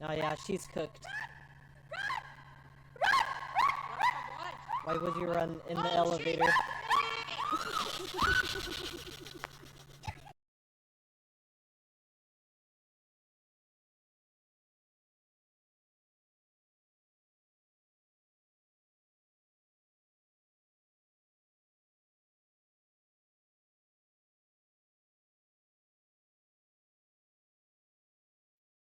Oh yeah, she's cooked. Why would you run in the elevator?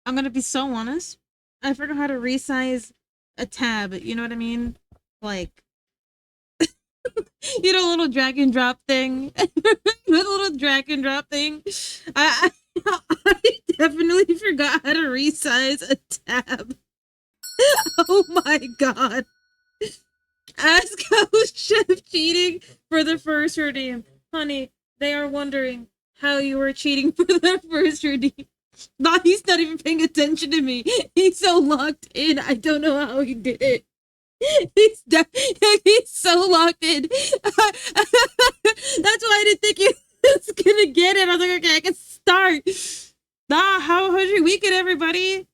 I'm gonna be so honest. I forgot how to resize a tab. You know what I mean? Like, you know, little drag and drop thing. The little drag and drop thing. I definitely forgot how to resize a tab. Oh my god. Ask house chef cheating for the first redeem. Honey, they are wondering how you were cheating for the first redeem. No, he's not even paying attention to me. He's so locked in. I don't know how he did it. He's so locked in. That's why I didn't think he was gonna get it. I was like, okay, I can start. Nah, how was your weekend, everybody?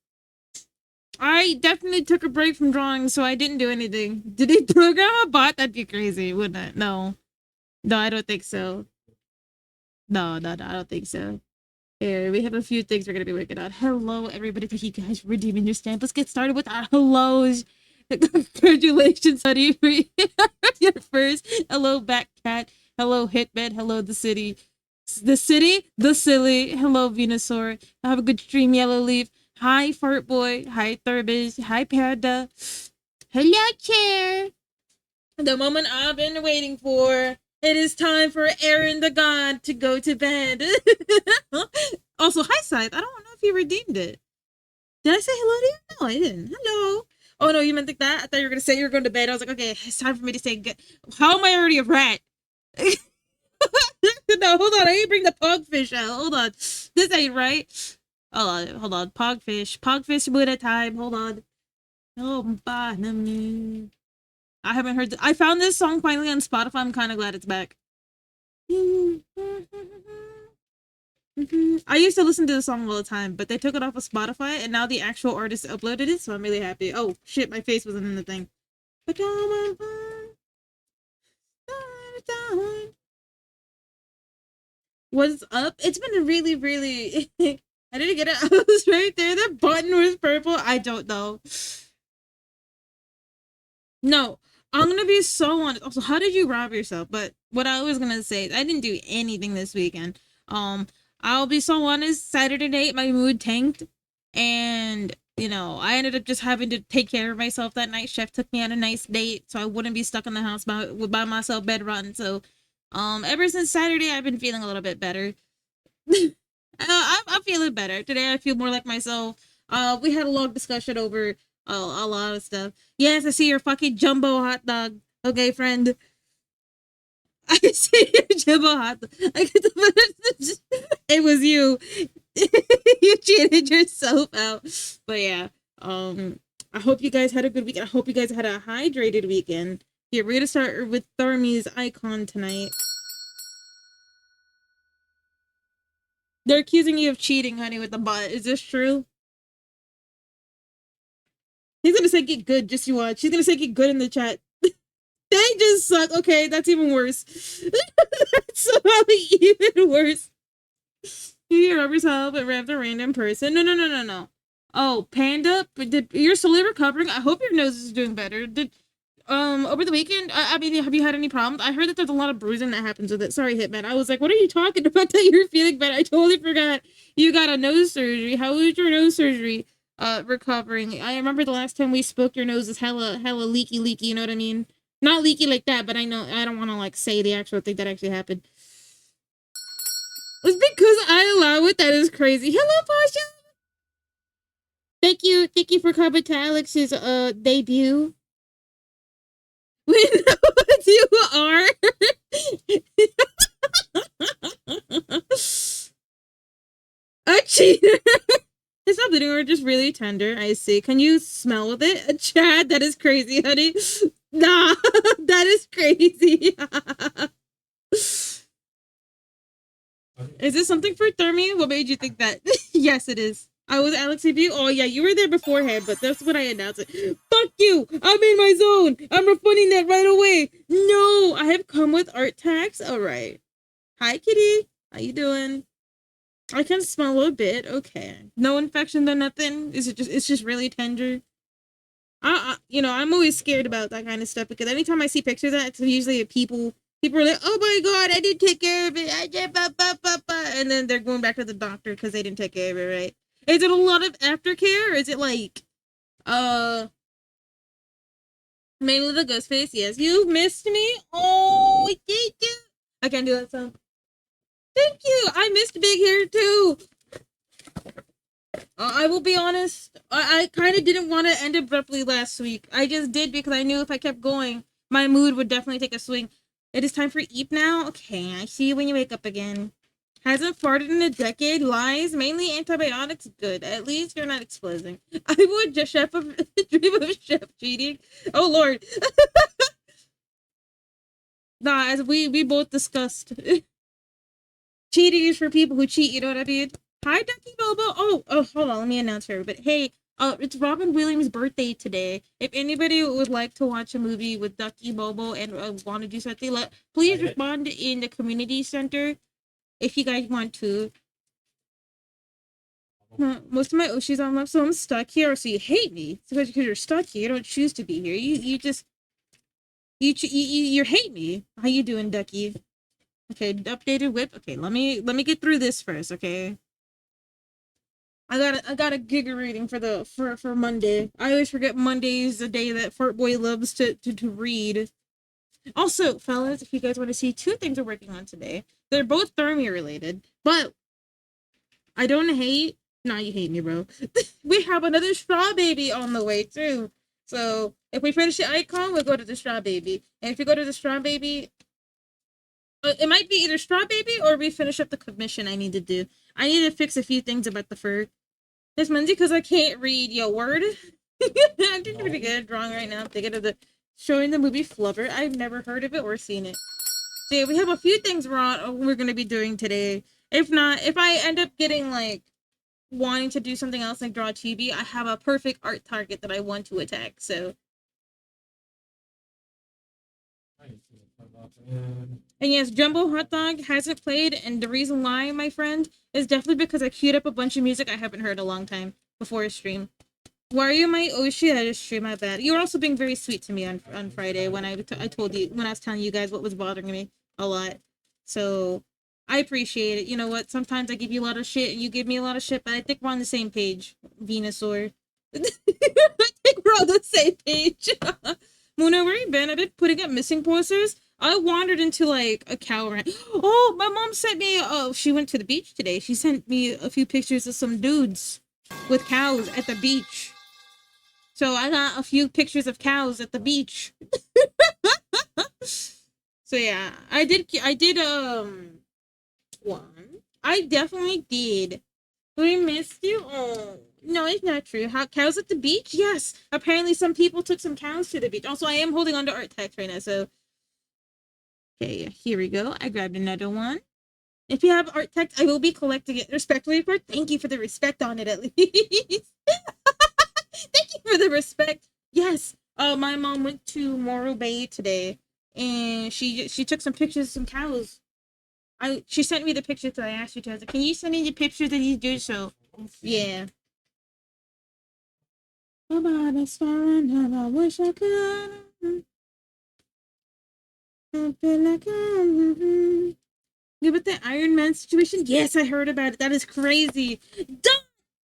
I definitely took a break from drawing, so I didn't do anything. Did he program a bot? That'd be crazy, wouldn't it? No. No, I don't think so. No, I don't think so. Here, we have a few things we're gonna be working on. Hello, everybody. Thank you guys for redeeming your stamp. Let's get started with our hellos. Congratulations, honey, for your first. Hello, Backcat. Hello, Hitman. Hello, the city. The city? The silly. Hello, Venusaur. Have a good stream, Yellow Leaf. Hi, Fart Boy. Hi, Thurbis. Hi, Panda. Hello, Chair. The moment I've been waiting for. It is time for Aaron the God to go to bed. Also, hi, Scythe. I don't know if you redeemed it. Did I say hello to you? No, I didn't. Hello. Oh, no, you meant like that? I thought you were going to say you were going to bed. I was like, okay, it's time for me to say good. How am I already a rat? No, hold on. I didn't bring the pogfish out. Hold on. This ain't right. Hold on. Pogfish. Pogfish one at a time. Hold on. Oh, bye. I haven't heard. I found this song finally on Spotify. I'm kind of glad it's back. I used to listen to the song all the time, but they took it off of Spotify, and now the actual artist uploaded it, so I'm really happy. Oh shit, my face wasn't in the thing. What's up? It's been really, really. I didn't get it. I was right there. The button was purple. I don't know. No, I'm gonna be so honest. Also, how did you rob yourself? But what I was gonna say is I didn't do anything this weekend. I'll be so honest. Saturday night, my mood tanked, and you know, I ended up just having to take care of myself that night. Chef took me on a nice date, so I wouldn't be stuck in the house by myself, bedridden. So, ever since Saturday, I've been feeling a little bit better. I'm feeling better today. I feel more like myself. We had a long discussion over a lot of stuff. Yes, I see your fucking jumbo hot dog. Okay, friend. I see your jumbo hot dog. It was you. You cheated yourself out. But yeah, I hope you guys had a good weekend. I hope you guys had a hydrated weekend. Here, we're gonna start with Thermy's icon tonight. They're accusing you of cheating, honey, with the bot. Is this true? He's gonna say get good, just you watch. He's gonna say get good in the chat. They just suck. Okay, that's even worse. That's somehow even worse. You rub yourself and rap the random person. No. Oh, Panda, you're slowly recovering. I hope your nose is doing better. Over the weekend, I mean, have you had any problems? I heard that there's a lot of bruising that happens with it. Sorry, Hitman. I was like, what are you talking about that you're feeling better? I totally forgot you got a nose surgery. How was your nose surgery? Recovering. I remember the last time we spoke, your nose is hella leaky, you know what I mean? Not leaky like that, but I know, I don't want to, like, say the actual thing that actually happened. It's because I allow it. That is crazy. Hello, Pasha! Thank you for coming to Alex's, debut. We know what you are. A cheater. It's not bleeding or just really tender. I see. Can you smell with it? Chad, that is crazy, honey. Nah, that is crazy. Is this something for Thermy? What made you think that? Yes, it is. I was Alex View. Oh yeah, you were there beforehand, but that's when I announced it. Fuck you! I'm in my zone. I'm refunding that right away. No, I have come with art tax. All right. Hi, Kitty. How you doing? I can smell a bit. Okay. No infection, no nothing. Is it just? It's just really tender. I'm always scared about that kind of stuff because anytime I see pictures of that, it's usually people are like, "Oh my god, I didn't take care of it," and then they're going back to the doctor because they didn't take care of it, right? Is it a lot of aftercare? Or is it like, uh, mainly the ghost face? Yes, you missed me. Oh, thank you. I can't do that sound. Thank you. I missed Big Hair too. I will be honest. I kind of didn't want to end abruptly last week. I just did because I knew if I kept going, my mood would definitely take a swing. It is time for Eep now. Okay, I see you when you wake up again. Hasn't farted in a decade. Lies. Mainly antibiotics. Good. At least you're not exploding. I would just dream of chef cheating. Oh lord. Nah, as we both discussed. Cheating is for people who cheat. You know what I mean? Hi, Ducky Bobo. Oh, hold on. Let me announce her. But hey, it's Robin Williams' birthday today. If anybody would like to watch a movie with Ducky Bobo and want to do something, please respond in the community center if you guys want to. Most of my Oshis on left, so I'm stuck here. So you hate me because you're stuck here. You don't choose to be here. You just you hate me. How you doing, Ducky? Okay, updated whip. Okay, let me get through this first. Okay. I got a giga reading for Monday. I always forget Monday is the day that Fart Boy loves to read. Also, fellas, if you guys want to see two things we're working on today, they're both Thermi related, but I don't hate. Nah, you hate me, bro. We have another Straw Baby on the way too. So if we finish the icon, we'll go to the Straw Baby, and if you go to the Straw Baby, it might be either Straw Baby or we finish up the commission I need to do. I need to fix a few things about the fur. It's Monday because I can't read your word. I'm doing pretty good at drawing right now. I'm thinking of showing the movie Flubber. I've never heard of it or seen it. So yeah, we have a few things we're gonna be doing today. If not, if I end up getting wanting to do something else like draw chibi, I have a perfect art target that I want to attack. So. And yes, Jumbo Hot Dog hasn't played, and the reason why, my friend, is definitely because I queued up a bunch of music I haven't heard in a long time before a stream. Why are you my Oshi? I just stream my bad. You were also being very sweet to me on Friday when I told you, when I was telling you guys what was bothering me a lot. So I appreciate it. You know what? Sometimes I give you a lot of shit and you give me a lot of shit, but I think we're on the same page, Venusaur. I think we're on the same page. Muna, where you been? I've been putting up missing posters. I wandered into a cow ranch. Oh, my mom sent me. Oh, she went to the beach today. She sent me a few pictures of some dudes with cows at the beach. So I got a few pictures of cows at the beach. So yeah, I did one. I definitely did. We missed you. Oh no, it's not true. How cows at the beach? Yes. Apparently some people took some cows to the beach. Also, I am holding on to art text right now, so okay, here we go. I grabbed another one. If you have art text, I will be collecting it respectfully. Thank you for the respect on it, at least. Thank you for the respect. Yes. My mom went to Morro Bay today, and she took some pictures of some cows. She sent me the pictures that I asked you to. I was like, can you send me the pictures that you do? So, yeah. About as far and I wish I could. I feel like yeah, but the Iron Man situation? Yes, I heard about it. That is crazy. Don't.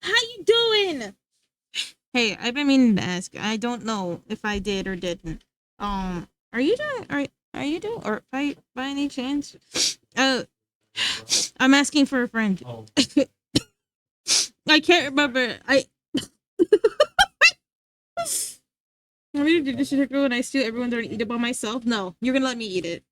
How you doing? Hey, I've been meaning to ask. I don't know if I did or didn't. Are you doing? Are you doing? Or by any chance? I'm asking for a friend. Oh. I can't remember. I want me to do this when I steal everyone there and eat it by myself? No, you're gonna let me eat it.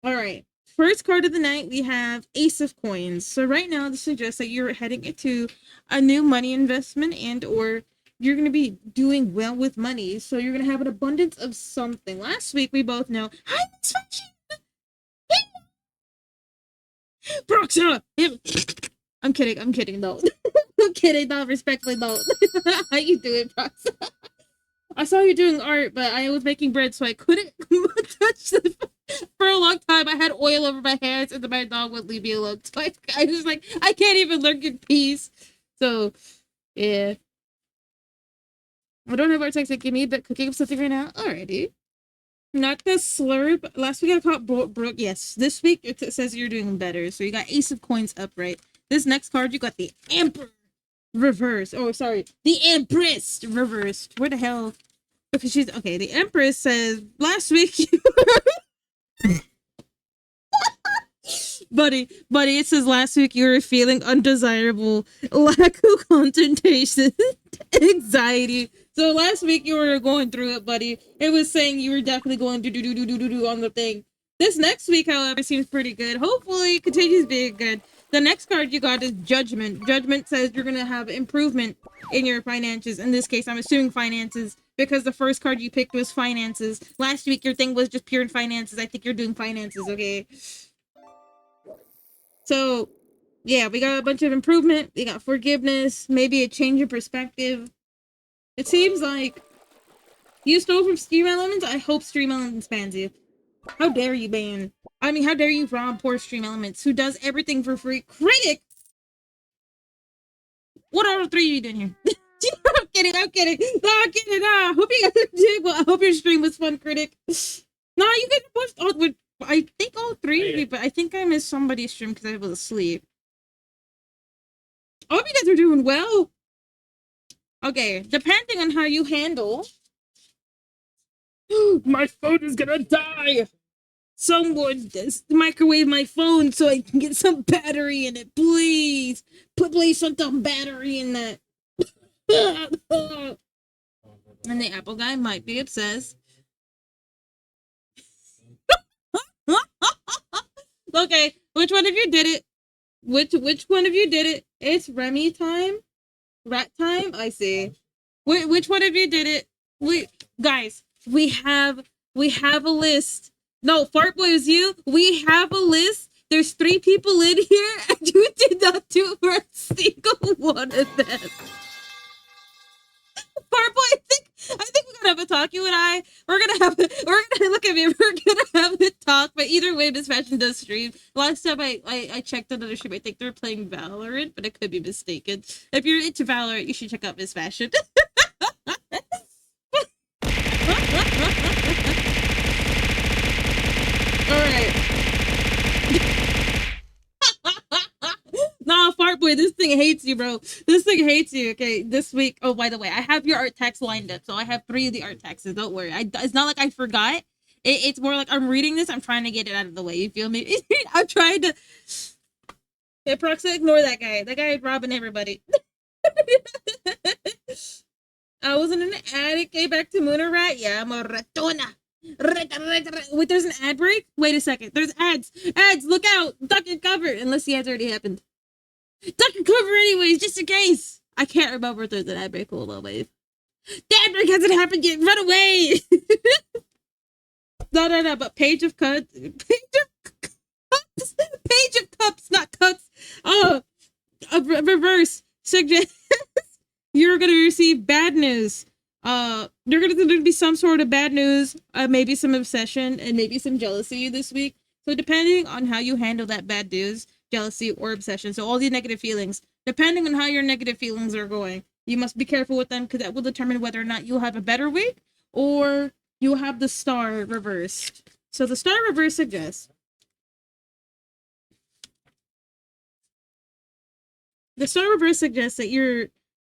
All right. First card of the night, we have Ace of Coins. So right now, this suggests that you're heading into a new money investment and or you're going to be doing well with money. So you're going to have an abundance of something. Last week, we both know. Hi, Miss Fashion! Broxa! I'm kidding, though. I'm kidding, no, respectfully, no. How you doing, Prox? I saw you doing art, but I was making bread, so I couldn't touch the. For a long time, I had oil over my hands, and then my dog would leave me alone. So I just like, I can't even look in peace. So, yeah. I don't have our text that give me, but cooking up something right now. Alrighty. Not the slurp. Last week I caught Brooke. Yes. This week it says you're doing better. So you got Ace of Coins upright. This next card, you got the Emperor reversed. Oh, sorry. The Empress reversed. Where the hell? Because she's okay. The Empress says last week you were buddy, it says last week you were feeling undesirable, lack of concentration, anxiety. So last week you were going through it, buddy. It was saying you were definitely going do on the thing. This next week, however, seems pretty good. Hopefully it continues being good. The next card you got is Judgment. Judgment says you're gonna have improvement in your finances. In this case, I'm assuming finances, because the first card you picked was finances. Last week your thing was just pure finances. I think you're doing finances, okay? So, yeah, we got a bunch of improvement. We got forgiveness, maybe a change of perspective. It seems like you stole from Stream Elements. I hope Stream Elements bans you. How dare you ban? I mean, how dare you rob poor Stream Elements, who does everything for free? Critic! What are the three of you doing here? I'm kidding. No, I'm kidding. No, hope you guys did well. I hope your stream was fun, Critic. No, you guys watched all with. I think all three of you, but I think I missed somebody's stream because I was asleep. I hope you guys are doing well. Okay, depending on how you handle. My phone is gonna die. Someone microwave my phone so I can get some battery in it, please. Please, some battery in that. And the Apple guy might be obsessed. Okay, which one of you did it? Which one of you did it? It's Remy time? Rat time? I see. Which one of you did it? Guys, we have a list. No, Fart Boy is you. We have a list. There's 3 people in here, and you did not do for a single one of them. Fart Boy, I think we're gonna have a talk. You and I, we're gonna look at me. We're gonna have a talk. But either way, Miss Fashion does stream. Last time I checked another stream, I think they're playing Valorant, but I could be mistaken. If you're into Valorant, you should check out Miss Fashion. Alright. Nah, Fart Boy, this thing hates you, bro. This thing hates you. Okay, this week. Oh, by the way, I have your art text lined up, so I have 3 of the art texts. Don't worry. It's not like I forgot. It's more like I'm reading this. I'm trying to get it out of the way. You feel me? I'm trying to. Yeah, Proxy, ignore that guy. That guy is robbing everybody. I was in an attic. Okay, back to Moonerrat. Yeah, I'm a ratona. Wait, there's an ad break? Wait a second. There's ads. Ads, look out. Duck and cover. Unless the ads already happened. Duck and cover anyways, just in case. I can't remember if there's an ad break. Hold on, wait. The ad break hasn't happened yet. Run away. No, but page of cuts. Page of cups, not cuts. Oh, reverse. Suggest you're going to receive bad news. There's gonna be some sort of bad news, maybe some obsession, and maybe some jealousy this week. So depending on how you handle that bad news, jealousy, or obsession, so all the negative feelings, depending on how your negative feelings are going, you must be careful with them, because that will determine whether or not you'll have a better week, or you'll have the star reversed. So the star reverse suggests that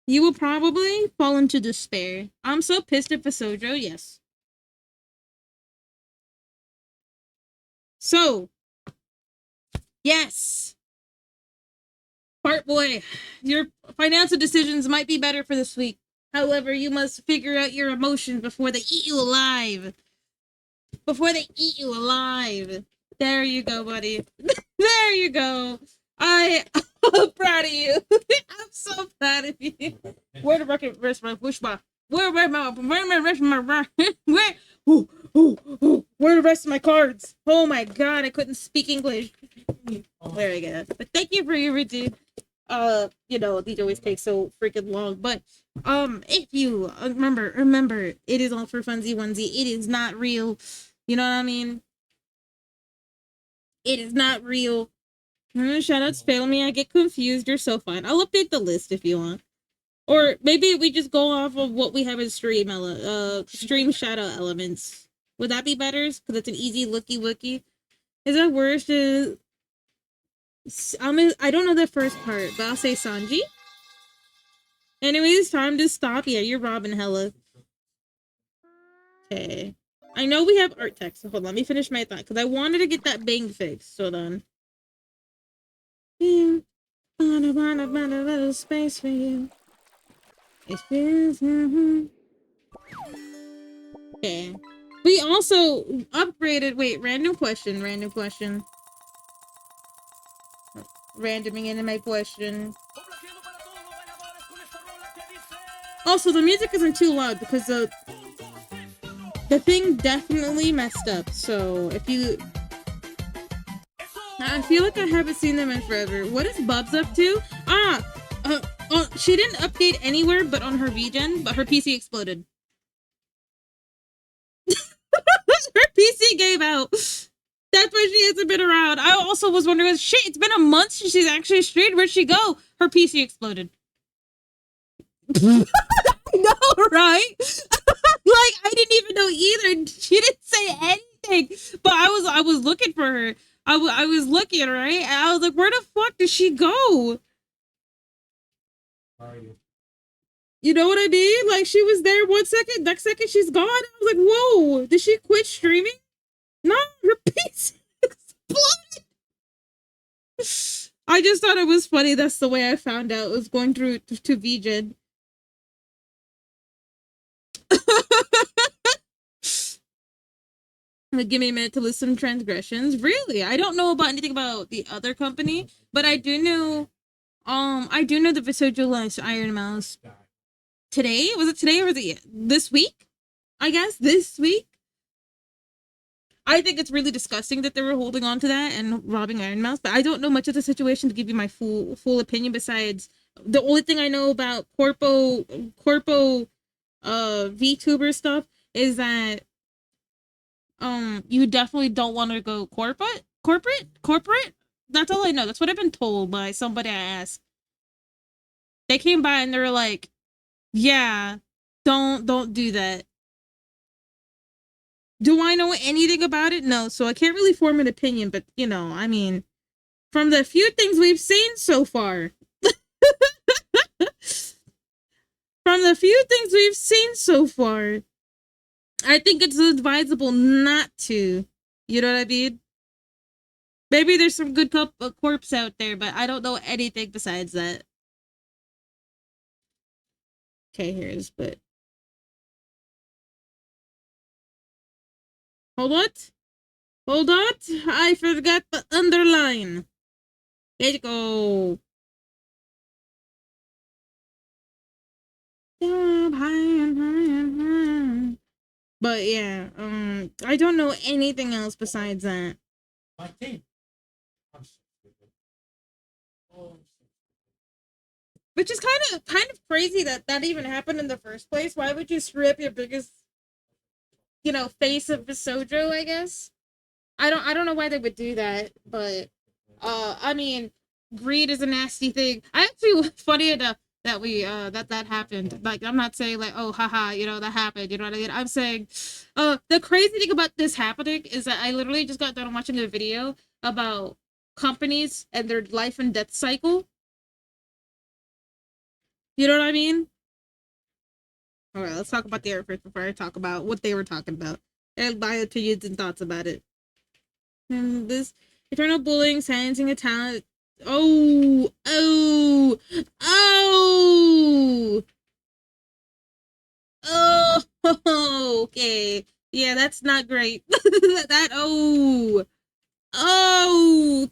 you will probably fall into despair. I'm so pissed at Fasojo, yes. So, yes. Fart Boy, your financial decisions might be better for this week. However, you must figure out your emotions before they eat you alive. There you go, buddy. There you go. I'm proud of you. I'm so proud of you. Where the rest of my wishbone? Where the rest of my cards? Oh my god, I couldn't speak English. There we go. But thank you for your routine. you know, these always take so freaking long. But if you remember, it is all for funsy onesie. It is not real. You know what I mean? It is not real. Shout outs fail me. I get confused. You're so fine. I'll update the list if you want. Or maybe we just go off of what we have in stream, stream shadow elements. Would that be better? Because it's an easy looky wookie. Is that worse? I don't know the first part, but I'll say Sanji. Anyways, time to stop. Yeah, you're robbing hella. Okay. I know we have art text. So hold on, let me finish my thought. Because I wanted to get that bang fixed. Hold on. I want a little space for you. It's okay. We also upgraded. Wait, random question. Randoming into my question. Also, the music isn't too loud because the thing definitely messed up. So if you, I feel like I haven't seen them in forever. What is Bubs up to? She didn't update anywhere but on her VGen, but her PC exploded. Her PC gave out. That's why she hasn't been around. I also was wondering, shit, it's been a month since she's actually streamed. Where'd she go? Her PC exploded. I know, right? Like, I didn't even know either. She didn't say anything. But I was looking for her. I was looking, right? And I was like, where the fuck did she go? You know what I mean? Like, she was there 1 second, next second she's gone. I was like, whoa, did she quit streaming? No, her PC exploded. I just thought it was funny. That's the way I found out. It was going through to VGen. Give me a minute to list some transgressions. Really? I don't know about anything about the other company, but I do know the Visojo launched Iron Mouse today. Was it today or was it this week? I guess this week. I think it's really disgusting that they were holding on to that and robbing Iron Mouse, but I don't know much of the situation to give you my full opinion. Besides, the only thing I know about Corpo VTuber stuff is that you definitely don't want to go corporate. That's all I know. That's what I've been told by somebody I asked. They came by and they were like, yeah, don't do that. Do I know anything about it? No, so I can't really form an opinion, but you know, I mean, from the few things we've seen so far, I think it's advisable not to. You know what I mean? Maybe there's some good corpse out there, but I don't know anything besides that. Okay, here's but. Hold on. I forgot the underline. There you go. But yeah, I don't know anything else besides that. Which is kind of crazy that even happened in the first place. Why would you screw up your biggest, you know, face of Visojo, I guess? I don't know why they would do that, but I mean, greed is a nasty thing. I actually funny enough that we that happened. Like, I'm not saying like, oh haha, you know, that happened, you know what I mean? I'm saying the crazy thing about this happening is that I literally just got done watching a video about companies and their life and death cycle. You know what I mean? All right, let's talk about the air first before I talk about what they were talking about and my opinions and thoughts about it. And this eternal bullying, silencing a talent. Oh, okay. Yeah, that's not great.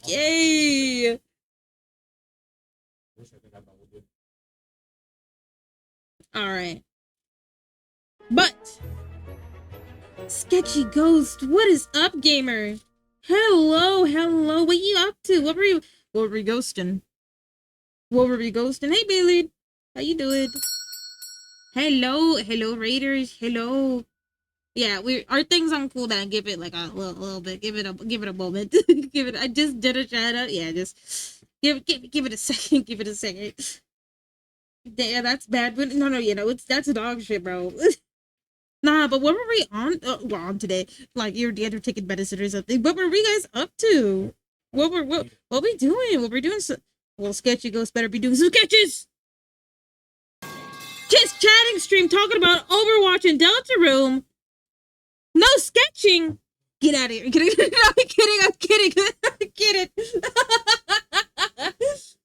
Okay. All right. But Sketchy Ghost, what is up, gamer? Hello. What you up to? What were you ghosting? What were we ghosting? Hey, Bailey. How you doing? Hello. Hello, Raiders. Hello. Yeah, our things on cooldown. Give it like a little bit. Give it a moment. Give it. I just did a shout out. Yeah, just give it a second. Give it a second. Yeah, that's bad. But no, you know, that's dog shit, bro. Nah, but what were we on? Well, on today, like you're the other ticket medicine or something. What were we guys up to? What we doing? What we're doing? Well, Sketchy Ghost better be doing some sketches. Just chatting stream talking about Overwatch and Delta Room. No sketching. Get out of here. I'm kidding. I'm kidding.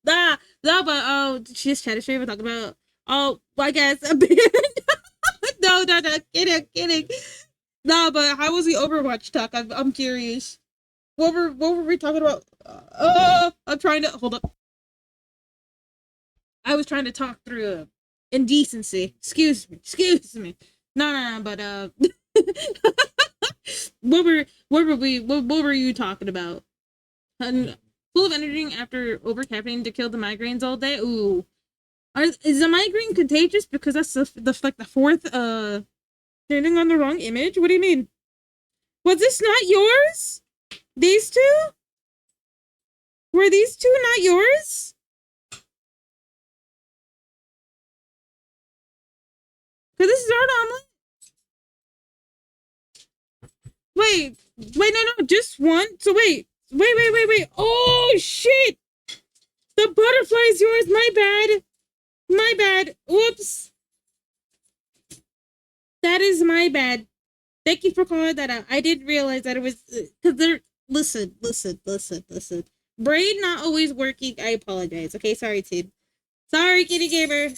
Nah, but she's chatting stream talking about I guess a bit. No, kidding. Nah, but how was the Overwatch talk? I'm curious. What were we talking about? I'm trying to hold up. I was trying to talk through indecency. Excuse me. No, but what were you talking about? Full of energy after overcaffeinating to kill the migraines all day. Ooh, is the migraine contagious? Because that's the fourth standing on the wrong image. What do you mean? Was this not yours? These two? Were these two not yours? Because this is our omelet. Wait, no, just one. So wait. Oh shit! The butterfly is yours. My bad. Whoops. That is my bad. Thank you for calling that out. I didn't realize that it was because they're listen. Brain not always working. I apologize. Okay, sorry, team. Sorry, Kitty Gamer.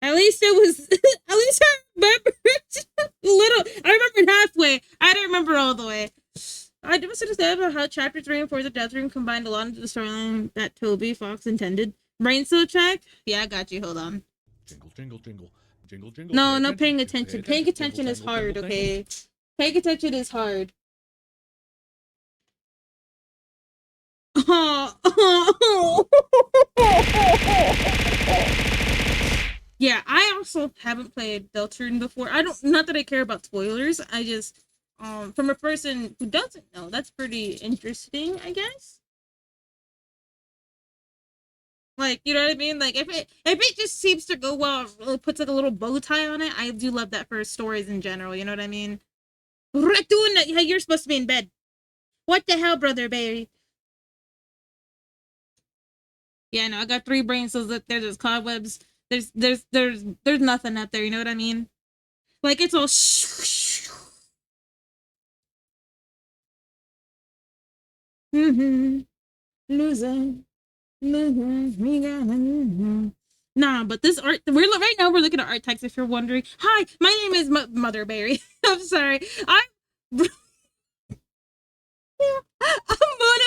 At least it was. At least I remembered little. I remembered halfway. I didn't remember all the way. I didn't understand about how chapter 3 and 4 of the Death Room combined a lot into the storyline that Toby Fox intended. Brain still check? Yeah, I got you. Hold on. Jingle. No, paying attention. Paying attention is hard, okay? Paying attention is hard. Yeah, I also haven't played Deltarune before. Not that I care about spoilers. I just, from a person who doesn't know, that's pretty interesting, I guess. Like, you know what I mean? Like, if it just seems to go well, really puts like a little bow tie on it, I do love that for stories in general. You know what I mean? Hey, you're supposed to be in bed. What the hell, brother Barry? Yeah, no, I got 3 brain cells up there. There's cobwebs. There's nothing up there. You know what I mean? Like it's all. Loser. Nah, but this art. Right now we're looking at art text. If you're wondering, hi, my name is Mother Berry. I'm sorry. I'm Mona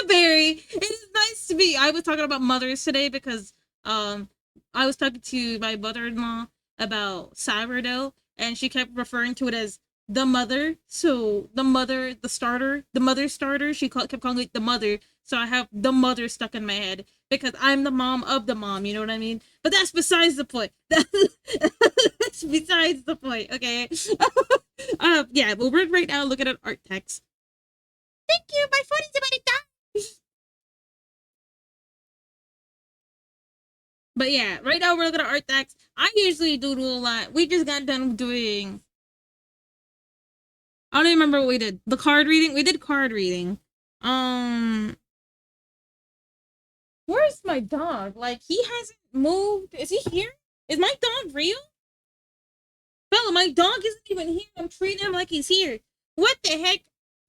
Berry. It is nice to be. I was talking about mothers today because I was talking to my mother-in-law about sourdough, and she kept referring to it as the mother. So the mother starter. She kept calling it the mother. So I have the mother stuck in my head because I'm the mom of the mom. You know what I mean? But that's besides the point. That's besides the point. Okay. Yeah. But we're right now looking at art text. Thank you. My phone is about to die. But yeah, right now we're looking at art text. I usually doodle a lot. We just got done doing. I don't even remember what we did. The card reading. We did card reading. Where's my dog? Like, he hasn't moved. Is he here? Is my dog real? Bella, my dog isn't even here. I'm treating him like he's here. What the heck?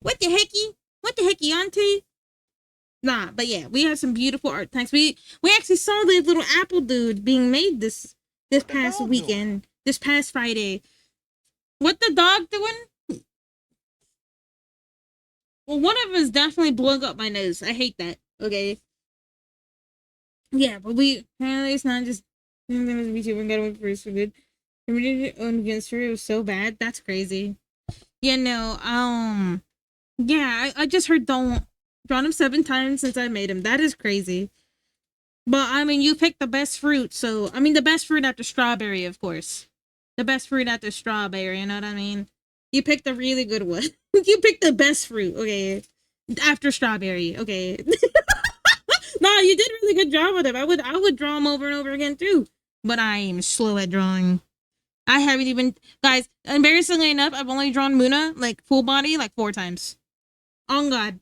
What the hecky, auntie? Nah, but yeah, we have some beautiful art text. We actually saw the little apple dude being made this past weekend. This past Friday. What the dog doing? Well, one of them is definitely blowing up my nose. I hate that. Okay. Yeah, but apparently it's not just VTuber got away first for good. Community owned against her. It was so bad. That's crazy. Yeah, no, yeah, I just heard drawn him 7 times since I made him. That is crazy. But I mean, you picked the best fruit, so I mean, the best fruit after strawberry, of course. The best fruit after strawberry, you know what I mean? You picked a really good one. You picked the best fruit, okay? After strawberry, okay? No, you did a really good job with them. I would draw them over and over again too. But I'm slow at drawing. I haven't even, guys. Embarrassingly enough, I've only drawn Muna like full body like 4 times. On God.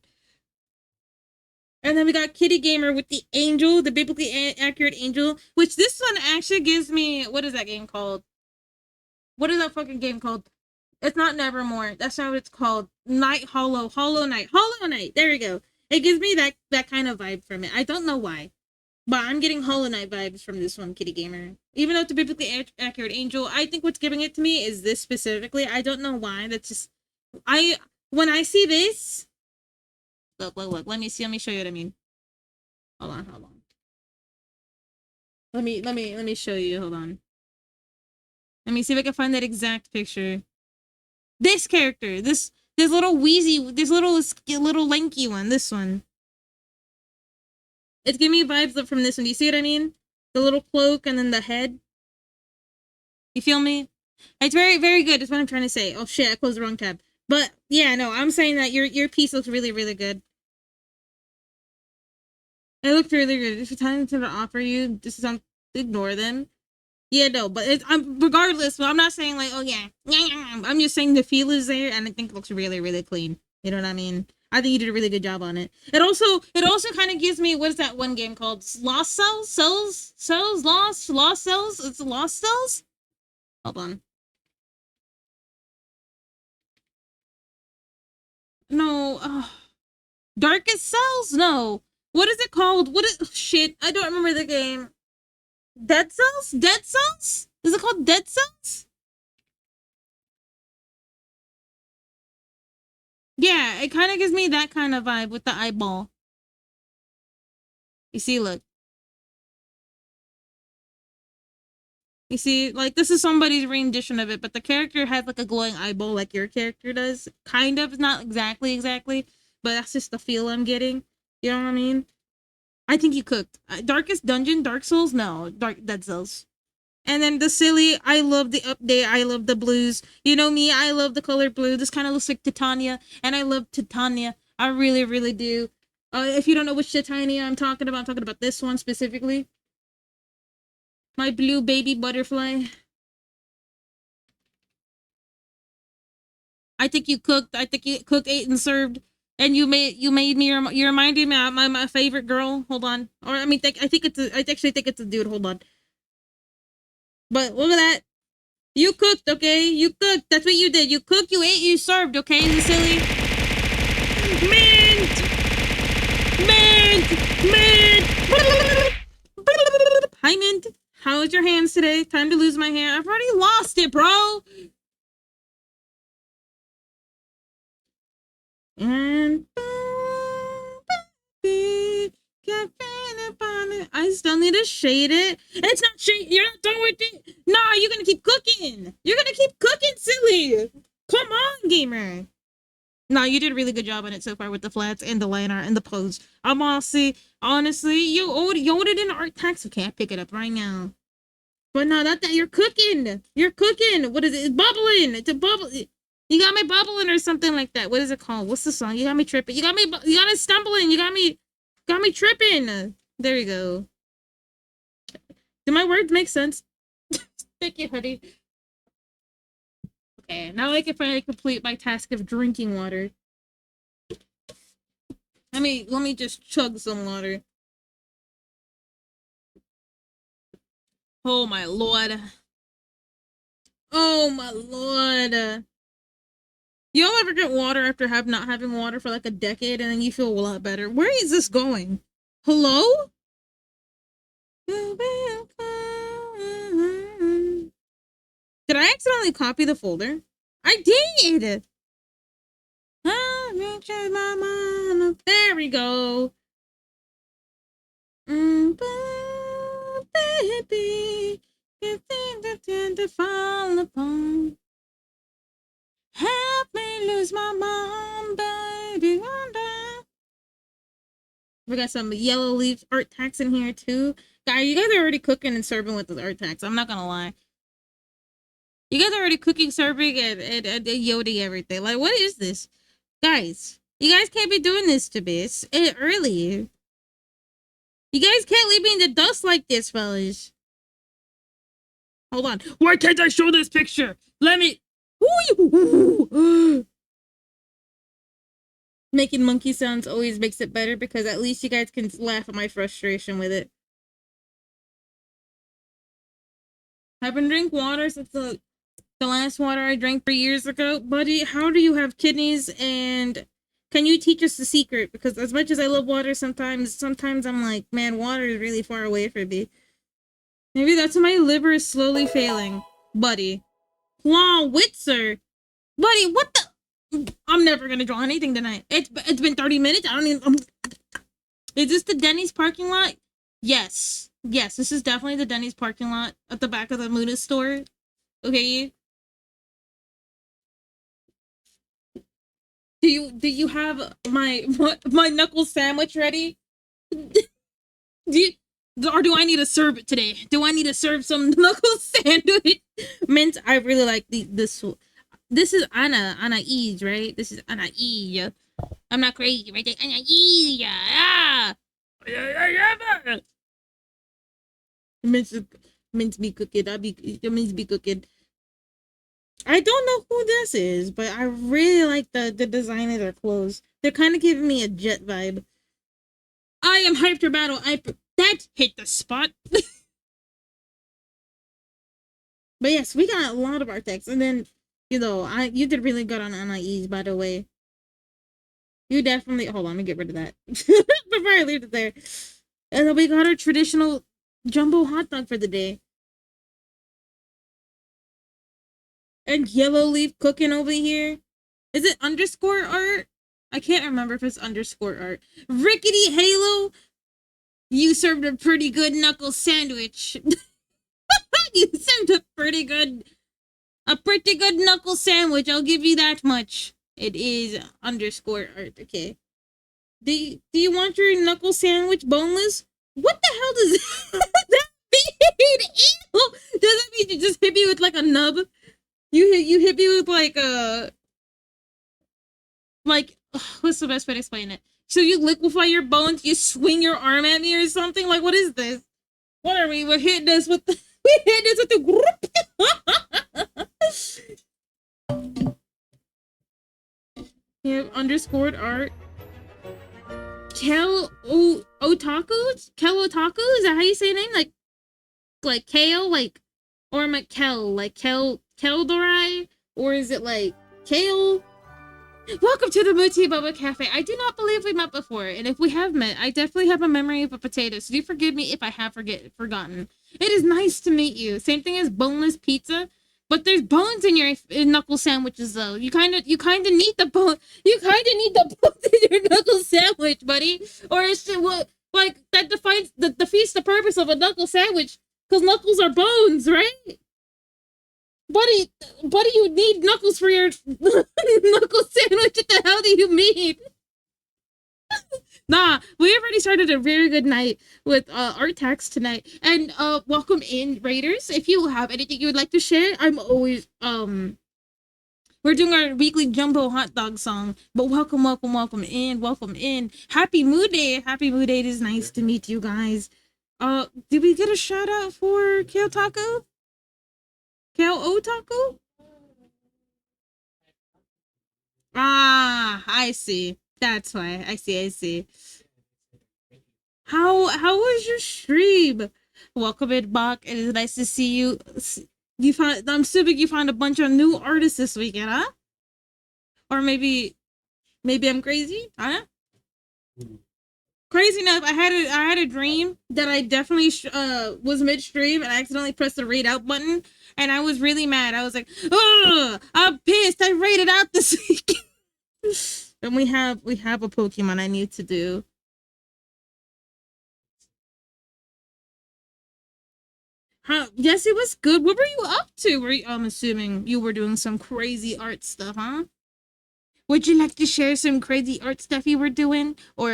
And then we got Kitty Gamer with the angel, the biblically accurate angel, which this one actually gives me. What is that game called? What is that fucking game called? It's not Nevermore. That's not what it's called. Hollow Knight. There we go. It gives me that kind of vibe from it. I don't know why, but I'm getting Hollow Knight vibes from this one, Kitty Gamer. Even though it's a biblically accurate angel, I think what's giving it to me is this specifically. I don't know why. That's just when I see this. Look. Let me see. Let me show you what I mean. Hold on. Let me show you. Hold on. Let me see if I can find that exact picture. This character, this little wheezy, this little lanky one, this one. It's giving me vibes from this one. Do you see what I mean? The little cloak and then the head. You feel me? It's very, very good. Is what I'm trying to say. Oh shit, I closed the wrong tab. But yeah, no, I'm saying that your piece looks really, really good. It looks really good. If you're telling them to offer you, just don't ignore them. Yeah, no, but I'm regardless. But I'm not saying like, oh yeah, I'm just saying the feel is there, and I think it looks really, really clean. You know what I mean? I think you did a really good job on it. It also kind of gives me, what is that one game called? Lost Cells. It's Lost Cells. Hold on. No, Darkest Cells. No, what is it called? Shit? I don't remember the game. Dead Cells? Dead Cells? Is it called Dead Cells? Yeah, it kind of gives me that kind of vibe with the eyeball. You see, look. You see, like, this is somebody's rendition of it, but the character has, like, a glowing eyeball like your character does. Kind of, not exactly, but that's just the feel I'm getting. You know what I mean? I think you cooked. Darkest Dungeon? Dark Souls? No, Dead Cells. And then the silly, I love the update. I love the blues. You know me, I love the color blue. This kind of looks like Titania, and I love Titania. I really, really do. If you don't know which Titania I'm talking about this one specifically. My blue baby butterfly. I think you cooked. I think you cooked, ate, and served. And you made me. You reminded me of my favorite girl. Hold on. Or I mean, I actually think it's a dude. Hold on. But look at that. You cooked, okay? You cooked. That's what you did. You cooked, you ate, you served, okay, you silly? Mint! Hi, Mint. How is your hands today? Time to lose my hair. I've already lost it, bro. And I still need to shade it. It's not shade. You're not done with it. Nah, you're gonna keep cooking. You're gonna keep cooking, silly. Come on, gamer. No, you did a really good job on it so far with the flats and the line art and the pose. I'm honestly, you ordered an art tax. Okay, I pick it up right now. But no, not that you're cooking. You're cooking. What is it? It's bubbling. It's a bubble. You got me bubbling or something like that. What is it called? What's the song? You got me tripping. You got me stumbling. You got me tripping. There you go. Do my words make sense? Thank you, honey. Okay, now I can finally complete my task of drinking water. Let me just chug some water. Oh my lord. Oh my lord. Y'all ever get water after not having water for like a decade and then you feel a lot better? Where is this going? Hello? Did I accidentally copy the folder? I did! There we go. Baby, you think I tend to fall upon. Help me lose my mom, baby, wonder. We got some yellow leaf art tags in here too. Guys, you guys are already cooking and serving with the art tags. I'm not gonna lie. You guys are already cooking, serving, and yoding everything. Like, what is this? Guys, you guys can't be doing this to me. It's early. You guys can't leave me in the dust like this, fellas. Hold on. Why can't I show this picture? Let me... Making monkey sounds always makes it better because at least you guys can laugh at my frustration with it. I've been drinking water since the last water I drank 3 years ago. Buddy, how do you have kidneys, and can you teach us the secret? Because as much as I love water, sometimes I'm like, man, water is really far away from me. Maybe that's why my liver is slowly failing. Buddy. Wow, Witzer. Buddy, what the... I'm never gonna draw anything tonight. It's been 30 minutes. I don't even... Is this the Denny's parking lot? Yes. Yes, this is definitely the Denny's parking lot at the back of the Moozzarella store. Okay. Do you have my knuckle sandwich ready? Or do I need to serve it today? Do I need to serve some knuckle sandwich? Mint, I really like this. This is Anna E's, right? This is Anna E. I'm not crazy, right? Anna E. Ah. Mint be cooking. Mint be cooking. I don't know who this is, but I really like the design of their clothes. They're kind of giving me a Jet vibe. I am hyped for battle. That hit the spot. But yes, we got a lot of our texts. And then, you you did really good on NIEs, by the way. You definitely... Hold on, let me get rid of that. Before I leave it there. And then we got our traditional jumbo hot dog for the day. And yellow leaf cooking over here. Is it underscore art? I can't remember if it's underscore art. Rickety Halo. You served a pretty good knuckle sandwich. You served a pretty good knuckle sandwich. I'll give you that much. It is underscore art. Okay. Do you want your knuckle sandwich boneless? What the hell does that mean? Ew. Does that mean you just hit me with like a nub? You hit me with like a... what's the best way to explain it? So you liquefy your bones, you swing your arm at me or something? Like, what is this? What are we? We're hitting this with the... We hit this with the group. You have underscored art. Kel Otaku? Kel Otaku? Is that how you say your name? Like Kale? Or am I Kel? Like Keldorai? Or is it like Kale? Welcome to the Muti Bubba Cafe. I do not believe we met before, and if we have met, I definitely have a memory of a potato, so do forgive me if I have forgotten. It is nice to meet you. Same thing as boneless pizza, but there's bones in your knuckle sandwiches, though. You kind of need the bone. You kind of need the bones in your knuckle sandwich, buddy. Or it's like that defeats the purpose of a knuckle sandwich, because knuckles are bones, right? Buddy, you need knuckles for your knuckle sandwich. What the hell do you mean? Nah, we already started a very good night with art tags tonight. And welcome in, Raiders. If you have anything you would like to share, I'm always we're doing our weekly jumbo hot dog song. But welcome in. Happy Moo Day. Happy Moo Day. It is nice to meet you guys. Did we get a shout out for Kale Taco? Kale Otaku? Ah, I see. That's why. I see. How was your stream? Welcome in, Bach. It is nice to see you. I'm assuming you found a bunch of new artists this weekend, huh? Or maybe I'm crazy, huh? Crazy enough, I had a dream that I definitely was midstream and I accidentally pressed the raid out button, and I was really mad. I was like, "Oh, I'm pissed! I raided out this week." And we have a Pokemon I need to do. Yes, it was good. What were you up to? I'm assuming you were doing some crazy art stuff, huh? Would you like to share some crazy art stuff you were doing? Or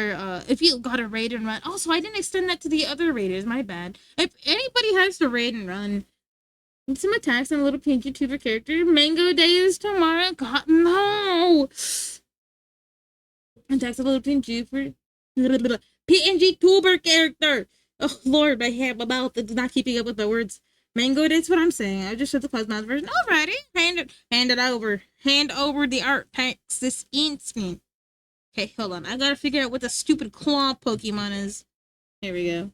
if you got a raid and run. Also, I didn't extend that to the other raiders. My bad. If anybody has to raid and run, some attacks on a little pink YouTuber character. Mango Day is tomorrow. God, no! Attacks on a little pink YouTuber. PNG tuber character. Oh, Lord, my mouth is not keeping up with the words. Mango, that's what I'm saying. I just shut the closed mouth version. Alrighty. Hand it over. Hand over the art packs this instant. Okay, hold on. I gotta figure out what the stupid claw Pokemon is. Here we go.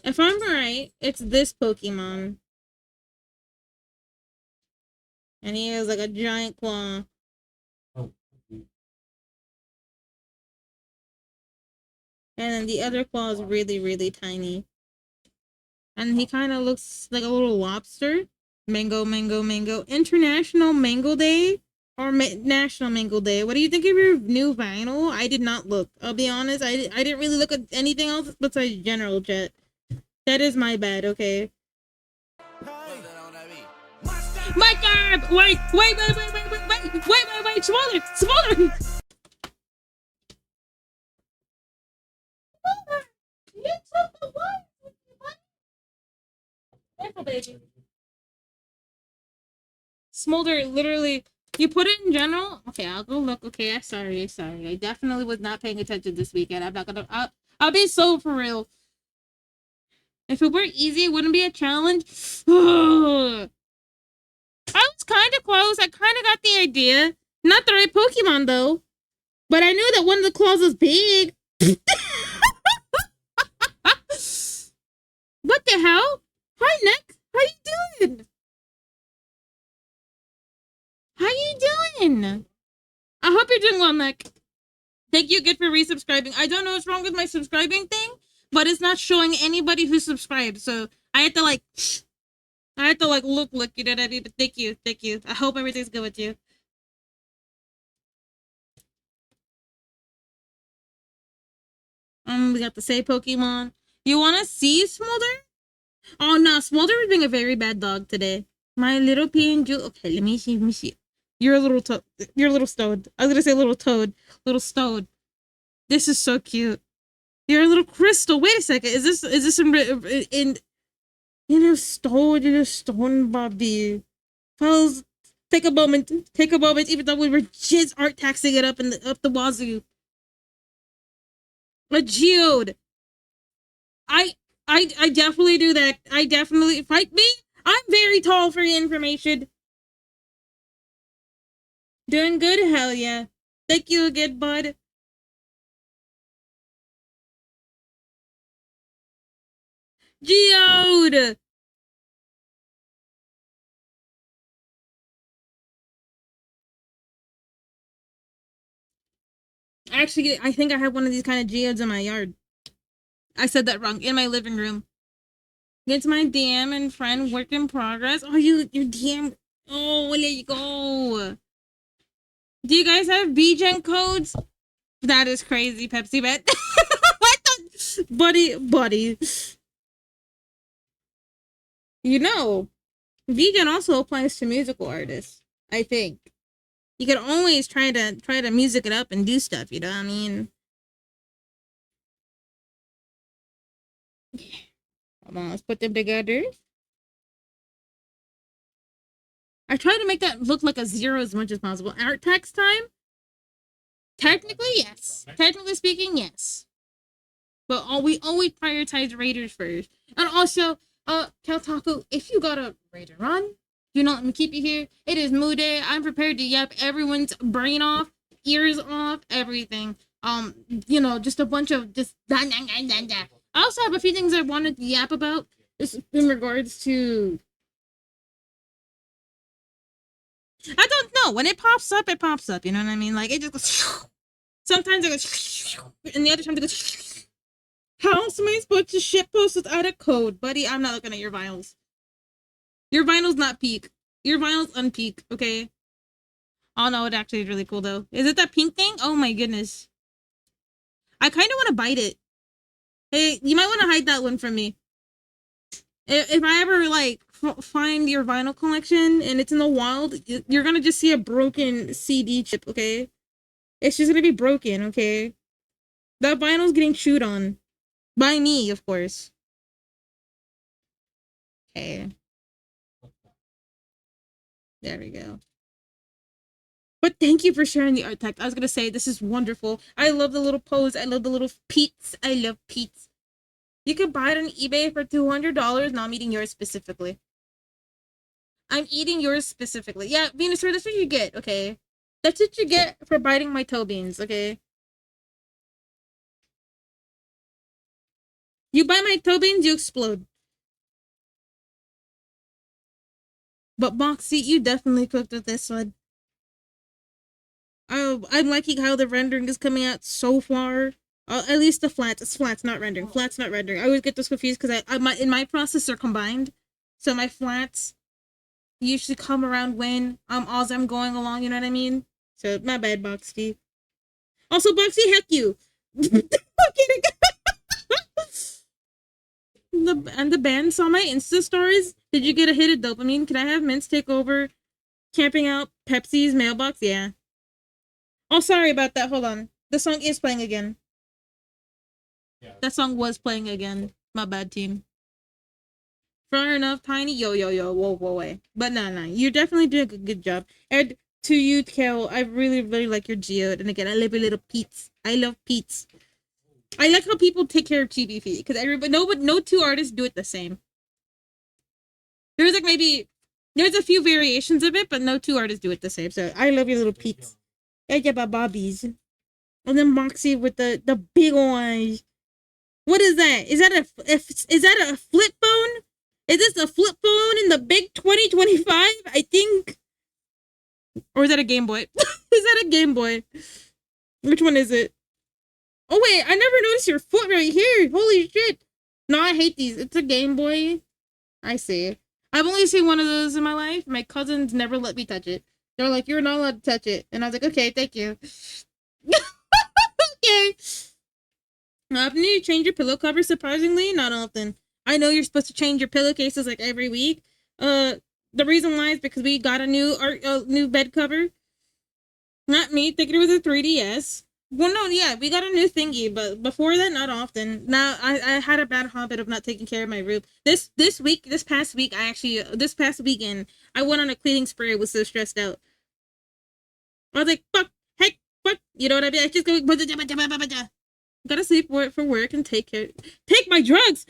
If I'm right, it's this Pokemon. And he has like a giant claw. And then the other claw is really, really tiny. And he kind of looks like a little lobster. Mango, mango, mango. International Mango Day? Or National Mango Day. What do you think of your new vinyl? I did not look. I'll be honest. I didn't really look at anything else besides general chat. That is my bad, okay? My God! Wait! Smaller! You took the one! Careful, baby. Smolder, literally, you put it in general. Okay, I'll go look. Okay, sorry. I definitely was not paying attention this weekend. I'm not gonna. I'll be so for real. If it were easy, it wouldn't be a challenge. I was kind of close. I kind of got the idea. Not the right Pokemon though, but I knew that one of the claws was big. What the hell? Hi, Nick. How you doing? How you doing? I hope you're doing well, Nick. Thank you again for resubscribing. I don't know what's wrong with my subscribing thing, but it's not showing anybody who subscribed. So I had to like look, you know what I mean? But thank you. I hope everything's good with you. We got the same Pokemon. You want to see Smolder? Oh no, Smolder was being a very bad dog today. My little PNG. Okay, let me see. You're a little toad. You're a little stowed. I was gonna say little toad. Little stowed. This is so cute. You're a little crystal. Wait a second. Is this in stowed? You're stone, Bobby. Fellas, take a moment. Even though we were just art taxing it up up the wazoo. A geode. I definitely do that. I definitely fight me. I'm very tall for your information. Doing good? Hell yeah. Thank you again, bud. Geode! Actually, I think I have one of these kind of geodes in my yard. I said that wrong. In my living room. It's my DM and friend work in progress. Oh, your DM. Oh, there you go. Do you guys have BGen codes? That is crazy, Pepsi Bet. Buddy. You know, BGen also applies to musical artists, I think. You can always try to music it up and do stuff, you know what I mean? Come on, let's put them together. I try to make that look like a 0 as much as possible. Art text time? Technically, yes. Technically speaking, yes. But we always prioritize raiders first. And also, Kaltaku, if you got a raider run, do not let me keep you here. It is MOO Day. I'm prepared to yap everyone's brain off, ears off, everything. Just a bunch of just I also have a few things I wanted to yap about. Just in regards to I don't know. When it pops up, you know what I mean? Like it just goes sometimes it goes and the other time it goes how am I supposed to ship post without a code? Buddy, I'm not looking at your vinyls. Your vinyl's not peak. Your vinyl's unpeak, okay? Oh no, it actually is really cool though. Is it that pink thing? Oh my goodness. I kind of want to bite it. Hey, you might want to hide that one from me. If I ever like find your vinyl collection and it's in the wild, you're gonna just see a broken CD chip. Okay, it's just gonna be broken. Okay, that vinyl's getting chewed on by me, of course. Okay, there we go. But thank you for sharing the art tech. I was gonna say this is wonderful. I love the little pose. I love the little Pete's. I love Pete's. You could buy it on eBay for $200. Now I'm eating yours specifically. I'm eating yours specifically. Yeah, Venusaur, that's what you get, okay? That's what you get for biting my toe beans, okay? You bite my toe beans, you explode. But Moxie, you definitely cooked with this one. Oh, I'm liking how the rendering is coming out so far. At least the flats. It's flats, not rendering. Flats, not rendering. I always get those confused because in my process they're combined. So my flats usually come around when as I'm going along. You know what I mean? So my bad, Boxy. Also, Boxy, heck you. the band saw my Insta stories. Did you get a hit of dopamine? Can I have Mints take over camping out Pepsi's mailbox? Yeah. Oh, sorry about that. Hold on. The song is playing again. Yeah. That song was playing again. My bad, team. Fair enough, Tiny. Yo. Whoa, wait. But nah. You're definitely doing a good job. And to you, Kel, I really, really like your geode. And again, I love your little Pete's. I love Pete's. I like how people take care of chibi feet. Because no two artists do it the same. There's a few variations of it, but no two artists do it the same. So I love your little Pete's. I get my bobbies. And then Moxie with the big ones. What is that? Is that a flip phone? Is this a flip phone in the big 2025? I think. Or is that a Game Boy? Is that a Game Boy? Which one is it? Oh wait, I never noticed your foot right here. Holy shit. No, I hate these. It's a Game Boy. I see. I've only seen one of those in my life. My cousins never let me touch it. They're like, you're not allowed to touch it. And I was like, okay, thank you. Okay. Often you change your pillow cover? Surprisingly, not often. I know you're supposed to change your pillowcases like every week. The reason why is because we got a new bed cover. Not me, thinking it was a 3DS. Well, no, yeah, we got a new thingy, but before that, not often. Now, I had a bad habit of not taking care of my room. This past weekend, I went on a cleaning spree. I was so stressed out. I was like, fuck, heck, fuck. You know what I mean? I just go, gotta sleep for work and take my drugs.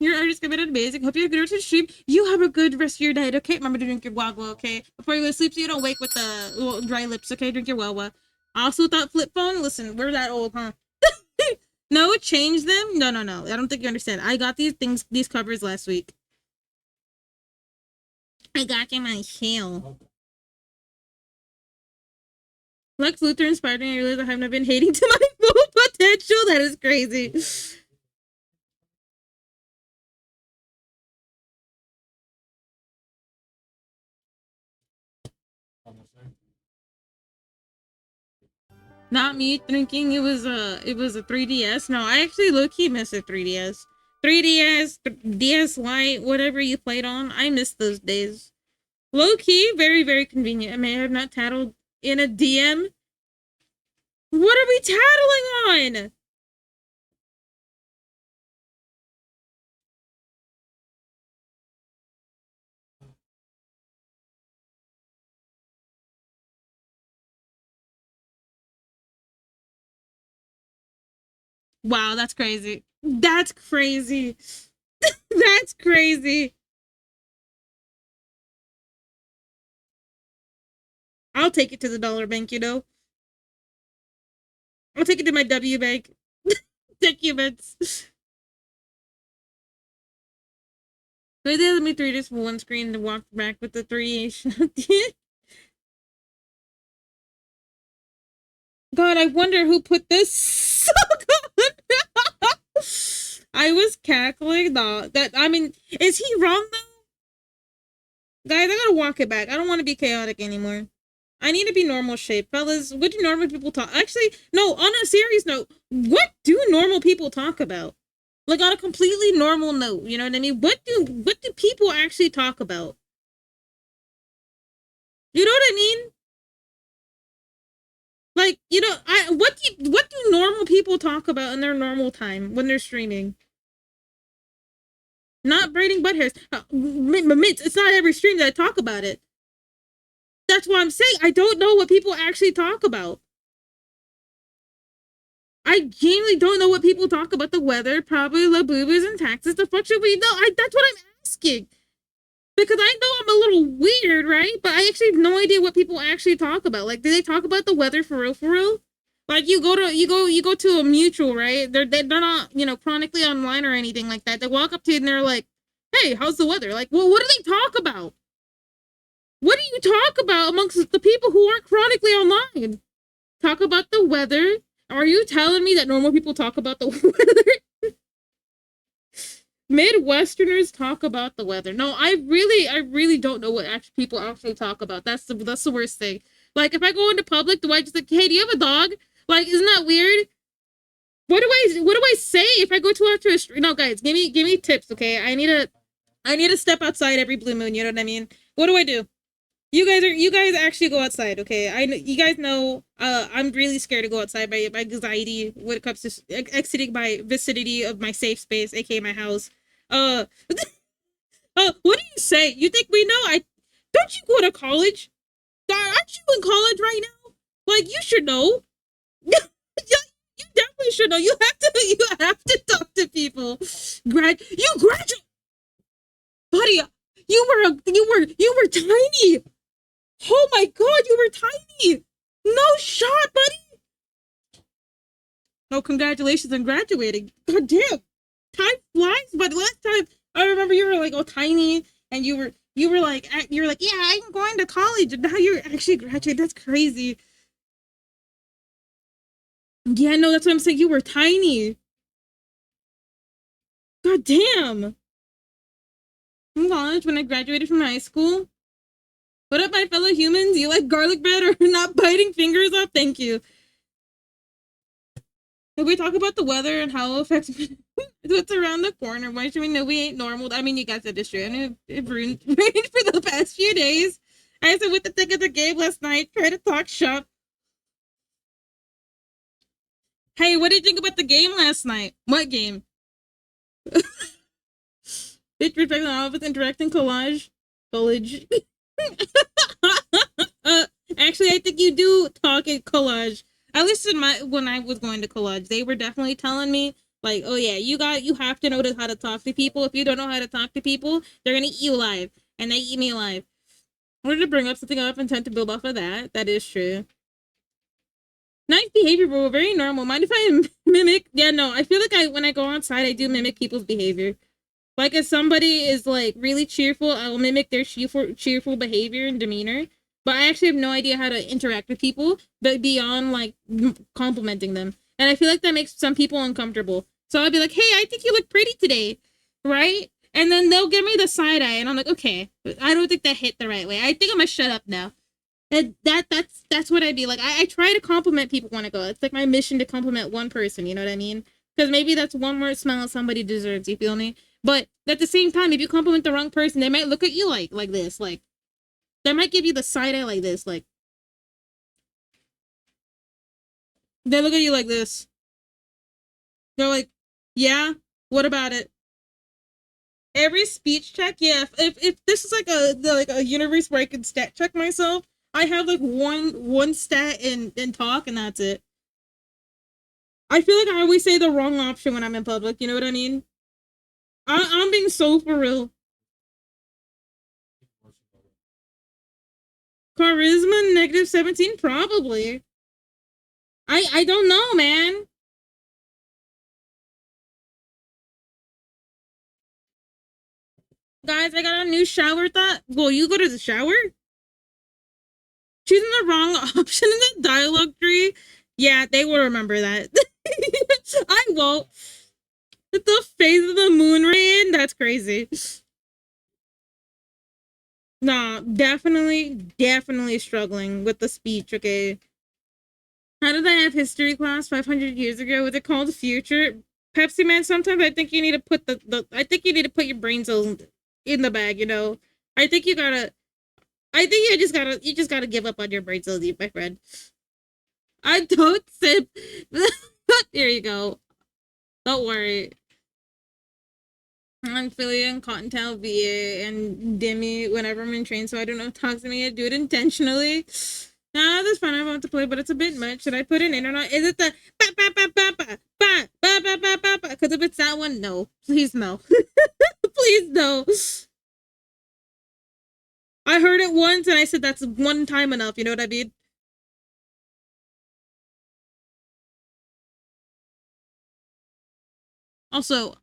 Your art is committed amazing. Hope you have a good rest of the stream. You have a good rest of your night, okay? Remember to drink your guagua, okay? Before you go to sleep so you don't wake with the dry lips, okay? Drink your guagua. I also thought flip phone. Listen, we're that old, huh? No, change them? No. I don't think you understand. I got these covers last week. I got them on sale. Lex Luthor inspired me. I realized I haven't been hating to my full potential. That is crazy. Not me thinking it was a 3DS. No, I actually low-key miss a 3DS. 3DS, DS Lite, whatever you played on. I miss those days. Low-key, very, very convenient. I may have not tattled in a DM. What are we tattling on? Wow, that's crazy. That's crazy. That's crazy. I'll take it to the dollar bank, you know? I'll take it to my W bank. Documents. So they let me 3 this one screen to walk back with the 3 God, I wonder who put this. I was cackling. Is he wrong though? Guys, I gotta walk it back. I don't want to be chaotic anymore. I need to be normal shape. Fellas, what do normal people talk? Actually, no, on a serious note, what do normal people talk about? Like on a completely normal note, you know what I mean? What do people actually talk about? You know what I mean? Like, you know, what do normal people talk about in their normal time when they're streaming? Not braiding butt hairs. It's not every stream that I talk about it. That's what I'm saying. I don't know what people actually talk about. I genuinely don't know what people talk about. The weather, probably Labubu's and taxes. The fuck should we know? That's what I'm asking. Because I know I'm a little weird, right? But I actually have no idea what people actually talk about. Like, do they talk about the weather for real, for real? Like you go to a mutual, right? They're not, you know, chronically online or anything like that. They walk up to you and they're like, "Hey, how's the weather?" Like, well, what do they talk about? What do you talk about amongst the people who aren't chronically online? Talk about the weather? Are you telling me that normal people talk about the weather? Midwesterners talk about the weather. No, I really don't know what actually people actually talk about. That's the worst thing. Like if I go into public, do I just like, hey, do you have a dog? Like, isn't that weird? What do I say if I go to a street? No, guys, give me tips, okay? I need to step outside every blue moon. You know what I mean? What do I do? You guys actually go outside, okay? You guys know I'm really scared to go outside by anxiety when it comes to exiting my vicinity of my safe space, aka my house. Uh, what do you say? You think we know? I don't you go to college? Aren't you in college right now? Like you should know. Yeah, you definitely should know. You have to talk to people. You graduate, buddy. You were tiny. Oh my god, you were tiny. No shot, buddy. No, congratulations on graduating. God damn. Time flies, but last time I remember you were like all tiny and you were like, yeah, I'm going to college, and now you're actually graduating. That's crazy. Yeah, no, that's what I'm saying. You were tiny. God damn. In college, when I graduated from high school. What up, my fellow humans? You like garlic bread or not biting fingers off? Thank you. If we talk about the weather and how it affects what's around the corner, why should we know we ain't normal? I mean, you guys said this true. I mean, it rained for the past few days. I said with the thick of the game last night, try to talk shop. Hey, what did you think about the game last night? What game? Bitch, reflecting on all of its interacting collage. Collage. Actually, I think you do talk in collage. At least when I was going to college, they were definitely telling me like, oh yeah, you have to know how to talk to people. If you don't know how to talk to people, they're gonna eat you alive, and they eat me alive. I wanted to bring up something I intend to build off of that. That is true. Nice behavior, bro. Very normal. Mind if I mimic? Yeah, no. I feel like when I go outside, I do mimic people's behavior. Like if somebody is like really cheerful, I will mimic their cheerful behavior and demeanor. But I actually have no idea how to interact with people, but beyond like complimenting them. And I feel like that makes some people uncomfortable. So I'll be like, "Hey, I think you look pretty today," right? And then they'll give me the side eye, and I'm like, "Okay, I don't think that hit the right way. I think I'm gonna shut up now." And that's what I'd be like. I try to compliment people when I go. It's like my mission to compliment one person. You know what I mean? Because maybe that's one more smile somebody deserves. You feel me? But at the same time, if you compliment the wrong person, they might look at you like this. Like they might give you the side eye like this. Like they look at you like this. They're like, "Yeah, what about it?" Every speech check, yeah. If this is like a universe where I can stat check myself, I have like one stat in talk, and that's it. I feel like I always say the wrong option when I'm in public. You know what I mean? I'm being so for real. Charisma -17, probably. I don't know, man. Guys, I got a new shower thought. Well, you go to the shower? Choosing the wrong option in the dialogue tree. Yeah, they will remember that. I won't. The phase of the moon rain. That's crazy. Nah, definitely struggling with the speech. Okay. How did I have history class 500 years ago? Was it called future? Pepsi Man, sometimes I think you need to put I think you need to put your brain cells in the bag, you know. I think you gotta I think you just gotta give up on your brain cells, my friend. I don't sip. There you go. Don't worry. I'm Philly and Cottontail VA and Demi whenever I'm in train, so I don't know talk to me. I do it intentionally. Nah, that's fine. I want to play, but it's a bit much. Should I put an internet? Is it the ba ba ba ba ba ba ba ba ba ba ba? Because if it's that one, no. Please no. Please no. I heard it once and I said that's one time enough. You know what I mean? Also,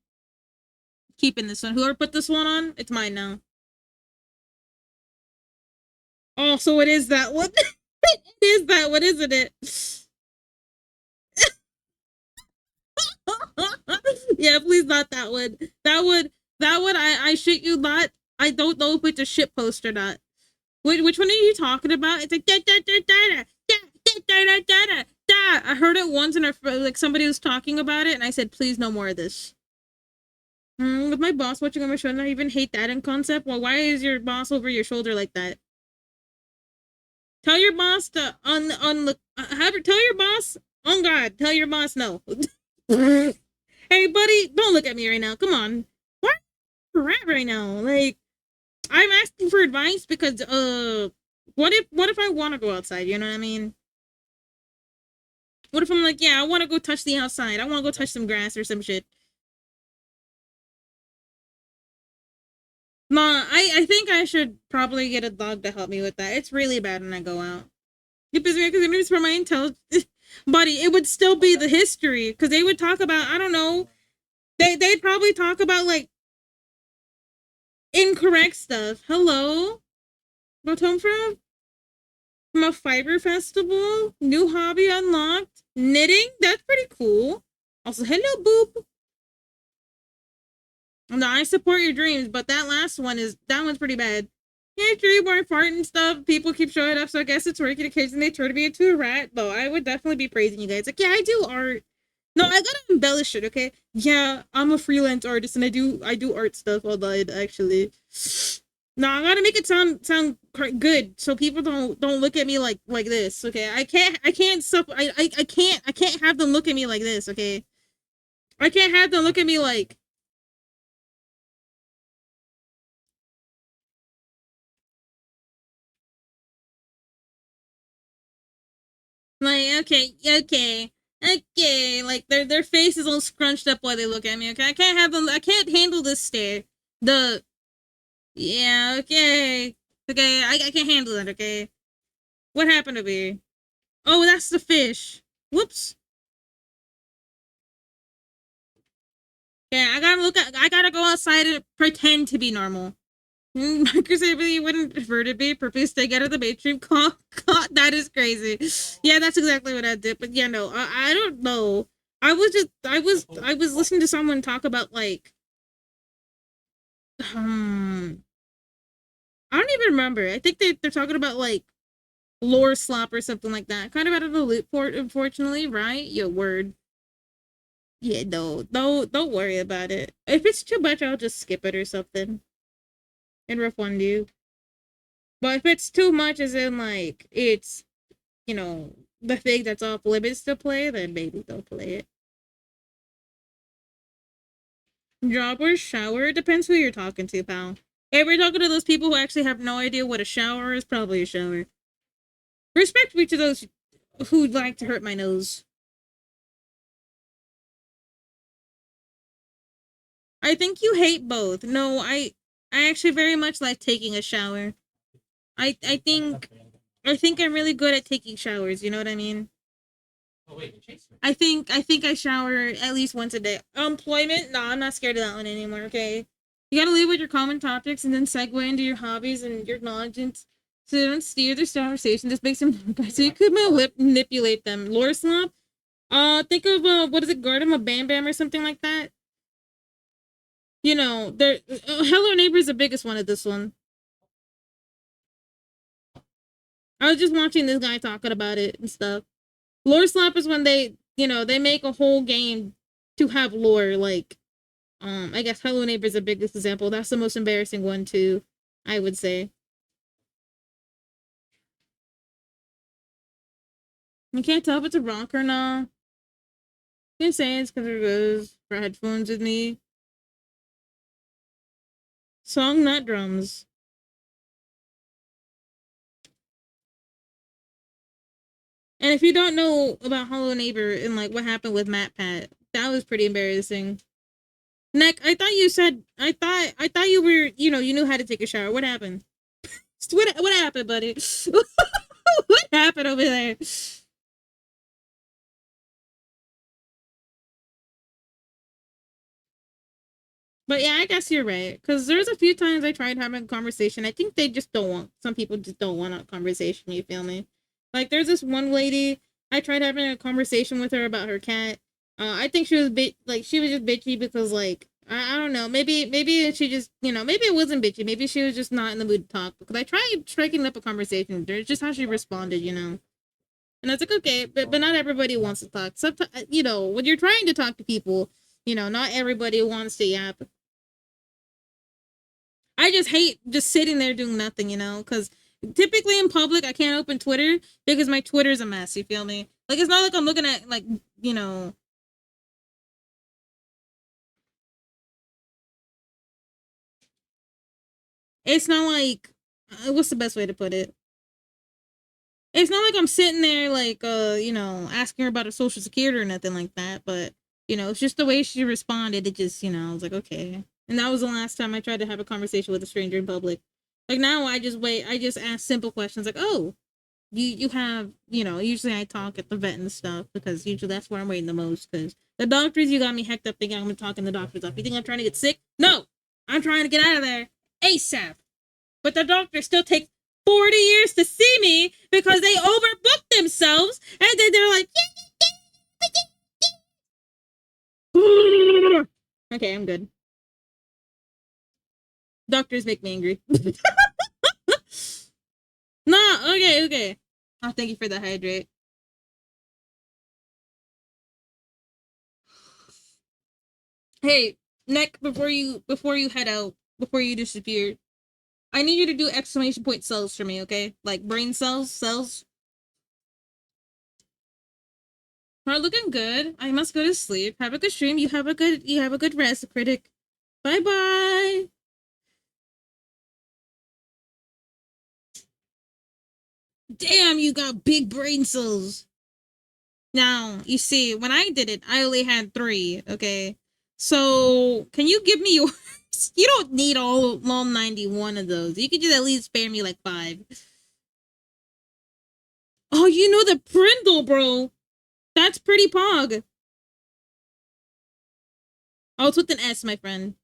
keeping this one. Whoever put this one on, it's mine now. Oh, so it is that one. It is that one, isn't it? Yeah, please not that one. That one. I shit you not. I don't know if it's a shit post or not. Which one are you talking about? It's like da da da da da da da da da da. I heard it once and like somebody was talking about it, and I said, please no more of this. With my boss watching on my show, and I even hate that in concept. Well, why is your boss over your shoulder like that? Tell your boss to tell your boss on God. Tell your boss no. Hey, buddy, don't look at me right now. Come on. Why are you right now? Like, I'm asking for advice because what if I want to go outside? You know what I mean? What if I'm like, yeah, I want to go touch the outside. I want to go touch some grass or some shit. Nah, I think I should probably get a dog to help me with that. It's really bad when I go out. Because it is for my intelligence. Buddy, it would still be the history because they would talk about, I don't know, they'd probably talk about like incorrect stuff. Hello, what home from a fiber festival, new hobby unlocked, knitting. That's pretty cool. Also, hello, boop. No, I support your dreams, but that one's pretty bad. Yeah, dream more fart and stuff. People keep showing up, so I guess it's working. Occasionally, they turn me into a rat. Though I would definitely be praising you guys. Like, yeah, I do art. No, I gotta embellish it. Okay, yeah, I'm a freelance artist, and I do art stuff online. Actually, no, I gotta make it sound good, so people don't look at me like this. Okay, I can't I can't have them look at me like this. Okay, I can't have them look at me like okay, like their face is all scrunched up while they look at me. Okay, I can't have them. I can't handle this stare. The yeah, okay, I can't handle that. Okay, what happened to me? Oh, that's the fish. Whoops. Yeah, I gotta go outside and pretend to be normal. Marcus really wouldn't prefer to be purpose to get out of the mainstream. That is crazy. Yeah, that's exactly what I did. But yeah, no, I don't know. I was listening to someone talk about like um I don't even remember. I think they're talking about like lore slop or something like that. Kind of out of the loop port, unfortunately, right? Your word. Yeah, no, don't worry about it. If it's too much, I'll just skip it or something and refund you. But if it's too much, as in like it's the thing that's off limits to play, then maybe don't play it. Job or shower? It depends who you're talking to, pal. If we're talking to those people who actually have no idea what a shower is, probably a shower. Respect me to those who'd like to hurt my nose. I think you hate both. No, I actually very much like taking a shower. I think I'm really good at taking showers, you know what I mean? I think I shower at least once a day. Employment? No, I'm not scared of that one anymore, okay? You gotta leave with your common topics and then segue into your hobbies and your knowledge and so they don't steer this conversation. Just makes them so you could manipulate them. Lore slump? Think of what is it, Garden of Bam Bam or something like that? There Hello Neighbor is the biggest one of this one. I was just watching this guy talking about it and stuff. Lore slump is when they make a whole game to have lore. Like, I guess Hello Neighbor is the biggest example. That's the most embarrassing one too, I would say. You can't tell if it's a rock or not. You can say it's because it goes for headphones with me. Song, not drums. And if you don't know about Hello Neighbor and like what happened with Matt Pat, that was pretty embarrassing. Nick, I thought you said I thought you were, you know, you knew how to take a shower. What happened? What happened, buddy? What happened over there? But yeah, I guess you're right. Because there's a few times I tried having a conversation. I think they just don't want, some people just don't want a conversation, you feel me? Like, there's this one lady, I tried having a conversation with her about her cat. I think she was she was just bitchy because, like, I don't know. Maybe she just, you know, maybe it wasn't bitchy. Maybe she was just not in the mood to talk. Because I tried striking up a conversation with her. It's just how she responded, you know? And I was like, okay, but not everybody wants to talk. Sometimes, you know, when you're trying to talk to people, you know, not everybody wants to yap. I just hate just sitting there doing nothing, you know, because typically in public I can't open Twitter because my Twitter's a mess. You feel me? Like, it's not like I'm looking at, like, you know. It's not like, what's the best way to put it? It's not like I'm sitting there like you know, asking her about her social security or nothing like that. But you know, it's just the way she responded. It just, you know, I was like, okay. And that was the last time I tried to have a conversation with a stranger in public. Like, now I just wait. I just ask simple questions like, oh, you have, you know, usually I talk at the vet and stuff because usually that's where I'm waiting the most. Because the doctors, you got me hecked up thinking I'm gonna talk in the doctor's office. You think I'm trying to get sick? No, I'm trying to get out of there ASAP. But the doctor still takes 40 years to see me because they overbooked themselves, and then they're like, okay, I'm good. Doctors make me angry. Nah, okay. Oh, thank you for the hydrate. Hey, Nick, before you head out, before you disappear, I need you to do exclamation point cells for me, okay? Like brain cells. Are looking good. I must go to sleep. Have a good stream. You have a good rest, critic. Bye bye. Damn, you got big brain cells. Now, you see, when I did it, I only had 3, okay? So, can you give me yours? You don't need all 91 of those. You could just at least spare me like 5. Oh, you know the Prindle, bro. That's pretty pog. Oh, it's with an S, my friend.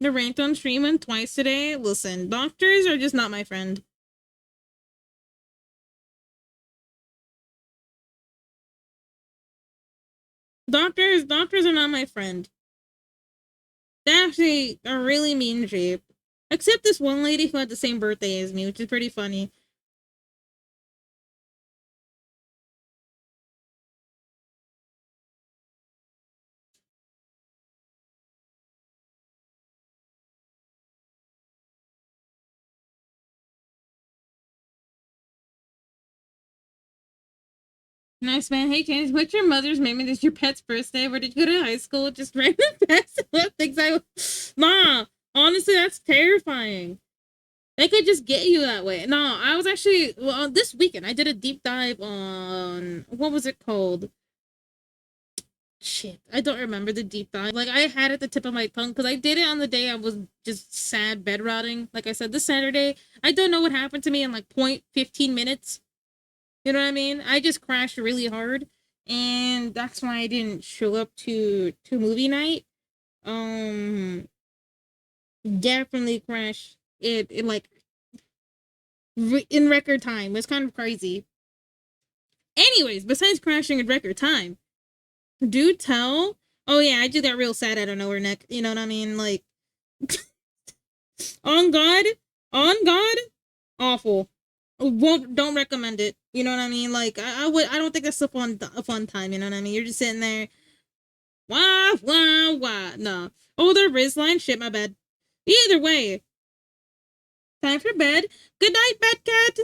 The ranked on streaming twice today. Listen, doctors are just not my friend. Doctors are not my friend. They actually are really mean shape. Except this one lady who had the same birthday as me, which is pretty funny. Nice, man. Hey, James, what's your mother's name? Is your pet's birthday? Where did you go to high school? Just random pets. Things I. Nah, honestly, that's terrifying. They could just get you that way. No, I was actually, well, this weekend I did a deep dive on, what was it called? Shit, I don't remember the deep dive. Like, I had it at the tip of my tongue because I did it on the day I was just sad bed rotting. Like I said, this Saturday, I don't know what happened to me in like 0.15 minutes. You know what I mean? I just crashed really hard, and that's why I didn't show up to movie night. Um, Definitely crashed it like in record time. It's kind of crazy. Anyways, besides crashing in record time, do tell. Oh yeah, I just got real sad out of nowhere, Nick. You know what I mean? Like, on God, on God, awful. Won't don't recommend it. You know what I mean? Like, I don't think that's a fun time. You know what I mean? You're just sitting there. Wah, wah, wah. No. Oh, the Riz line? Shit, my bad. Either way. Time for bed. Good night, bed cat.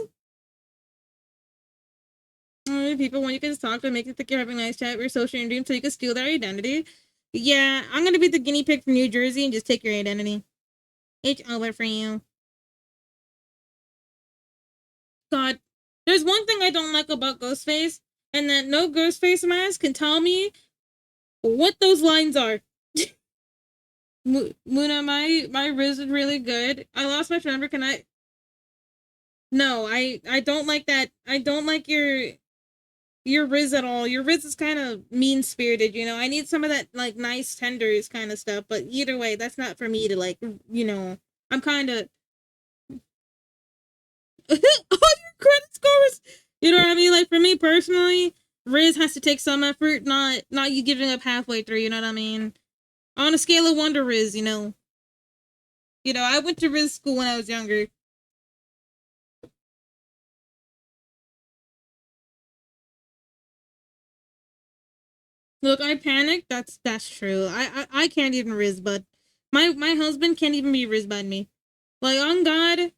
People want you guys to talk to make it think you're having a nice chat. We're social in dreams so you can steal their identity. Yeah, I'm gonna be the guinea pig from New Jersey and just take your identity. It's over for you. God, there's one thing I don't like about Ghostface, and that no Ghostface mask can tell me what those lines are. Luna, my Riz is really good. I lost my phone number. Can I? No, I don't like that. I don't like your Riz at all. Your Riz is kind of mean spirited. You know, I need some of that like nice tenders kind of stuff. But either way, that's not for me to like. You know, I'm kind of. All your credit scores. You know what I mean? Like for me personally, Riz has to take some effort, not you giving up halfway through. You know what I mean? On a scale of 1 to Riz, you know. I went to Riz school when I was younger. Look, I panicked. That's true. I can't even Riz, but my husband can't even be Riz by me. Like on God,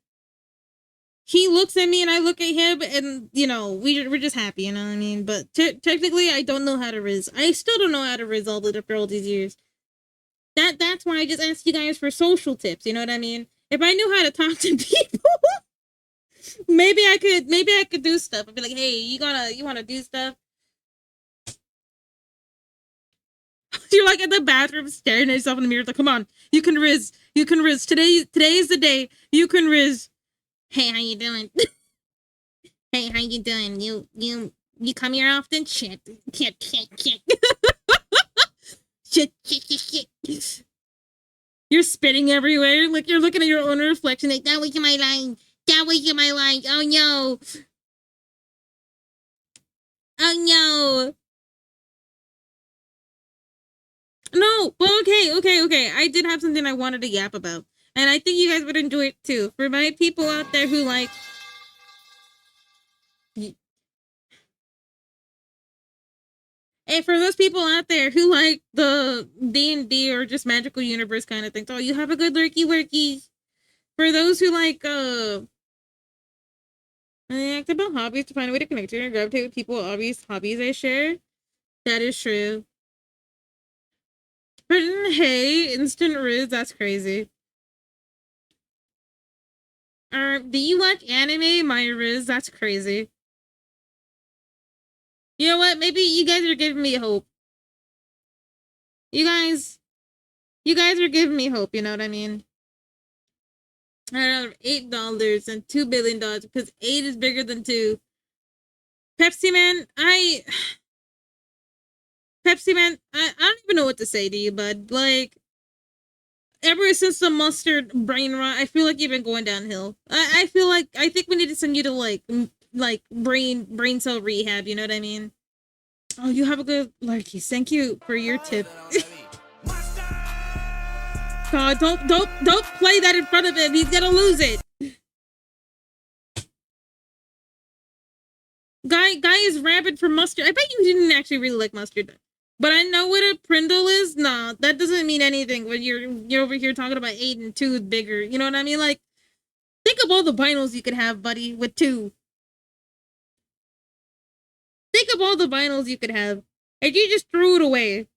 he looks at me and I look at him, and we're just happy. You know what I mean? But technically, I don't know how to Riz. I still don't know how to Riz after all these years. That's why I just asked you guys for social tips. You know what I mean? If I knew how to talk to people, maybe I could do stuff. I'd be like, hey, you want to do stuff? You're like in the bathroom staring at yourself in the mirror. Like, come on, you can Riz. You can Riz. Today is the day. You can Riz. Hey, how you doing? Hey, how you doing? You come here often? Shit. Shit. You're spitting everywhere. Like you're looking at your own reflection. Like that was my line. That was my line. Oh no. Oh no. No, well, okay. I did have something I wanted to yap about. And I think you guys would enjoy it too. For my people out there who like... And for those people out there who like the D&D or just magical universe kind of thing, so you have a good lurky worky. For those who like act about hobbies to find a way to connect to and gravitate with people obvious hobbies I share. That is true. But hey, instant Riz, that's crazy. Do you watch anime, my Riz? That's crazy. You know what? Maybe you guys are giving me hope. You guys are giving me hope. You know what I mean? $8 and $2 billion because 8 is bigger than 2. Pepsi Man, I don't even know what to say to you, bud. Like, ever since the mustard brain rot, I feel like you've been going downhill. I think we need to send you to like brain cell rehab. You know what I mean? Oh, you have a good Larky. Thank you for your tip. God, don't play that in front of him. He's gonna lose it. Guy is rabid for mustard. I bet you didn't actually really like mustard. But I know what a Prindle is. Nah, that doesn't mean anything when you're over here talking about 8 and 2 is bigger. You know what I mean? Like, think of all the vinyls you could have, buddy, with 2. Think of all the vinyls you could have. And you just threw it away.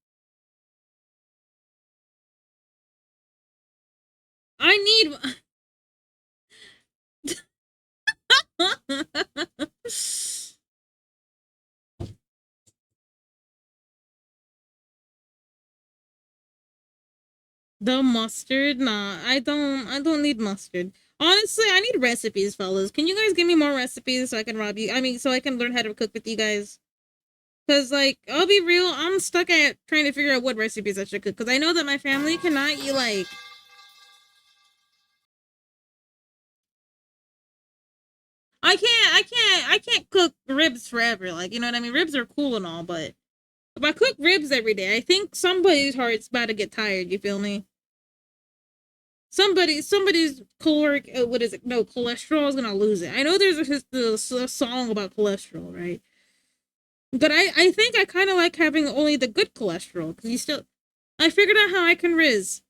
I need... The mustard? Nah, I don't need mustard. Honestly, I need recipes, fellas. Can you guys give me more recipes so I can rob you? I mean, so I can learn how to cook with you guys. Because, like, I'll be real, I'm stuck at trying to figure out what recipes I should cook. Because I know that my family cannot eat, like... I can't cook ribs forever. Like, you know what I mean? Ribs are cool and all, but... If I cook ribs every day, I think somebody's heart's about to get tired, you feel me? Somebody's caloric, what is it? No, cholesterol is gonna lose it. I know there's a song about cholesterol, right? But I think I kind of like having only the good cholesterol because you still. I figured out how I can Riz.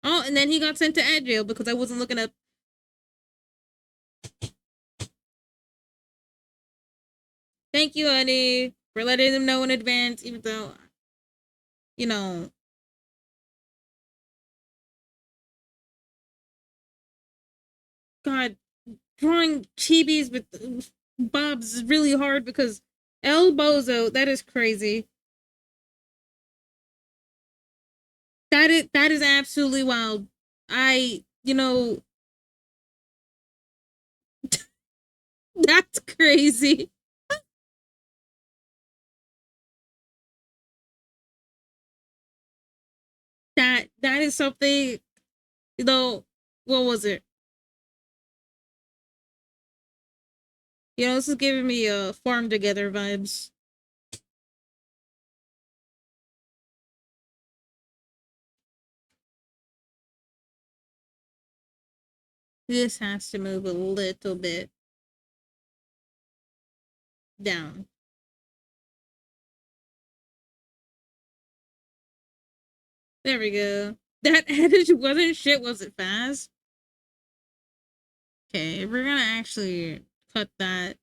Oh, and then he got sent to ad jail because I wasn't looking up. Thank you, honey, for letting them know in advance, even though, you know, God, drawing chibis with bobs is really hard because El Bozo, that is crazy. That is absolutely wild. That's crazy. That is something, you know, what was it? This is giving me farm together vibes. This has to move a little bit down. There we go. That edge wasn't shit, was it fast? Okay, we're gonna actually cut that.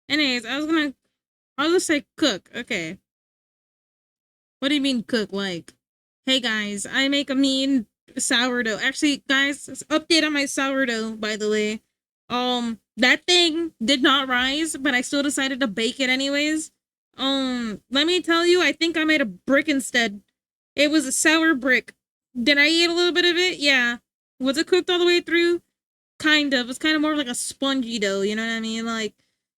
Anyways, I'll just say cook. Okay. What do you mean cook? Like, hey guys, I make a mean sourdough. Actually, guys, update on my sourdough, by the way. That thing did not rise, but I still decided to bake it anyways. Let me tell you, I think I made a brick instead. It was a sour brick. Did I eat a little bit of it? Yeah. Was it cooked all the way through? Kind of. It's kind of more like a spongy dough, you know what I mean? Like,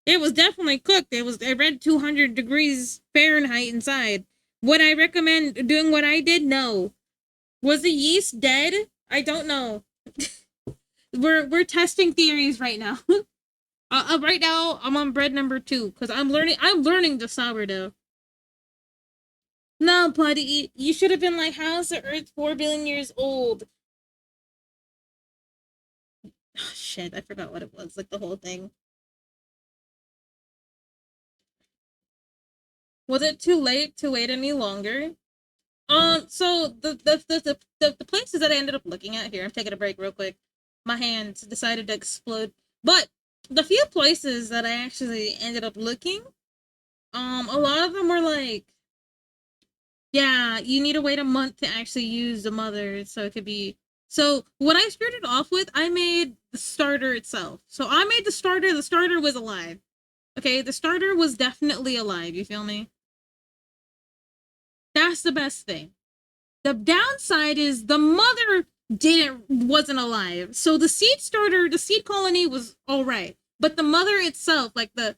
it was definitely cooked. I read 200 degrees Fahrenheit inside. Would I recommend doing what I did? No. Was the yeast dead? I don't know. We're testing theories right now. Right now I'm on bread number 2 because I'm learning the sourdough. No, buddy, you should have been like, how's the Earth 4 billion years old? Oh, shit, I forgot what it was. Like the whole thing. Was it too late to wait any longer? So the places that I ended up looking at here, I'm taking a break real quick. My hands decided to explode. But the few places that I actually ended up looking, a lot of them were like, yeah, you need to wait a month to actually use the mother, so it could be. So what I started off with, I made the starter itself. So I made the starter. The starter was alive. Okay, the starter was definitely alive. You feel me? That's the best thing. The downside is the mother wasn't alive. So the seed starter, the seed colony was all right. But the mother itself, like the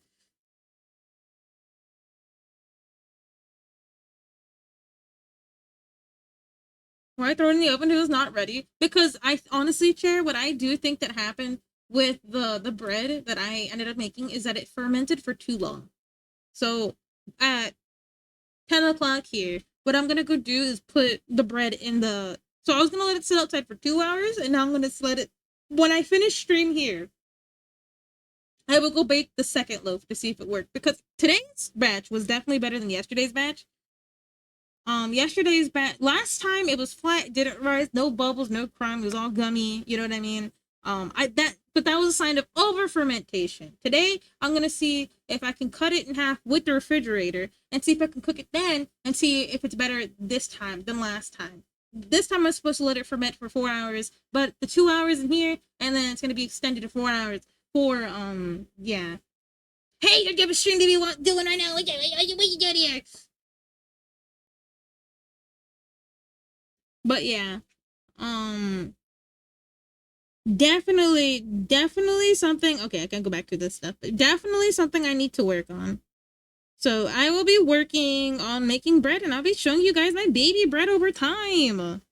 when I throw it in the oven, it was not ready. Because I honestly, Chair, what I do think that happened with the bread that I ended up making is that it fermented for too long. So at 10 o'clock here, what I'm gonna go do is put the bread in the. So I was gonna let it sit outside for 2 hours, and now I'm gonna let it. When I finish stream here, I will go bake the second loaf to see if it worked because today's batch was definitely better than yesterday's batch. Yesterday's batch last time it was flat, didn't rise, no bubbles, no crime, it was all gummy. You know what I mean? But that was a sign of over fermentation. Today I'm gonna see if I can cut it in half with the refrigerator and see if I can cook it then and see if it's better this time than last time. This time I'm supposed to let it ferment for 4 hours, but the 2 hours in here, and then it's gonna be extended to 4 hours for yeah. Hey, you're giving stream to be doing right now. What you doing here? But yeah, um, definitely something. Okay, I can go back to this stuff. But definitely something I need to work on. So I will be working on making bread, and I'll be showing you guys my baby bread over time.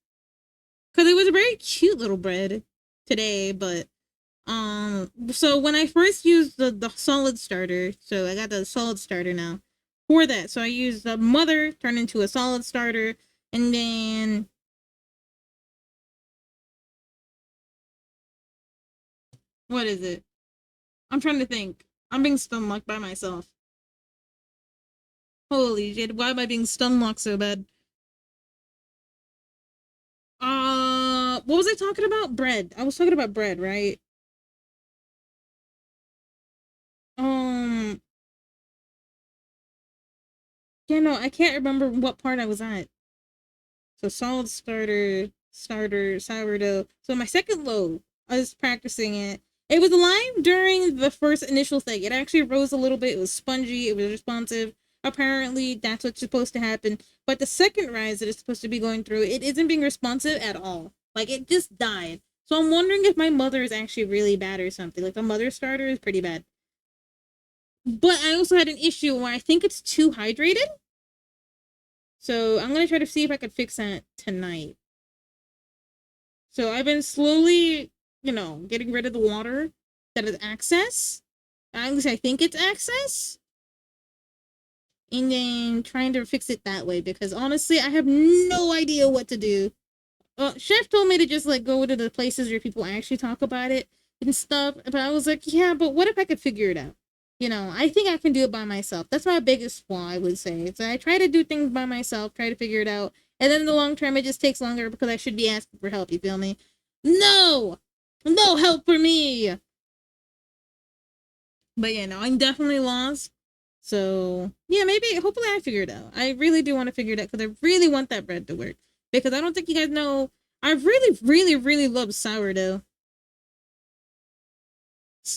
Cause it was a very cute little bread today, but so when I first used the solid starter, so I got the solid starter now for that. So I used the mother turned into a solid starter, and then what is it? I'm trying to think. I'm being stomached by myself. Holy shit, why am I being stun locked so bad? What was I talking about? Bread. I was talking about bread, right? Um, yeah, no, I can't remember what part I was at. So solid starter, sourdough. So my second loaf, I was practicing it. It was alive during the first initial thing. It actually rose a little bit. It was spongy. It was responsive. Apparently, that's what's supposed to happen. But the second rise that it's supposed to be going through, it isn't being responsive at all. Like, it just died. So I'm wondering if my mother is actually really bad or something. Like, the mother starter is pretty bad. But I also had an issue where I think it's too hydrated. So I'm going to try to see if I could fix that tonight. So I've been slowly, getting rid of the water that is excess. At least I think it's excess. And then trying to fix it that way because honestly, I have no idea what to do. Chef told me to just go to the places where people actually talk about it and stuff. But I was like, yeah, but what if I could figure it out? I think I can do it by myself. That's my biggest flaw, I would say. So I try to do things by myself, try to figure it out. And then in the long term, it just takes longer because I should be asking for help, you feel me? No! No help for me! But yeah, no, I'm definitely lost. So, yeah, maybe, hopefully I figure it out. I really do want to figure it out because I really want that bread to work. Because I don't think you guys know, I really, really, really love sourdough.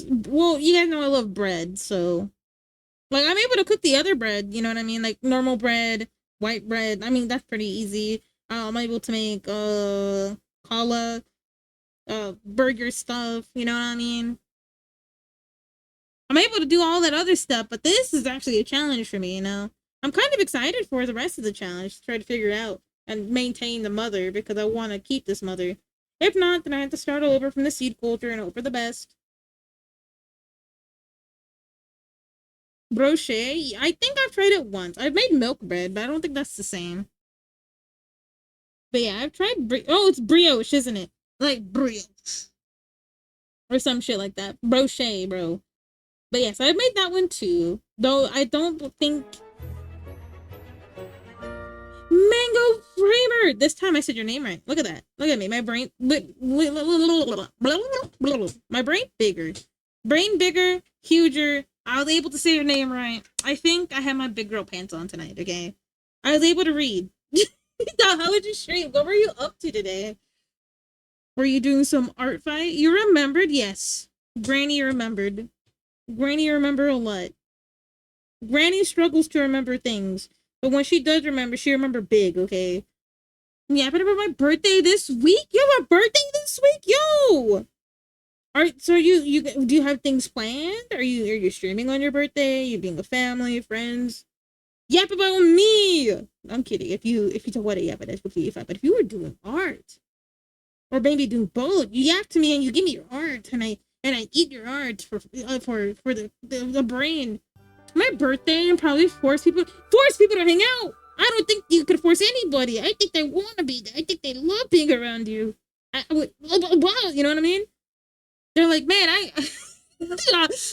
Well, you guys know I love bread, so I'm able to cook the other bread, you know what I mean? Like normal bread, white bread. I mean, that's pretty easy. I'm able to make challah, burger stuff, you know what I mean? I'm able to do all that other stuff, but this is actually a challenge for me, I'm kind of excited for the rest of the challenge to try to figure it out and maintain the mother because I want to keep this mother. If not, then I have to start all over from the seed culture and hope for the best. Brochet? I think I've tried it once. I've made milk bread, but I don't think that's the same. But yeah, I've tried oh, it's brioche, isn't it? Like brioche. Or some shit like that. Brochet, bro. But yes, I've made that one too. Though I don't think Mango Framer! This time I said your name right. Look at that. Look at me. My brain my brain bigger. Brain bigger, huger. I was able to say your name right. I think I had my big girl pants on tonight, okay? I was able to read. How would you stream? What were you up to today? Were you doing some art fight? You remembered? Yes. Granny remembered. Granny remember a lot. Granny struggles to remember things. But when she does remember, she remember big, okay? Yeah, I remember my birthday this week? You have a birthday this week? Yo! Alright, so you do you have things planned? Are you streaming on your birthday? You being with family, friends? Yap about me! I'm kidding. If you talk about it, yeah, but that's completely fine. But if you were doing art, or maybe doing both, you yap to me and you give me your art, and I eat your art for the brain. My birthday and probably force people to hang out. I don't think you could force anybody. I think they want to be there. I think they love being around you. Wow, you know what I mean? They're like, man,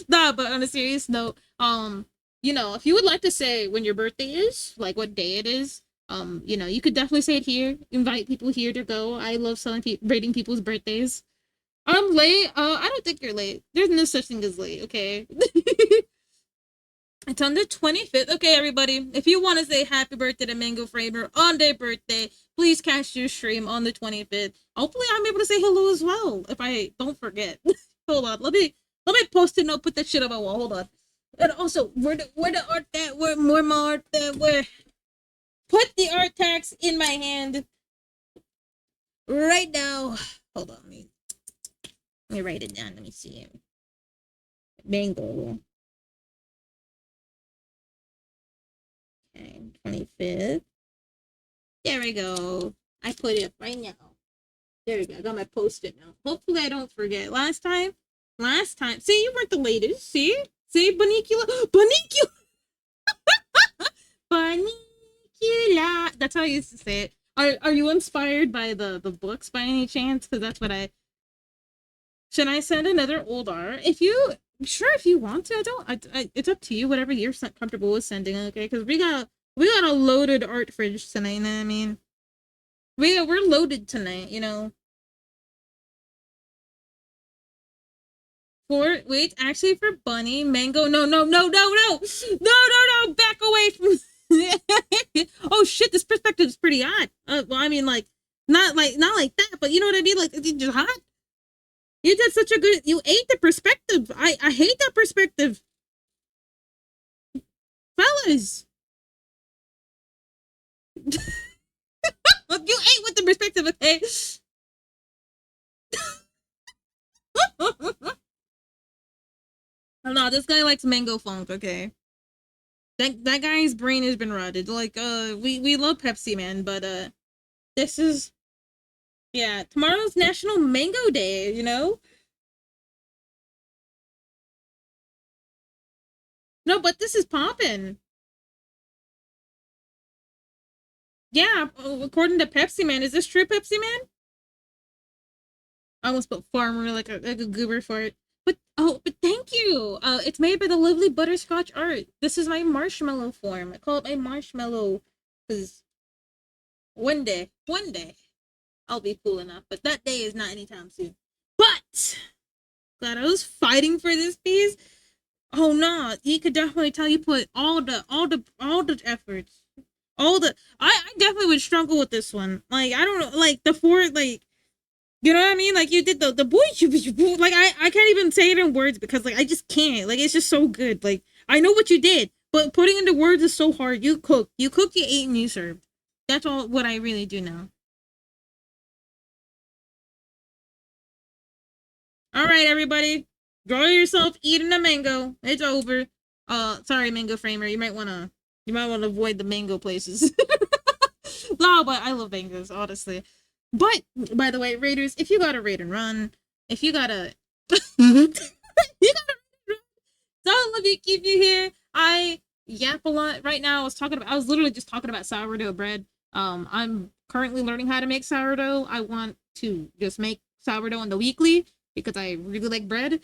nah, but on a serious note, if you would like to say when your birthday is, like what day it is, you could definitely say it here. Invite people here to go. I love rating people's birthdays. I'm late. I don't think you're late. There's no such thing as late, okay? It's on the 25th. Okay, everybody. If you want to say happy birthday to Mango Framer on their birthday, please catch your stream on the 25th. Hopefully, I'm able to say hello as well if I don't forget. Hold on. Let me post it note. Put that shit on my wall. Hold on. And also, where the art that? Where more art that? Where? Put the art tags in my hand right now. Hold on. Let me write it down. Let me see. Mango. Okay, 25th. There we go. I put it right now. There we go. I got my post-it now. Hopefully I don't forget. Last time. See, you weren't the latest. See, Banicula. Banicula. That's how I used to say it. Are you inspired by the books by any chance? Because that's what should I send another old art? If you Sure, if you want to. I don't. It's up to you. Whatever you're comfortable with sending. Okay, because we got a loaded art fridge tonight. You know what I mean? We're loaded tonight. You know. Wait, actually for bunny mango. No, no, no, no, no, no, no, no. Back away from. Oh shit! This perspective is pretty odd. Well, I mean, like not like that, but you know what I mean. Like it's just hot. You did such a good. You ate the perspective. I hate that perspective, fellas. Look, you ate with the perspective, okay? Oh, no, this guy likes mango funk, okay? That guy's brain has been rotted. Like, we love Pepsi, man, but this is yeah. Tomorrow's National Mango Day, you know? No, but this is poppin'. Yeah, according to Pepsi Man, is this true, Pepsi Man? I almost put farmer like a goober for it. But thank you. It's made by the lovely butterscotch art. This is my marshmallow form. I call it my marshmallow because one day, I'll be cool enough. But that day is not anytime soon. But glad I was fighting for this piece. Oh no, he could definitely tell you put all the efforts. I definitely would struggle with this one. Like I don't know, like the four like you know what I mean? Like you did the boy like I can't even say it in words because like I just can't. Like it's just so good. Like I know what you did, but putting into words is so hard. You cooked, you ate, and you served. That's all what I really do now. All right, everybody, draw yourself eating a mango. It's over. Sorry, mango framer. You might wanna avoid the mango places. No, but I love mangoes, honestly. But by the way, Raiders, if you gotta raid and run, if you gotta, you gotta don't let me keep you here. I yap a lot right now. I was literally just talking about sourdough bread. I'm currently learning how to make sourdough. I want to just make sourdough on the weekly because I really like bread.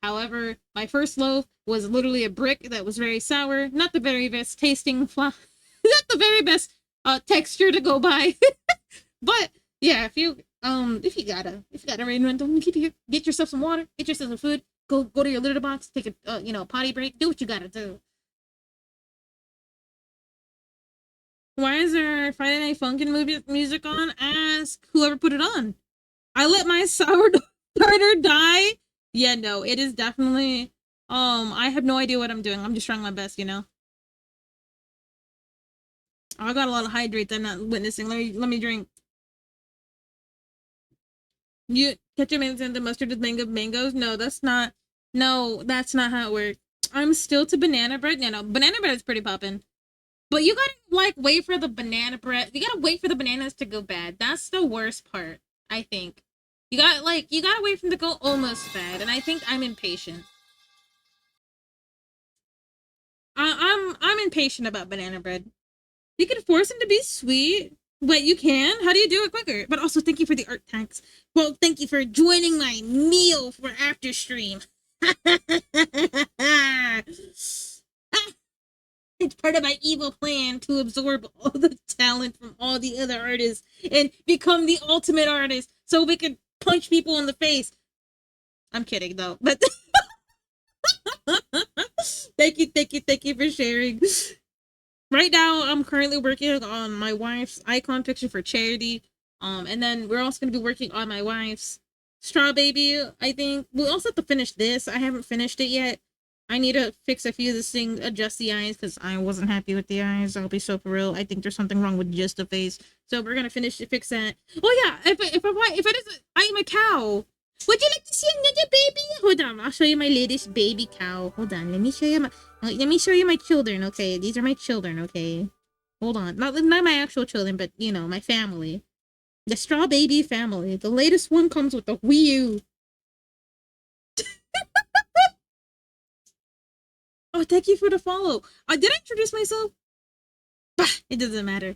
However, my first loaf was literally a brick that was very sour, not the very best tasting flour, not the very best texture to go by. But yeah, if you gotta rain run, don't keep you get yourself some water, get yourself some food, go to your litter box, take a potty break, do what you gotta do. Why is there Friday Night Funkin' movie music on? Ask whoever put it on. I let my sourdough starter die. Yeah, no, it is definitely. I have no idea what I'm doing. I'm just trying my best, you know. I got a lot of hydrates. I'm not witnessing. Let me drink. You ketchup and the mustard with mangoes? No, that's not. No, that's not how it works. I'm still to banana bread. No, banana bread is pretty poppin'. But you gotta like wait for the banana bread. You gotta wait for the bananas to go bad. That's the worst part. I think. You gotta wait for them to go almost bad, and I think I'm impatient. I'm impatient about banana bread. You can force them to be sweet. But you can? How do you do it quicker? But also, thank you for the art tags. Well, thank you for joining my meal for after stream. It's part of my evil plan to absorb all the talent from all the other artists and become the ultimate artist so we can punch people in the face. I'm kidding though, but thank you for sharing. Right now, I'm currently working on my wife's icon picture for charity. And then we're also gonna be working on my wife's straw baby. I think we also have to finish this. I haven't finished it yet. I need to fix a few of this thing, adjust the eyes because I wasn't happy with the eyes. I'll be so for real. I think there's something wrong with just the face. So we're gonna fix that. Oh yeah, if it is, I am a cow. Would you like to see another baby? Hold on, I'll show you my latest baby cow. Hold on, let me show you my children. Okay, these are my children. Okay, hold on, not my actual children, but you know my family, the straw baby family. The latest one comes with the Wii U. Oh, thank you for the follow. Did I introduce myself? Bah, it doesn't matter.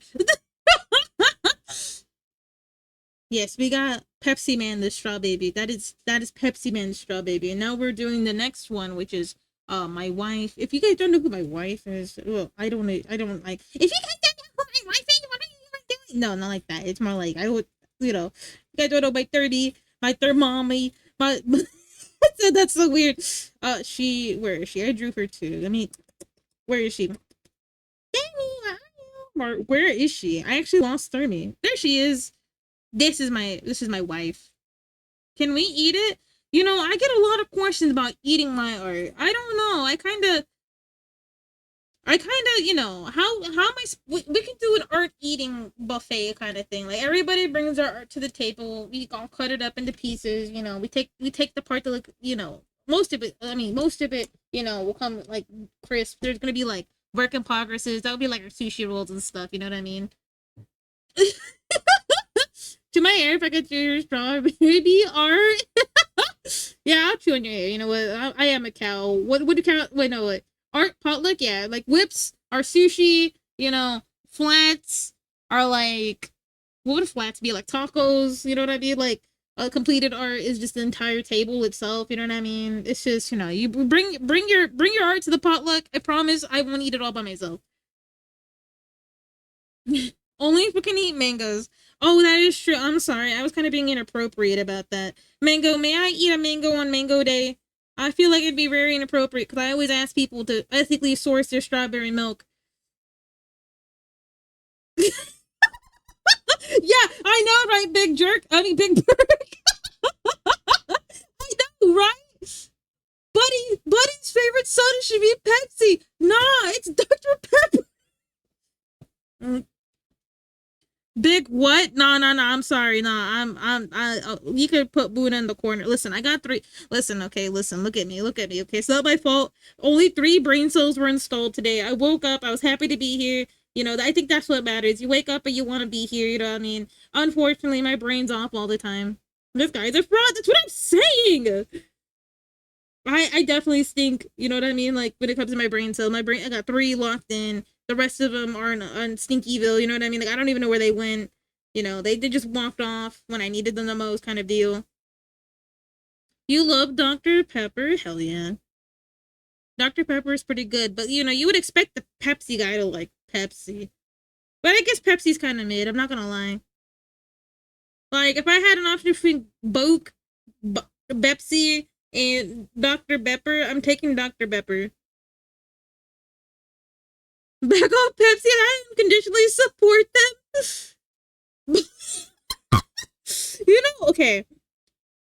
Yes, we got Pepsi Man the Straw Baby. That is Pepsi Man the Straw Baby. And now we're doing the next one, which is my wife. If you guys don't know who my wife is, well, I don't like if you guys don't know who my wife is, what are you doing? No, not like that. It's more like I would you guys don't know my 30, my third mommy, my that's so weird. Where is she? I drew her too. I mean, where is she? Where is she? I actually lost Thermy. There she is. This is my wife. Can we eat it? I get a lot of questions about eating my art. I don't know. How am we can do an art eating buffet kind of thing. Like everybody brings their art to the table. We all cut it up into pieces. We take the part that look. Most of it. I mean, most of it. Will come like crisp. There's gonna be like work in progresses. That would be like our sushi rolls and stuff. You know what I mean? To my hair, if I could do your strawberry art. Yeah, I'll chew on your hair. You know what? I am a cow. What do cow? Wait, no, what? Art potluck? Yeah, like whips are sushi. Flats are like, what would flats be? Like tacos. You know what I mean? Like completed art is just the entire table itself. You know what I mean? It's just you bring your art to the potluck. I promise I won't eat it all by myself. Only if we can eat mangoes. Oh, that is true. I'm sorry. I was kind of being inappropriate about that. Mango, may I eat a mango on mango day? I feel like it'd be very inappropriate because I always ask people to ethically source their strawberry milk. Yeah, I know, right, big jerk? I mean, big bird. I know, right? Buddy's favorite soda should be Pepsi. Nah, it's Dr. Pepper. Big what? No, no, no. I'm sorry. No, you could put Buddha in the corner. Listen, I got 3. Listen, okay, listen. Look at me. Look at me. Okay, it's not my fault. Only 3 brain cells were installed today. I woke up. I was happy to be here. I think that's what matters. You wake up and you want to be here. You know what I mean? Unfortunately, my brain's off all the time. This guy's a fraud. That's what I'm saying. I definitely stink. You know what I mean? Like when it comes to my brain cell, I got 3 locked in. The rest of them are on Stinkyville. You know what I mean? Like I don't even know where they went. They just walked off when I needed them the most, kind of deal. You love Dr. Pepper? Hell yeah. Dr. Pepper is pretty good, but you would expect the Pepsi guy to like Pepsi. But I guess Pepsi's kind of mid. I'm not gonna lie. Like if I had an option between Pepsi, and Dr. Pepper, I'm taking Dr. Pepper. Back off Pepsi, I unconditionally support them. Okay.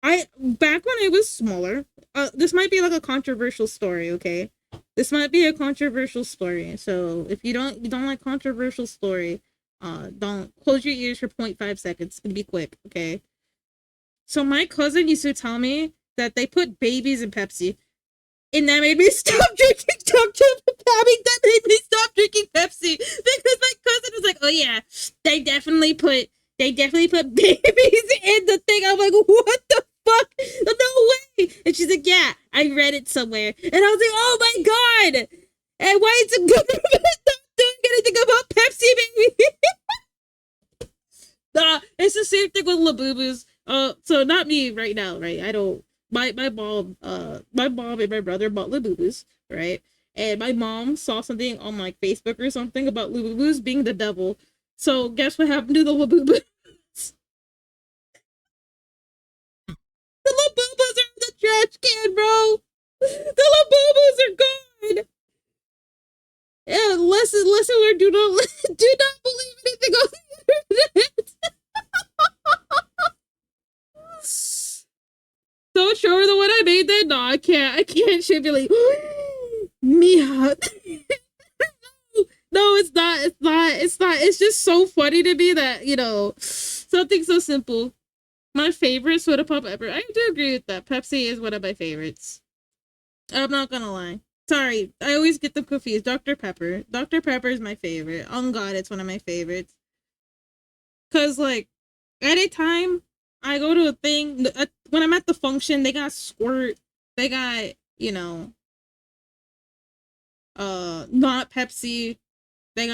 Back when I was smaller, this might be like a controversial story, okay? This might be a controversial story. So if you don't like controversial story, don't close your ears for 0.5 seconds. It's gonna be quick, okay? So my cousin used to tell me that they put babies in Pepsi. And that made me stop drinking that made me stop drinking Pepsi. Because my cousin was like, oh yeah, they definitely put babies in the thing. I'm like, what the fuck? No way. And she's like, yeah, I read it somewhere. And I was like, oh my god. And why is the government not doing anything about Pepsi, baby? Nah, it's the same thing with Labubu's. So not me right now, right? I don't. My mom and my brother bought Labubus, right? And my mom saw something on like Facebook or something about Labubus being the devil. So guess what happened to the Labubus? The Labubus are in the trash can, bro. The Labubus are gone. Yeah, lesson learned. Do not believe anything on the internet. So sure the one I made then? No, I can't. She'd be like, Mia. No, it's not. It's just so funny to me that, something so simple. My favorite soda pop ever. I do agree with that. Pepsi is one of my favorites. I'm not gonna lie. Sorry, I always get them confused. Dr. Pepper. Dr. Pepper is my favorite. On God, it's one of my favorites. Cause like, anytime I go to a thing, when I'm at the function, they got squirt. They got, not Pepsi. They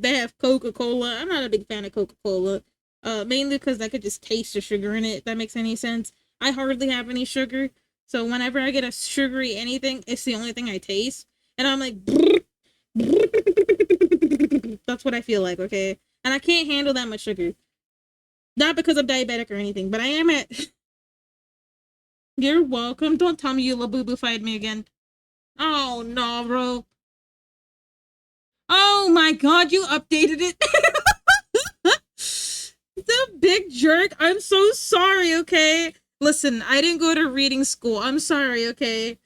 have Coca-Cola. I'm not a big fan of Coca-Cola. Mainly because I could just taste the sugar in it, if that makes any sense. I hardly have any sugar, so whenever I get a sugary anything, it's the only thing I taste. And I'm like, that's what I feel like, okay? And I can't handle that much sugar. Not because I'm diabetic or anything, but I am at... You're welcome. Don't tell me you Labubu-fied me again. Oh, no, bro. Oh my god, you updated it. The big jerk. I'm so sorry, okay? Listen, I didn't go to reading school. I'm sorry, okay?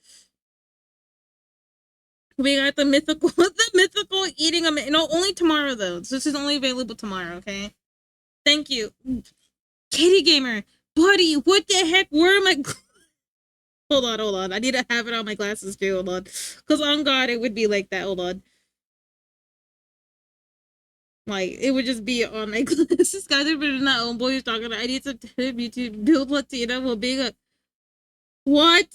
We got the mythical, the mythical eating a... No, only tomorrow, though. So this is only available tomorrow, okay? Thank you. Kitty Gamer. Buddy, what the heck? Where am I... Hold on. I need to have it on my glasses, too. Hold on. Because on God, it would be like that. Hold on. Like, it would just be on my glasses. Guys, everybody not own boy is talking. I need some tip YouTube build Latina will be a... What?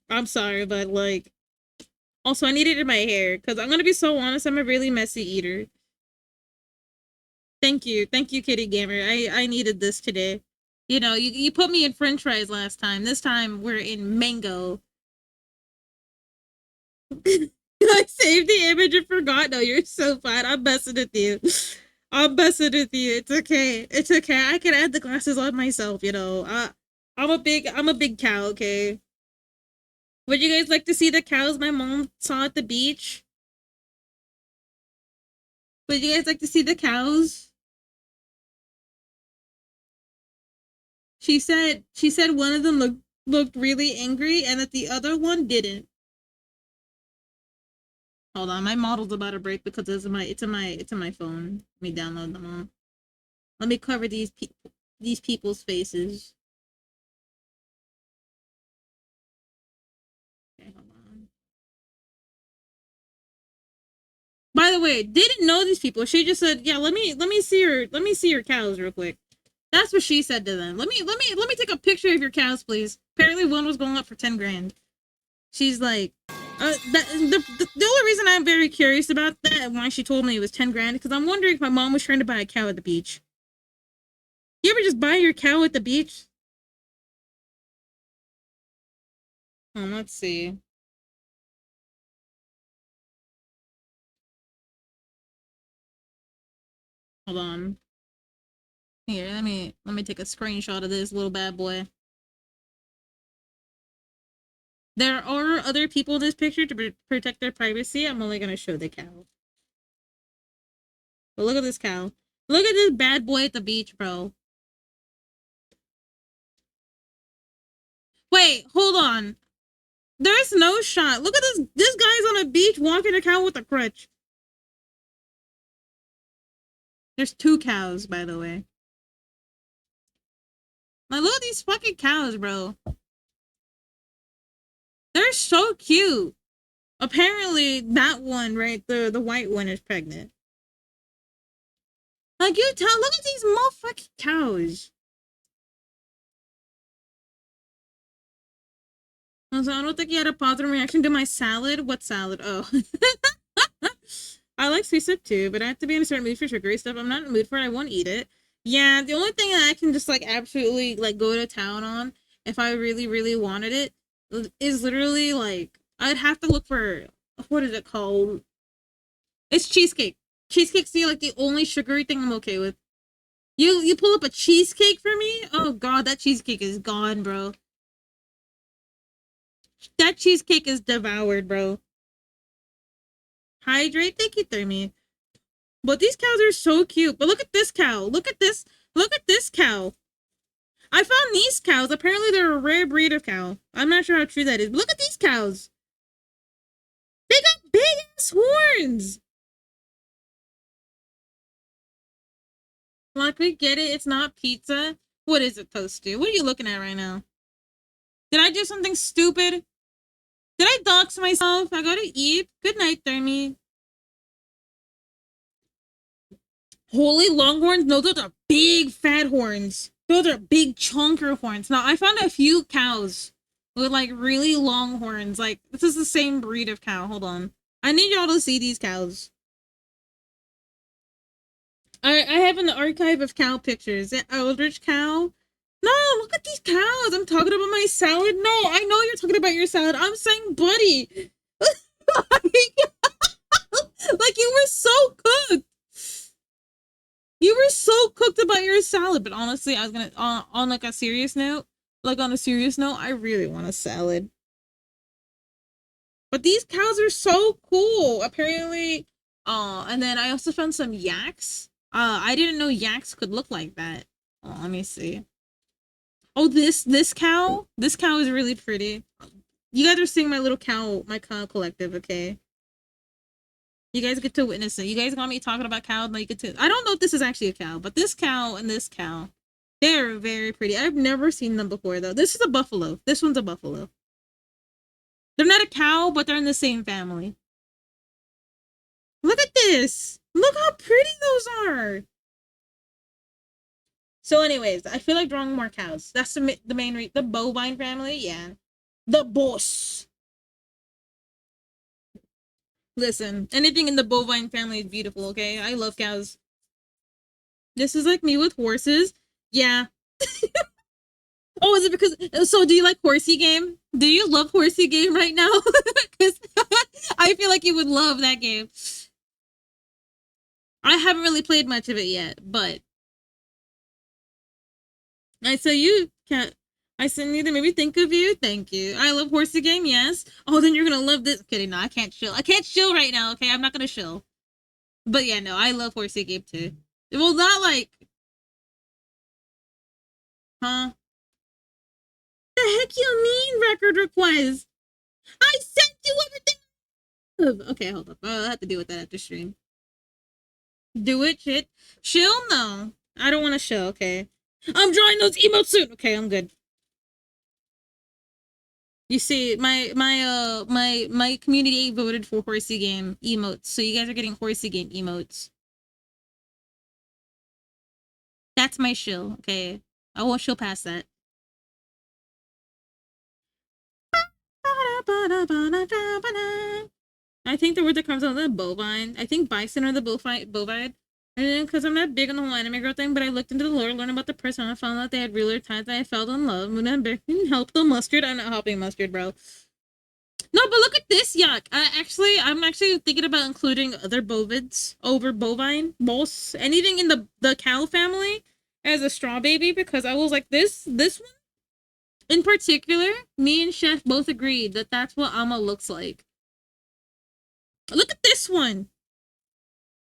I'm sorry, but like... Also, I need it in my hair. Because I'm going to be so honest, I'm a really messy eater. Thank you, Kitty Gamer. I needed this today. You know, you put me in French fries last time. This time we're in mango. I saved the image and forgot. No, you're so fine. I'm messing with you. It's okay. It's okay. I can add the glasses on myself. You know, I'm a big cow. Okay. Would you guys like to see the cows my mom saw at the beach? Would you guys like to see the cows? She said one of them looked really angry and that the other one didn't. Hold on, my model's about to break because it's in my phone. Let me download them all. Let me cover these people's faces. Okay, hold on. By the way, didn't know these people. She just said, "Yeah, let me see your cows real quick." That's what she said to them. Let me take a picture of your cows, please. Apparently, one was going up for 10 grand. She's like, the only reason I'm very curious about that and why she told me it was 10 grand because I'm wondering if my mom was trying to buy a cow at the beach. You ever just buy your cow at the beach? Let's see. Hold on. Here, let me take a screenshot of this little bad boy. There are other people in this picture to protect their privacy. I'm only gonna show the cow. But look at this cow. Look at this bad boy at the beach, bro. Wait, hold on. There's no shot. Look at this. This guy's on a beach walking a cow with a crutch. There's 2 cows, by the way. Like, look at these fucking cows, bro. They're so cute. Apparently, that one, right, the white one is pregnant. Like, you tell, look at these motherfucking cows. Also, I don't think you had a positive reaction to my salad. What salad? Oh. I like sweet stuff too, but I have to be in a certain mood for sugary stuff. I'm not in the mood for it. I won't eat it. Yeah, the only thing that I can just like absolutely like go to town on if I really, really wanted it is literally like I'd have to look for what is it called? It's cheesecake. Cheesecake's the only sugary thing I'm okay with. You pull up a cheesecake for me? Oh god, that cheesecake is gone, bro. That cheesecake is devoured, bro. Hydrate, thank you, Thermi. But these cows are so cute. But look at this cow. Look at this cow. I found these cows. Apparently they're a rare breed of cow. I'm not sure how true that is. But look at these cows. They got big ass horns. Like, we get it. It's not pizza. What is it, Toasty? What are you looking at right now? Did I do something stupid? Did I dox myself? I gotta eat. Good night, Thermi. Holy longhorns? No, those are big fat horns. Those are big chunker horns. Now, I found a few cows with like really long horns. Like, this is the same breed of cow. Hold on. I need y'all to see these cows. I have an archive of cow pictures. An Eldritch cow. No, look at these cows. I'm talking about my salad. No, I know you're talking about your salad. I'm saying, buddy. Like you were so cooked. You were so cooked about your salad. But honestly, I was gonna on like a serious note. Like on a serious note, I really want a salad. But these cows are so cool. Apparently, and then I also found some yaks. I didn't know yaks could look like that. Oh, let me see. Oh, this cow. This cow is really pretty. You guys are seeing my cow collective, okay? You guys get to witness it. You guys got me talking about cows, now you get to. I don't know if this is actually a cow, but this cow and this cow, they're very pretty. I've never seen them before though. This is a buffalo. This one's a buffalo. They're not a cow, but they're in the same family. Look at this. Look how pretty those are. So, anyways, I feel like drawing more cows. That's the main the bovine family, yeah. The boss. Listen, anything in the bovine family is beautiful, okay? I love cows. This is like me with horses. Yeah. Oh, is it because... So, do you like Horsey Game? Do you love Horsey Game right now? Because I feel like you would love that game. I haven't really played much of it yet, but... I saw you can't... I said neither maybe think of you. Thank you. I love Horsey Game, yes. Oh, then you're gonna love this. Kidding, no, I can't chill. I can't chill right now, okay? I'm not gonna chill. But yeah, no, I love Horsey Game too. Well, not like... Huh? The heck you mean record request? I sent you everything. Okay, hold up. I'll have to deal with that after stream. Do it, shit. Chill? No. I don't want to chill, okay? I'm drawing those emotes soon. Okay, I'm good. You see, my community voted for Horsey Game emotes, so you guys are getting Horsey Game emotes. That's my shill, okay? I won't shill past that. I think the word that comes out of the bovine. I think bison or the bovine. And because I'm not big on the whole anime girl thing, but I looked into the lore, learned about the person, I found out they had realer ties, and I fell in love. When I'm help the mustard. I'm not helping mustard, bro. No, but look at this yuck. I'm actually thinking about including other bovids over bovine, boss, anything in the cow family as a straw baby, because I was like this one in particular. Me and Chef both agreed that that's what Amma looks like. Look at this one.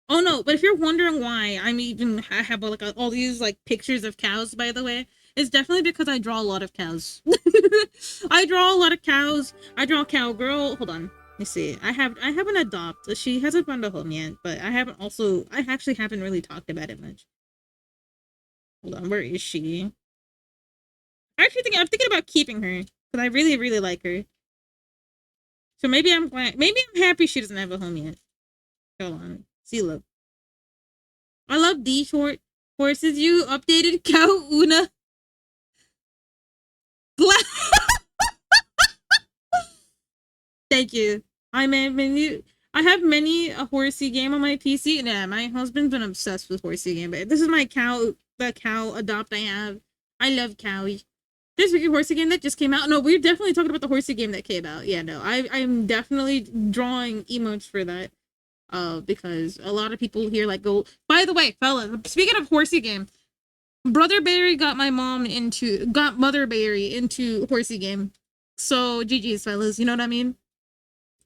Oh no, but if you're wondering why I have like all these like pictures of cows, by the way, it's definitely because I draw a lot of cows. I draw a lot of cows. I draw a cowgirl. Hold on. Let me see. I have an adopt. She hasn't found a home yet, but I actually haven't really talked about it much. Hold on, where is she? I'm thinking about keeping her because I really, really like her. So maybe I'm happy she doesn't have a home yet. Hold on. See, look. I love these short horses. You updated Cow Una. Thank you. I have many a Horsey Game on my PC. Nah, my husband's been obsessed with Horsey Game, but this is the cow adopt I have. I love cows. There's a Horsey Game that just came out. No, we're definitely talking about the Horsey Game that came out. Yeah, no, I'm definitely drawing emotes for that. Because a lot of people here like go. By the way, fellas, speaking of Horsey Game, Brother Barry got Mother Barry into Horsey Game. So GG's, fellas. You know what I mean?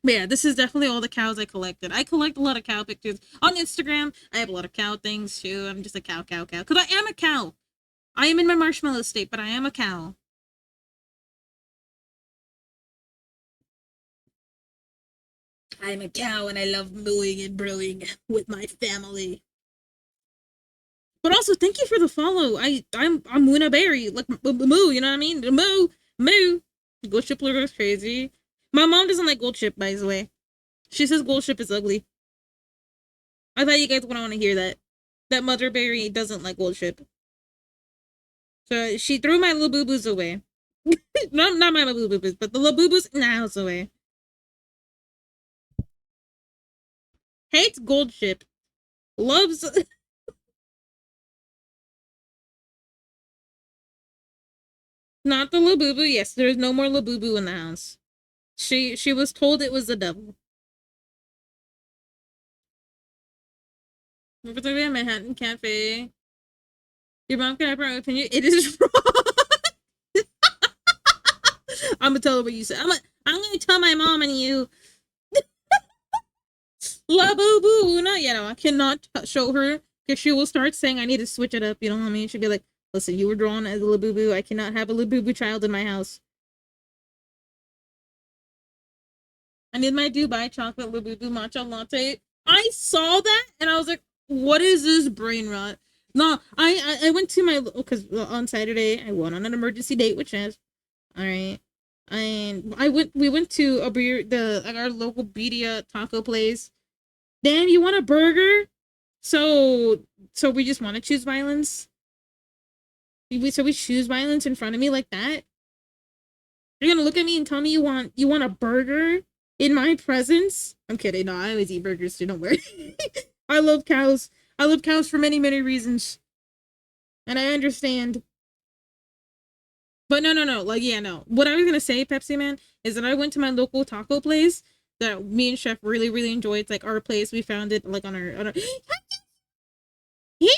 But yeah, this is definitely all the cows I collected. I collect a lot of cow pictures on Instagram. I have a lot of cow things too. I'm just a cow. Because I am a cow. I am in my marshmallow state, but I am a cow. I'm a cow and I love mooing and brewing with my family. But also, thank you for the follow. I'm Luna Berry, like Moo. You know what I mean? Moo. Gold chip looks crazy. My mom doesn't like gold chip, by the way. She says gold chip is ugly. I thought you guys wouldn't want to hear that. That Mother Berry doesn't like gold chip. So she threw my little boo boos away. Not my little boo boos, but the little boo boos in the house away. Hates gold chip. Loves Not the Labubu. Yes, there's no more Labubu in the house. She was told it was the devil. We're talking about Manhattan Cafe. Your mom can have her own opinion. It is wrong. I'm gonna tell her what you said. I'm gonna tell my mom and you. Labubu. No, you know, I cannot show her because she will start saying I need to switch it up. You know what I mean? She'll be like, "Listen, you were drawn as a Labubu. I cannot have a Labubu child in my house. I need my Dubai chocolate Labubu matcha latte." I saw that and I was like, "What is this brain rot?" No, I went to my because on Saturday I went on an emergency date with Chaz. All right, and we went to a beer the like our local birria taco place. Damn, you want a burger? So we just want to choose violence. We choose violence in front of me like that. You're gonna look at me and tell me you want a burger in my presence? I'm kidding. No, I always eat burgers too. Don't worry. I love cows. I love cows for many reasons, and I understand. But no. Like, yeah, no. What I was gonna say, Pepsi Man, is that I went to my local taco place that me and Chef really enjoyed. It's like our place. We found it like on our Hey,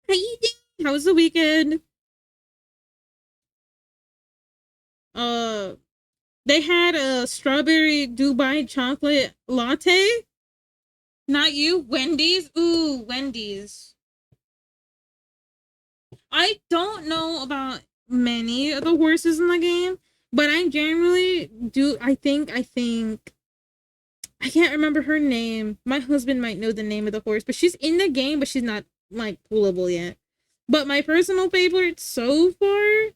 how you doing? How was the weekend? Uh, they had a strawberry Dubai chocolate latte. Not you, Wendy's. Ooh, Wendy's. I don't know about many of the horses in the game, but I generally do. I think I can't remember her name. My husband might know the name of the horse, but she's in the game, but she's not like pullable yet. But my personal favorite so far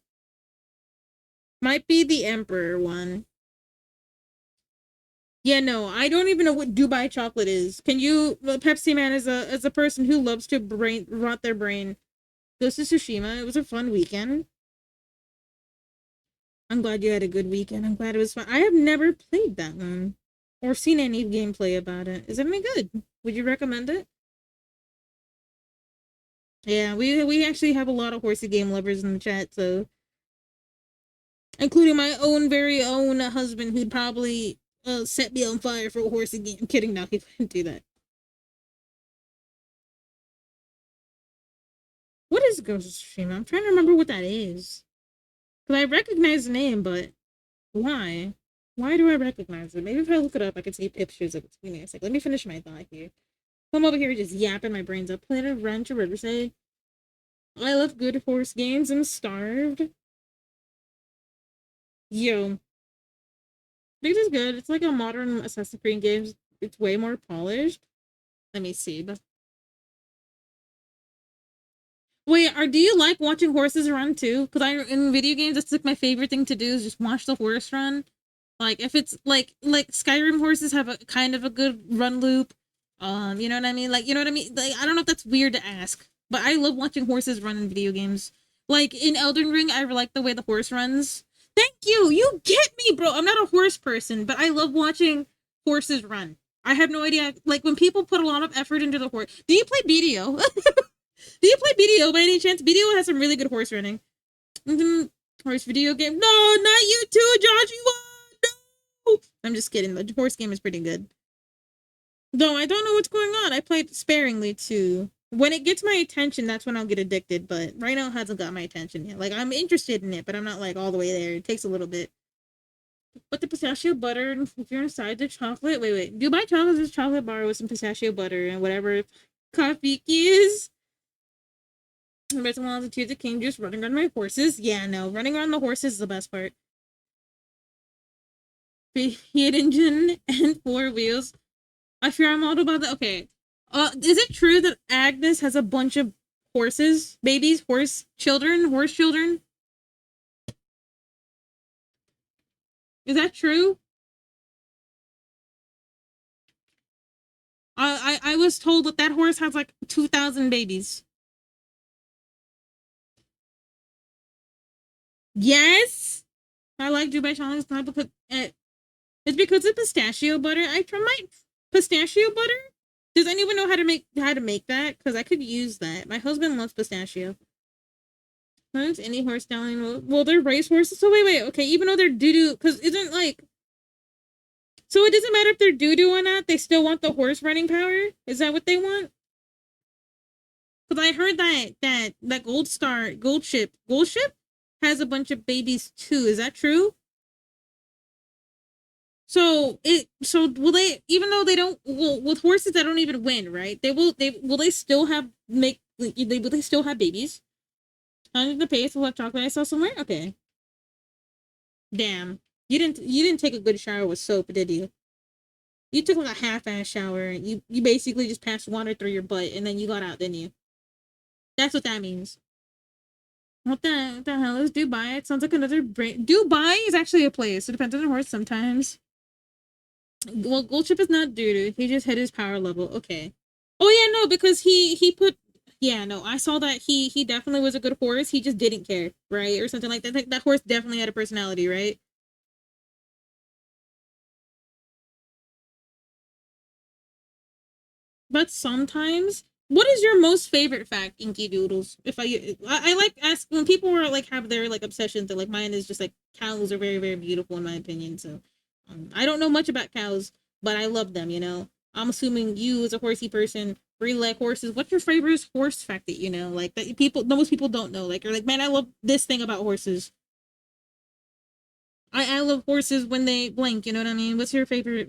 might be the Emperor one. Yeah, no, I don't even know what Dubai chocolate is. Can you, Pepsi Man, as a person who loves to brain rot their brain, goes to Tsushima. It was a fun weekend. I'm glad you had a good weekend. I'm glad it was fun. I have never played that one or seen any gameplay about it. Is it any good? Would you recommend it? Yeah, we actually have a lot of horsey game lovers in the chat, so including my own very own husband, who'd probably set me on fire for a horsey game. I'm kidding, no, he wouldn't do that. What is Ghost of Tsushima? I'm trying to remember what that is. Because I recognize the name, but why? Why do I recognize it? Maybe if I look it up, I can see pictures of it. Give me a sec. Let me finish my thought here. I'm over here just yapping my brains up. Planet Ranch or Riverside. I love good horse games. I'm starved. Yo. This is good. It's like a modern Assassin's Creed game. It's way more polished. Let me see. Wait, do you like watching horses run too? Because in video games, that's like my favorite thing to do is just watch the horse run. Like if it's like Skyrim horses have a kind of a good run loop. You know what I mean? Like, you know what I mean? Like, I don't know if that's weird to ask, but I love watching horses run in video games. Like in Elden Ring, I like the way the horse runs. Thank you. You get me, bro. I'm not a horse person, but I love watching horses run. I have no idea. Like when people put a lot of effort into the horse. Do you play BDO? Do you play BDO by any chance? BDO has some really good horse running. Horse video game. No, not you too, Joshua. No. I'm just kidding. The horse game is pretty good. Though I don't know what's going on. I played sparingly too. When it gets my attention, that's when I'll get addicted. But right now, it hasn't got my attention yet. Like I'm interested in it, but I'm not like all the way there. It takes a little bit. But the pistachio butter, if you're inside the chocolate, wait. Dubai chocolate is chocolate bar with some pistachio butter and whatever coffee is. But someone else to the king just running around my horses. Yeah, no, running around the horses is the best part. The heat engine and four wheels. I fear I'm all about that. Okay. Is it true that Agnes has a bunch of horses, babies, horse children? Is that true? I was told that horse has like 2,000 babies. Yes, I like Dubai chocolate. It's not because it's because of pistachio butter. I try my pistachio butter. Does anyone know how to make that? Because I could use that. My husband loves pistachio. Sometimes any horse stallion well, they're race horses. So wait, okay. Even though they're doo-doo, because isn't like, so it doesn't matter if they're doo-doo or not. They still want the horse running power. Is that what they want? Because I heard that Gold Ship has a bunch of babies too. Is that true? So will they, even though they don't, well, with horses that don't even win, right? They still have will they still have babies? Under the pace will have chocolate I saw somewhere? Okay. Damn. You didn't take a good shower with soap, did you? You took like a half-ass shower. You basically just passed water through your butt and then you got out, didn't you? That's what that means. What the hell is Dubai? It sounds like another brain. Dubai is actually a place. It depends on the horse sometimes. Well, Goldship is not doo-doo. He just hit his power level. Okay. Oh yeah, no, because he put, yeah, no, I saw that he definitely was a good horse. He just didn't care, right? Or something like that. That horse definitely had a personality, right? But sometimes, what is your most favorite fact, Inky Doodles? If I like ask when people are like have their like obsessions, and like mine is just like cows are very very beautiful in my opinion. So I don't know much about cows, but I love them. I'm assuming you as a horsey person really like horses. What's your favorite horse fact that you know, like that people most people don't know? Like you're like, man, I love this thing about horses. I love horses when they blink. You know what I mean? What's your favorite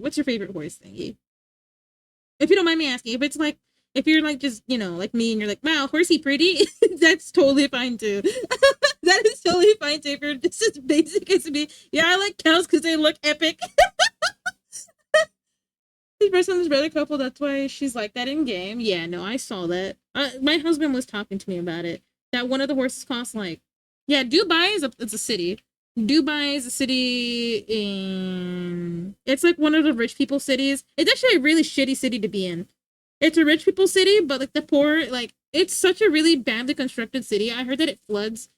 horse thingy? If you don't mind me asking, if you're like just like me and you're like, wow, horsey pretty, that's totally fine too. That is totally fine too. If you're just as basic as me, yeah, I like cows because they look epic. This person's brother couple, that's why she's like that in game. Yeah, no, I saw that. My husband was talking to me about it. That one of the horses costs like, yeah, Dubai it's a city. Dubai is a city in, it's like one of the rich people cities. It's actually a really shitty city to be in. It's a rich people city, but like the poor, like it's such a really badly constructed city. I heard that it floods.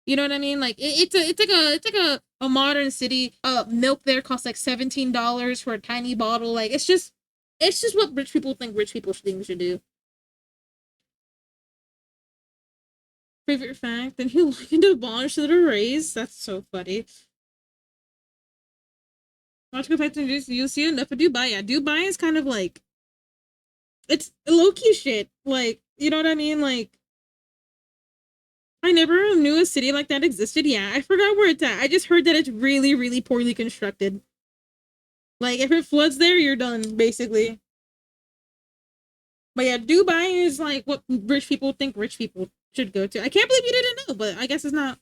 You know what I mean? Like it's like a modern city. Milk there costs like $17 for a tiny bottle. Like it's just what rich people think rich people should do. Favorite fact? Then he likened a bond to the raise. That's so funny. Watch go back to you see enough of Dubai. Yeah, Dubai is kind of like it's low key shit. Like you know what I mean? Like I never knew a city like that existed. Yeah, I forgot where it's at. I just heard that it's really, really poorly constructed. Like, if it floods there, you're done, basically. But yeah, Dubai is like what rich people think rich people should go to. I can't believe you didn't know, but I guess it's not.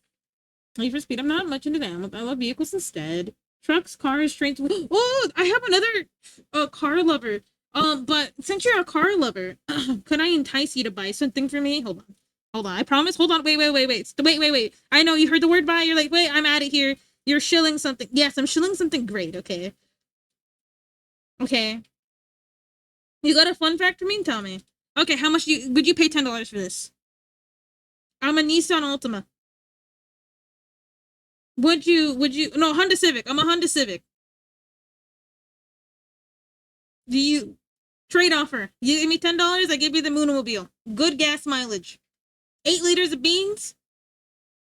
Need for speed, I'm not much into them. I love vehicles instead. Trucks, cars, trains. Oh, I have another car lover. But since you're a car lover, could I entice you to buy something for me? Hold on. Hold on. I promise. Hold on. Wait. I know you heard the word buy. You're like, wait, I'm out of here. You're shilling something. Yes, I'm shilling something great. Okay. Okay. You got a fun fact for me? Tell me. Okay, how much would you pay $10 for this? I'm a Nissan Altima. Would you no Honda Civic. I'm a Honda Civic. Do you trade offer? You give me $10, I give you the Moonomobile. Good gas mileage. 8 liters of beans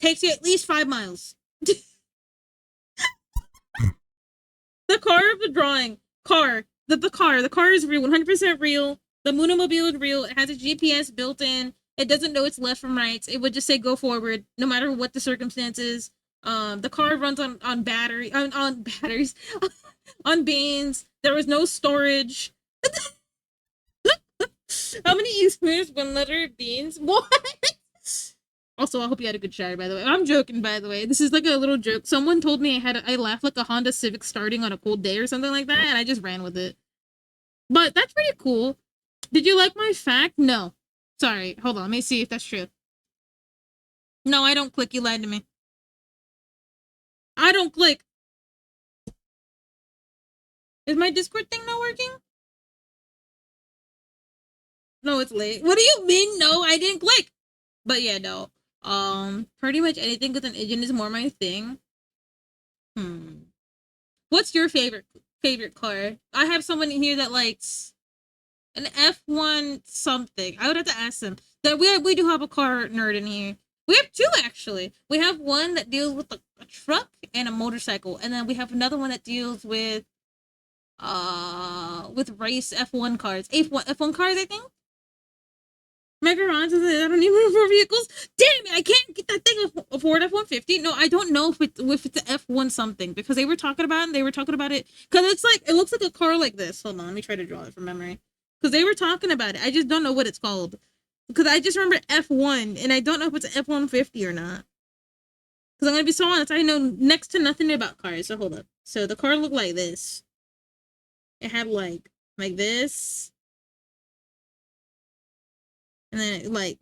takes you at least 5 miles. The car of the drawing. Car. The car is real, 100% real. The Moonomobile is real. It has a GPS built in. It doesn't know it's left from right. It would just say go forward, no matter what the circumstances. The car runs on batteries, on beans. There was no storage. How many users? 1 liter beans? What? Also, I hope you had a good shower, by the way. I'm joking, by the way. This is like a little joke. Someone told me I laughed like a Honda Civic starting on a cold day or something like that, and I just ran with it. But that's pretty cool. Did you like my fact? No. Sorry. Hold on. Let me see if that's true. No, I don't click. You lied to me. I don't click. Is my Discord thing not working? No, it's late. What do you mean? No, I didn't click. But yeah, no. Pretty much anything with an engine is more my thing. What's your favorite car? I have someone here that likes an F1 something. I would have to ask them. That we do have a car nerd in here. We have two actually. We have one that deals with a truck and a motorcycle, and then we have another one that deals with race F1 cars. F1 cars, I think. Megarons, I don't even remember vehicles. Damn it, I can't get that thing a Ford F-150. No, I don't know if it's an F1 something, because they were talking about it, because it's like, it looks like a car like this. Hold on, let me try to draw it from memory. Because they were talking about it. I just don't know what it's called. Because I just remember F1, and I don't know if it's an F-150 or not. Because I'm going to be so honest, I know next to nothing about cars, so hold up. So the car looked like this. It had like this. And then it like...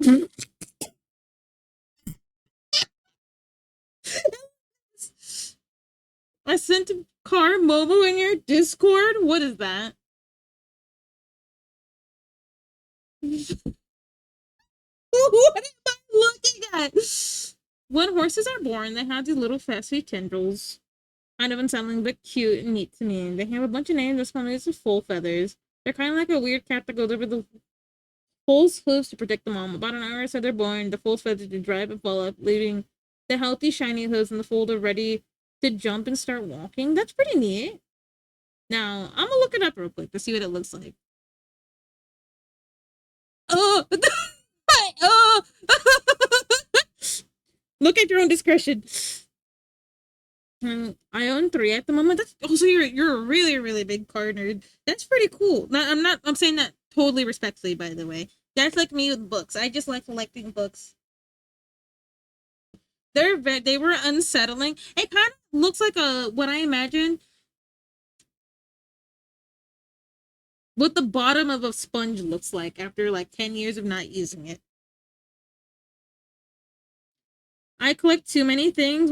I sent a car mobile in your Discord? What is that? What am I looking at? When horses are born, they have these little fast tendrils. Kind of unsettling, but cute and neat to me. They have a bunch of names as families of full feathers. They're kind of like a weird cat that goes over the foal's hooves to protect the mom. About an hour after they're born, the foal's feathers to drive and fall up, leaving the healthy, shiny hooves in the fold are ready to jump and start walking. That's pretty neat. Now, I'm gonna look it up real quick to see what it looks like. Oh! Oh! Look at your own discretion. I own 3 at the moment. That's also you're a really, really big car nerd. That's pretty cool. I'm saying that totally respectfully, by the way. That's like me with books. I just like collecting books. They were unsettling. It kind of looks like what I imagine what the bottom of a sponge looks like after like 10 years of not using it. I collect too many things.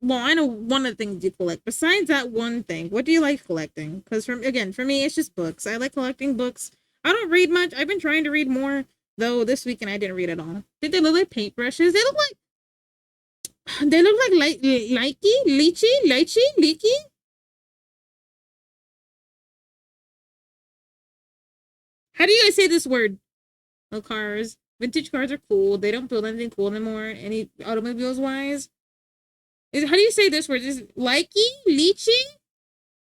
Well, I know one of the things you collect. Besides that one thing, what do you like collecting? Because for me, it's just books. I like collecting books. I don't read much. I've been trying to read more, though this weekend I didn't read at all. Did they look like paintbrushes? They look like leechy. How do you guys say this word? Oh, cars. Vintage cars are cool. They don't build anything cool anymore. Any automobiles wise. How do you say this word? Is it likey, lychee,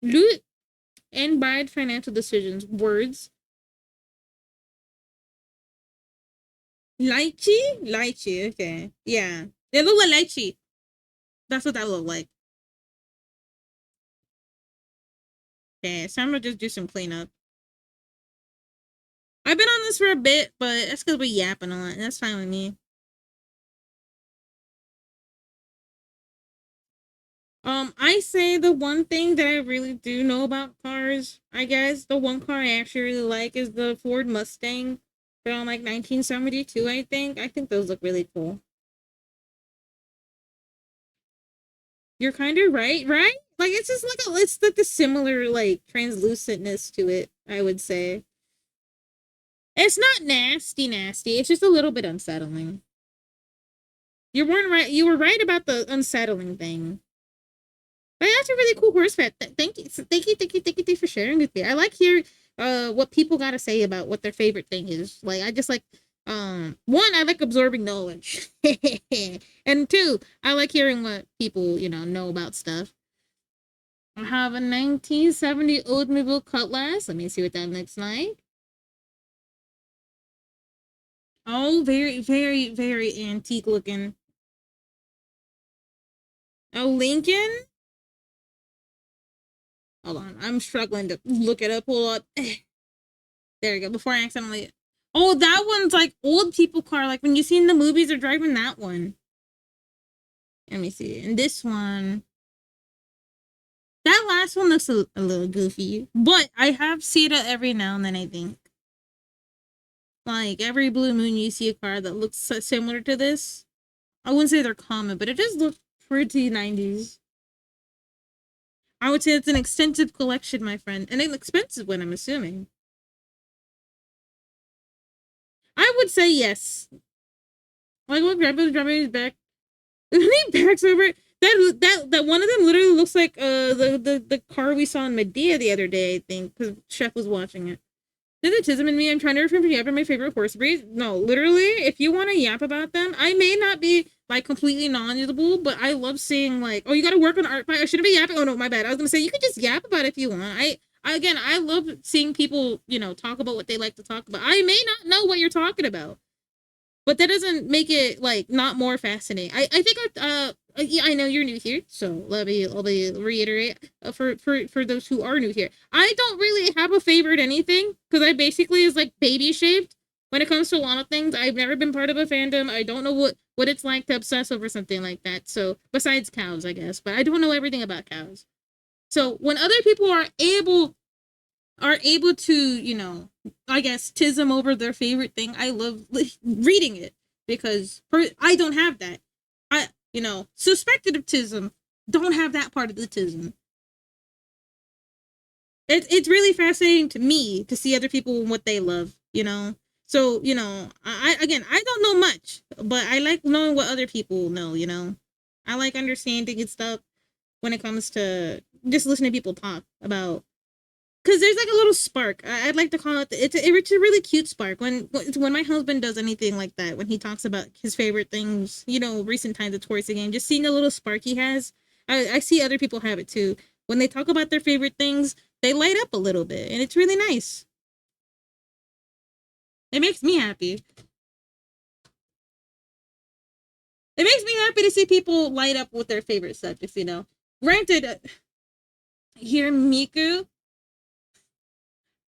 loot, and bad financial decisions? Words. Lychee. Okay, yeah, they look like lychee. That's what that look like. Okay, so I'm gonna just do some cleanup. I've been on this for a bit, but that's because we're yapping a lot, and that's fine with me. I say the one thing that I really do know about cars, I guess the one car I actually really like is the Ford Mustang from like 1972, I think. I think those look really cool. You're kind of right, right? Like it's just like it's like the similar like translucentness to it, I would say. It's not nasty. It's just a little bit unsettling. You weren't right. You were right about the unsettling thing. But that's a really cool horse pet. Thank you for sharing with me. I like hearing what people gotta say about what their favorite thing is. Like I just like one, I like absorbing knowledge. And two, I like hearing what people, know about stuff. I have a 1970 Oldsmobile Cutlass. Let me see what that looks like. Oh, very, very, very antique looking. Oh, Lincoln? Hold on. I'm struggling to look it up. Hold up. There we go. Before I accidentally... Oh, that one's like old people car. Like when you see in the movies, they're driving that one. Let me see. And this one... That last one looks a little goofy. But I have seen it every now and then, I think. Like, every blue moon you see a car that looks similar to this. I wouldn't say they're common, but it does look pretty 90s. I would say it's an extensive collection, my friend. And an expensive one, I'm assuming. I would say yes. Like, look, Grandpa's driving his back. He backs over. That one of them literally looks like the car we saw in Medea the other day, I think, because Chef was watching it. Tism and me, I'm trying to refrain from yapping my favorite horse breed. No, literally, if you want to yap about them, I may not be like completely knowledgeable, but I love seeing like, oh, you got to work on art. I shouldn't be yapping. Oh no, my bad. I was gonna say you could just yap about it if you want. Again, I love seeing people, talk about what they like to talk about. I may not know what you're talking about, but that doesn't make it like not more fascinating. I think yeah, I know you're new here, so let me reiterate for those who are new here. I don't really have a favorite anything because I basically is like baby shaped when it comes to a lot of things. I've never been part of a fandom. I don't know what it's like to obsess over something like that. So besides cows, I guess, but I don't know everything about cows. So when other people are able to, I guess tism over their favorite thing, I love reading it because I don't have that. I, suspected of tism, don't have that part of the tism. It's really fascinating to me to see other people and what they love, So, I again, I don't know much, but I like knowing what other people know. I like understanding and stuff when it comes to just listening to people talk about, because there's like a little spark. I'd like to call it. It's a really cute spark when my husband does anything like that. When he talks about his favorite things, recent times of towards the game, just seeing a little spark he has. I see other people have it too. When they talk about their favorite things, they light up a little bit, and it's really nice. It makes me happy. It makes me happy to see people light up with their favorite subjects. Granted, here Miku.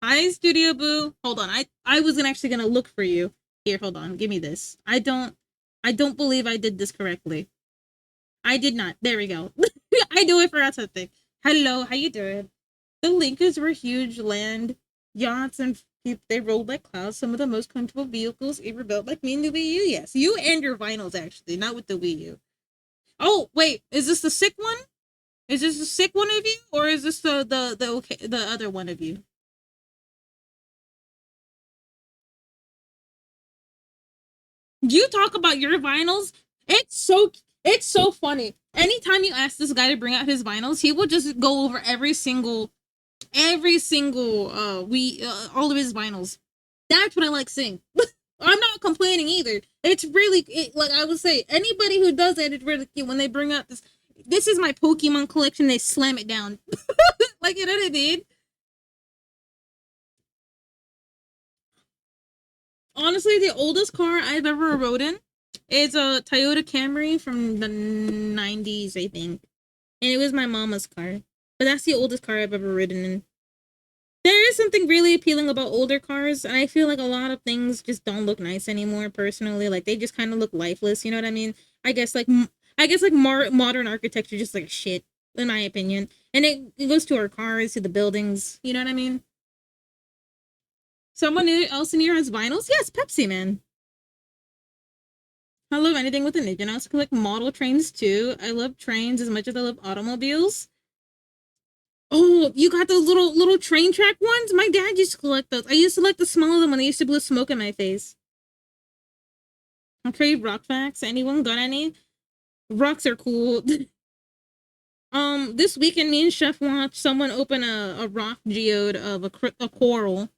Hi, Studio Boo. Hold on. I wasn't actually gonna look for you. Here, hold on. Give me this. I don't believe I did this correctly. I did not. There we go. I knew I forgot something. Hello, how you doing? The Linkers were huge land yachts and they rolled like clouds. Some of the most comfortable vehicles ever built, like me and the Wii U. Yes, you and your vinyls actually, not with the Wii U. Oh wait, is this the sick one? Is this the sick one of you, or is this the other one of you? You talk about your vinyls. It's so funny. Anytime you ask this guy to bring out his vinyls, he will just go over every single we all of his vinyls. That's what I like seeing. I'm not complaining either. It's really like I would say anybody who does that, it's really cute when they bring out this is my Pokemon collection, they slam it down. Like, you know what I mean? Honestly, the oldest car I've ever rode in is a Toyota Camry from the 90s, I think. And it was my mama's car. But that's the oldest car I've ever ridden in. There is something really appealing about older cars, and I feel like a lot of things just don't look nice anymore, personally. Like, they just kind of look lifeless, you know what I mean? I guess, like, modern architecture just like shit, in my opinion. And it goes to our cars, to the buildings, you know what I mean? Someone else in here has vinyls? Yes, Pepsi Man. I love anything with an engine. I also collect model trains too. I love trains as much as I love automobiles. Oh, you got those little train track ones? My dad used to collect those. I used to like the smell of them when they used to blow smoke in my face. Okay, rock facts. Anyone got any? Rocks are cool. This weekend, me and Chef watched someone open a rock geode of a coral.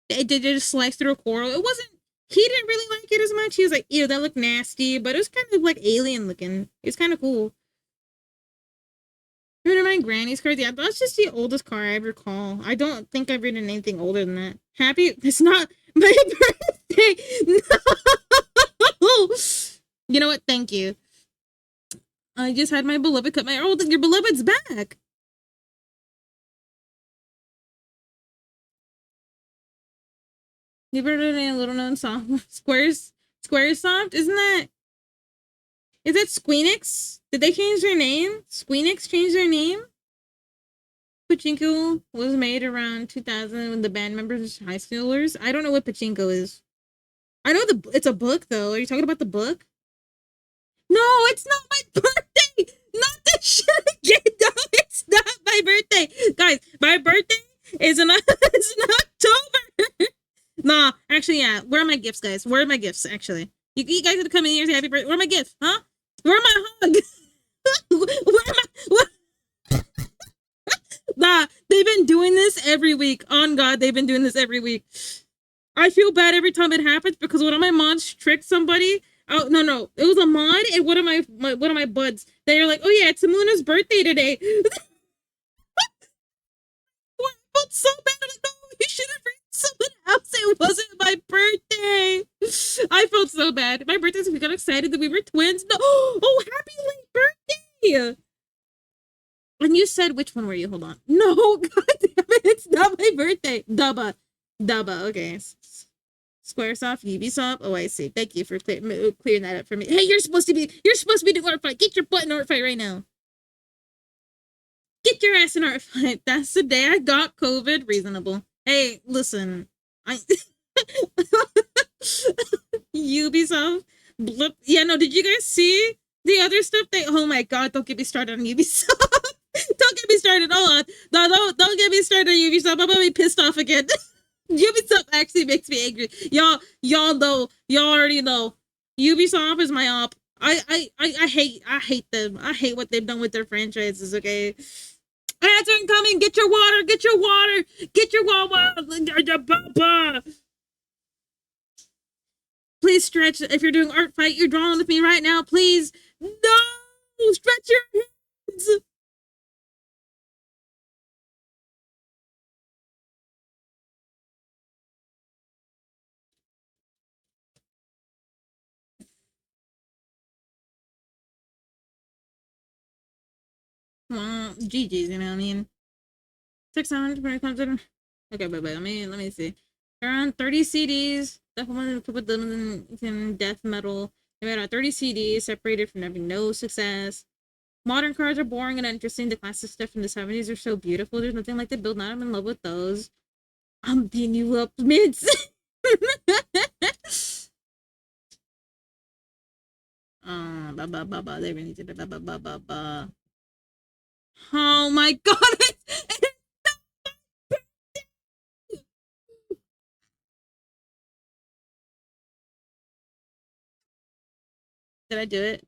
They just sliced through a coral. It wasn't. He didn't really like it as much. He was like, "Ew, that looked nasty," but it was kind of like alien looking. It's kind of cool. Remember my granny's car? Yeah, that's just the oldest car I recall. I don't think I've ridden anything older than that. Happy? It's not my birthday. No. You know what? Thank you. I just had my beloved cut my. Oh, your beloved's back. You've heard of a little known song, Squaresoft? Is that Squeenix? Did they change their name? Squeenix changed their name? Pachinko was made around 2000 when the band members were high schoolers. I don't know what Pachinko is. I know it's a book though. Are you talking about the book? No, it's not my birthday. Not the shit again. No, it's not my birthday, guys. My birthday is in it's in October. Nah, actually, yeah. Where are my gifts, guys? Where are my gifts? Actually, you guys have to come in here and say happy birthday. Where are my gifts? Huh? Where are my hug? Where am I? What? Nah, they've been doing this every week. On God, they've been doing this every week. I feel bad every time it happens because one of my moms tricked somebody Oh no, it was a mod and one of my buds. They're like, oh yeah, it's Amuna's birthday today. I felt so bad. I'm like, no, you should have read someone else. It wasn't my birthday. I felt so bad. My birthday, we got excited that we were twins. No, oh, happy late birthday. And you said, which one were you? Hold on. No, god damn it, it's not my birthday. Dubba, okay. Squaresoft, Ubisoft. Oh, I see. Thank you for clearing that up for me. Hey, you're supposed to be doing art fight. Get your butt in art fight right now. Get your ass in art fight. That's the day I got COVID. Reasonable. Hey, listen. Ubisoft. Blip. Yeah, no, did you guys see the other stuff? Oh my god, don't get me started on Ubisoft. Don't get me started. Hold on. No, don't get me started on Ubisoft. I'm gonna be pissed off again. Ubisoft actually makes me angry. Y'all know. Y'all already know. Ubisoft is my op. I hate them. I hate what they've done with their franchises, okay? Ads are incoming. Get your water. Get your water. Get your water. Please stretch. If you're doing art fight, you're drawing with me right now. Please. No! Stretch your hands. GG's, you know what I mean? 600 when it comes to. Okay, but let me see. Around 30 CDs. Definitely put them in death metal. They made out 30 CDs, separated from having no success. Modern cars are boring and interesting. The classic stuff from the 70s are so beautiful. There's nothing like the build. Now I'm in love with those. I'm beating you up, mids. They really did it. Oh my god! Did I do it?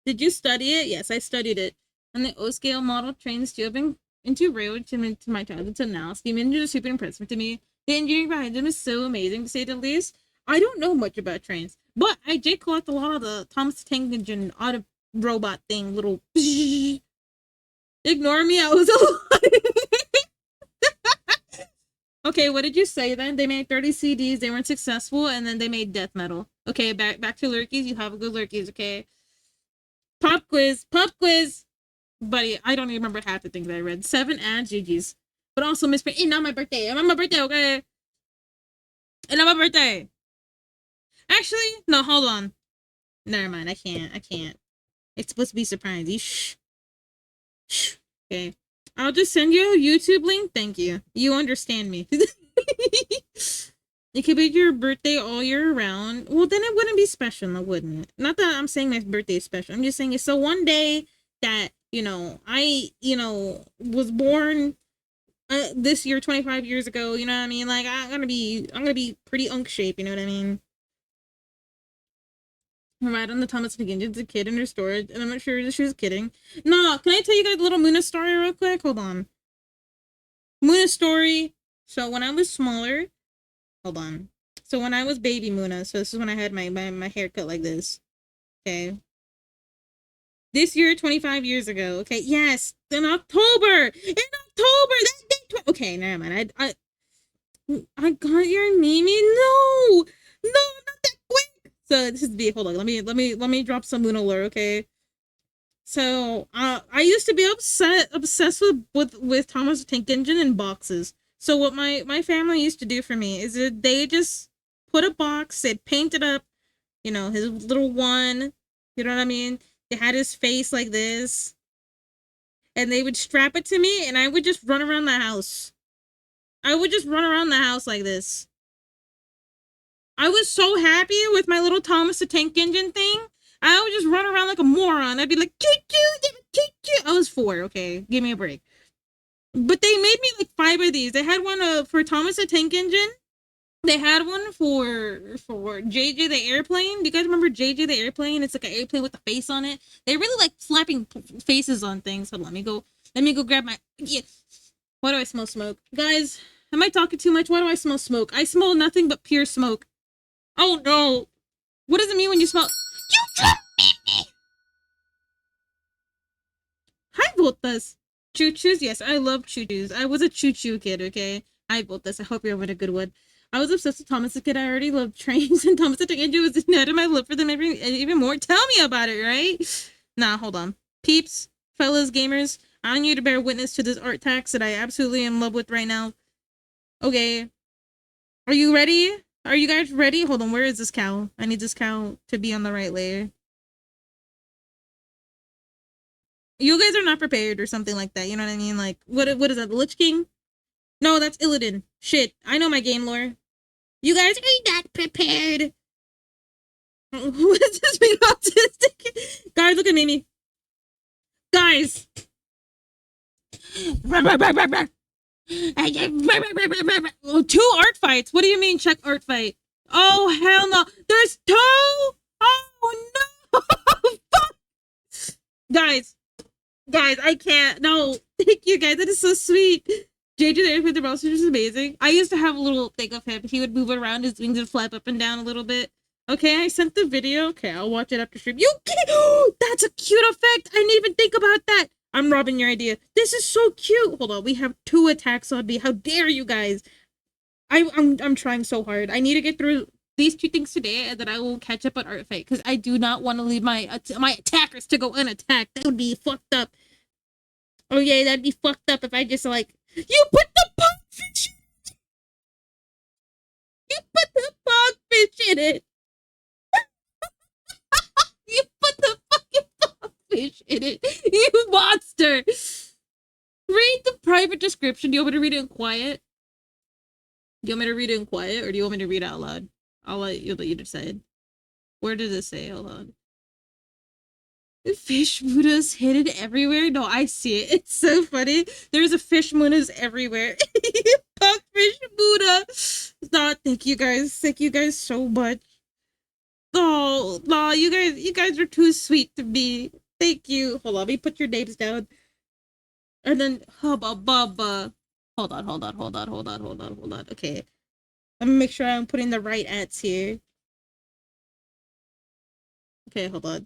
Did you study it? Yes, I studied it. And the O-scale model trains Steven into railroad to my childhood to now. Steam engine is super impressive to me. The engineering behind them is so amazing, to say the least. I don't know much about trains, but I did collect a lot of the Thomas the Tank Engine auto robot thing, little. Ignore me, I was alive. Okay, what did you say then? They made 30 CDs, they weren't successful, and then they made death metal. Okay, back to lurkies. You have a good lurkies, okay? Pop quiz. Buddy, I don't even remember half the things I read. 7 ads, GG's. But also misprint. It's not my birthday. I'm on my birthday, okay? It's not my birthday. Actually, no, hold on. Never mind, I can't. It's supposed to be surprising. Shh. Okay. I'll just send you a YouTube link. Thank you. You understand me. It could be your birthday all year round. Well, then it wouldn't be special, now, wouldn't it? Not that I'm saying my birthday is special. I'm just saying it's so one day that, I, was born this year 25 years ago, you know what I mean? Like, I'm gonna be pretty unk shape, you know what I mean? Right on the Thomas McGinnis, a kid in her storage, and I'm not sure she was kidding. No, can I tell you guys a little Muna story real quick? Hold on. Muna story. So when I was smaller, hold on. So when I was baby Muna, so this is when I had my haircut like this. Okay. This year, 25 years ago. Okay, yes, in October. That day. Okay, never mind. I got your Mimi. No, not that quick. So this is hold on. Let me drop some Muna lore. Okay. So I used to be obsessed with Thomas the Tank Engine in boxes. So what my family used to do for me is that they just put a box, they'd paint it up, his little one, you know what I mean? They had his face like this, and they would strap it to me, and I would just run around the house. I would just run around the house like this. I was so happy with my little Thomas the Tank Engine thing. I would just run around like a moron. I'd be like, choo-choo. I was 4, okay? Give me a break. But they made me like 5 of these. They had one for Thomas the Tank Engine. They had one for JJ the Airplane. Do you guys remember JJ the Airplane? It's like an airplane with a face on it. They really like slapping faces on things. Hold on, let me go grab my. Yeah. Why do I smell smoke? Guys, am I talking too much? Why do I smell smoke? I smell nothing but pure smoke. Oh no. What does it mean when you smell? You just beat me. Hi, Botas. Choo-choos? Yes, I love choo-choos. I was a choo-choo kid, okay? Hi, Botas. I hope you're having a good one. I was obsessed with Thomas the Kid. I already loved trains, and Thomas the Tank Engine was the net of my love for them even more. Tell me about it, right? Nah, hold on. Peeps, fellas, gamers, I need to bear witness to this art tax that I absolutely am in love with right now. Okay. Are you ready? Are you guys ready? Hold on, where is this cow? I need this cow to be on the right layer. You guys are not prepared or something like that, you know what I mean? Like, what is that, the Lich King? No, that's Illidan. Shit, I know my game lore. You guys are not prepared. What is this being autistic? Guys, look at Mimi. Guys. Oh, 2 art fights. What do you mean check art fight? Oh, hell no. There's 2? Oh, no. Guys, I can't. No, thank you guys. That is so sweet. JJ the Airplane the Monster is amazing. I used to have a little thing of him. He would move around, his wings would flap up and down a little bit. Okay, I sent the video. Okay, I'll watch it after stream. You can't. That's a cute effect. I didn't even think about that. I'm robbing your idea. This is so cute. Hold on, we have 2 attacks on me. How dare you guys? I'm trying so hard. I need to get through these 2 things today, and then I will catch up on art fight because I do not want to leave my attackers to go unattacked. That would be fucked up. Oh yeah, that'd be fucked up if I just like you put the pugfish. You put the pugfish in it. You put the fucking pugfish in it. You monster. Read the private description. Do you want me to read it in quiet? Do you want me to read it in quiet, or do you want me to read it out loud? I'll let you decide. Where does it say? Hold on. Fish Buddhas hidden everywhere? No, I see it. It's so funny. There's a fish Buddhas everywhere. Pugfish Buddha. No, thank you guys. Thank you guys so much. Oh, no, you guys are too sweet to me. Thank you. Hold on, let me put your names down. And then Hubba Bubba. Hold on. Okay. Let me make sure I'm putting the right ads here. Okay, hold on.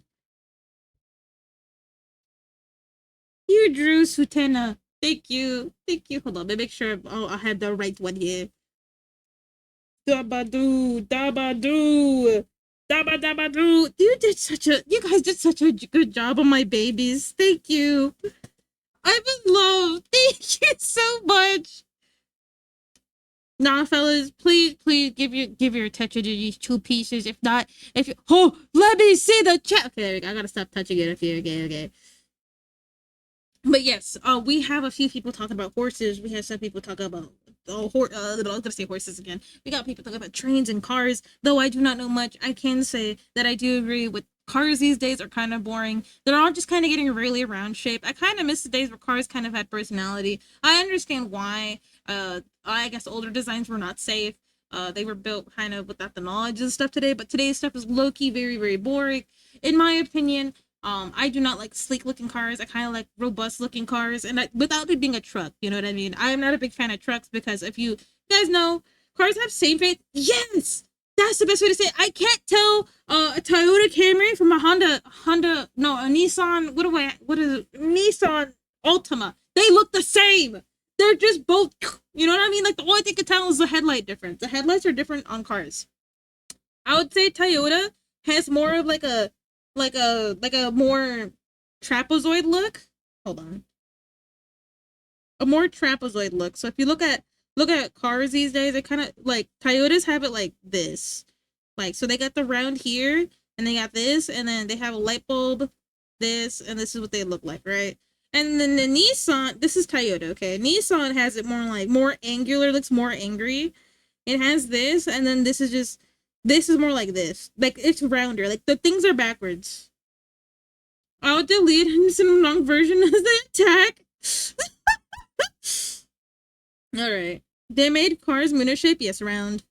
You drew Sutena. Thank you. Hold on, let me make sure I have the right one here. Dabadoo. You guys did such a good job on my babies. Thank you. I'm in love. Thank you so much. Nah, fellas, please give your attention to these 2 pieces. If not, let me see the chat. Okay, there we go. I gotta stop touching it. Okay. But yes, we have a few people talking about horses. We have some people talking about I'm gonna say horses again. We got people talking about trains and cars. Though I do not know much, I can say that I do agree with cars these days are kind of boring. They're all just kind of getting really round shape. I kind of miss the days where cars kind of had personality. I understand why. I guess older designs were not safe. They were built kind of without the knowledge and stuff today. But today's stuff is low-key very, very boring, in my opinion. I do not like sleek looking cars. I kind of like robust looking cars, and without it being a truck, you know what I mean? I am not a big fan of trucks because if you guys know, cars have same fate. Yes, that's the best way to say it. I can't tell a Toyota Camry from a a Nissan. What is it? Nissan Altima. They look the same. They're just both, you know what I mean? Like the only thing you can tell is the headlight difference. The headlights are different on cars. I would say Toyota has more of like a more trapezoid look. Hold on. A more trapezoid look. So if you look at cars these days, they kind of like Toyotas have it like this. Like, so they got the round here and they got this, and then they have a light bulb, this, and this is what they look like, right? And then the Nissan, this is Toyota, okay? Nissan has it more angular, looks more angry. It has this, and then this is more like this. Like, it's rounder. Like, the things are backwards. I'll delete some long version as the attack. Alright. They made cars Mooner shape? Yes, round.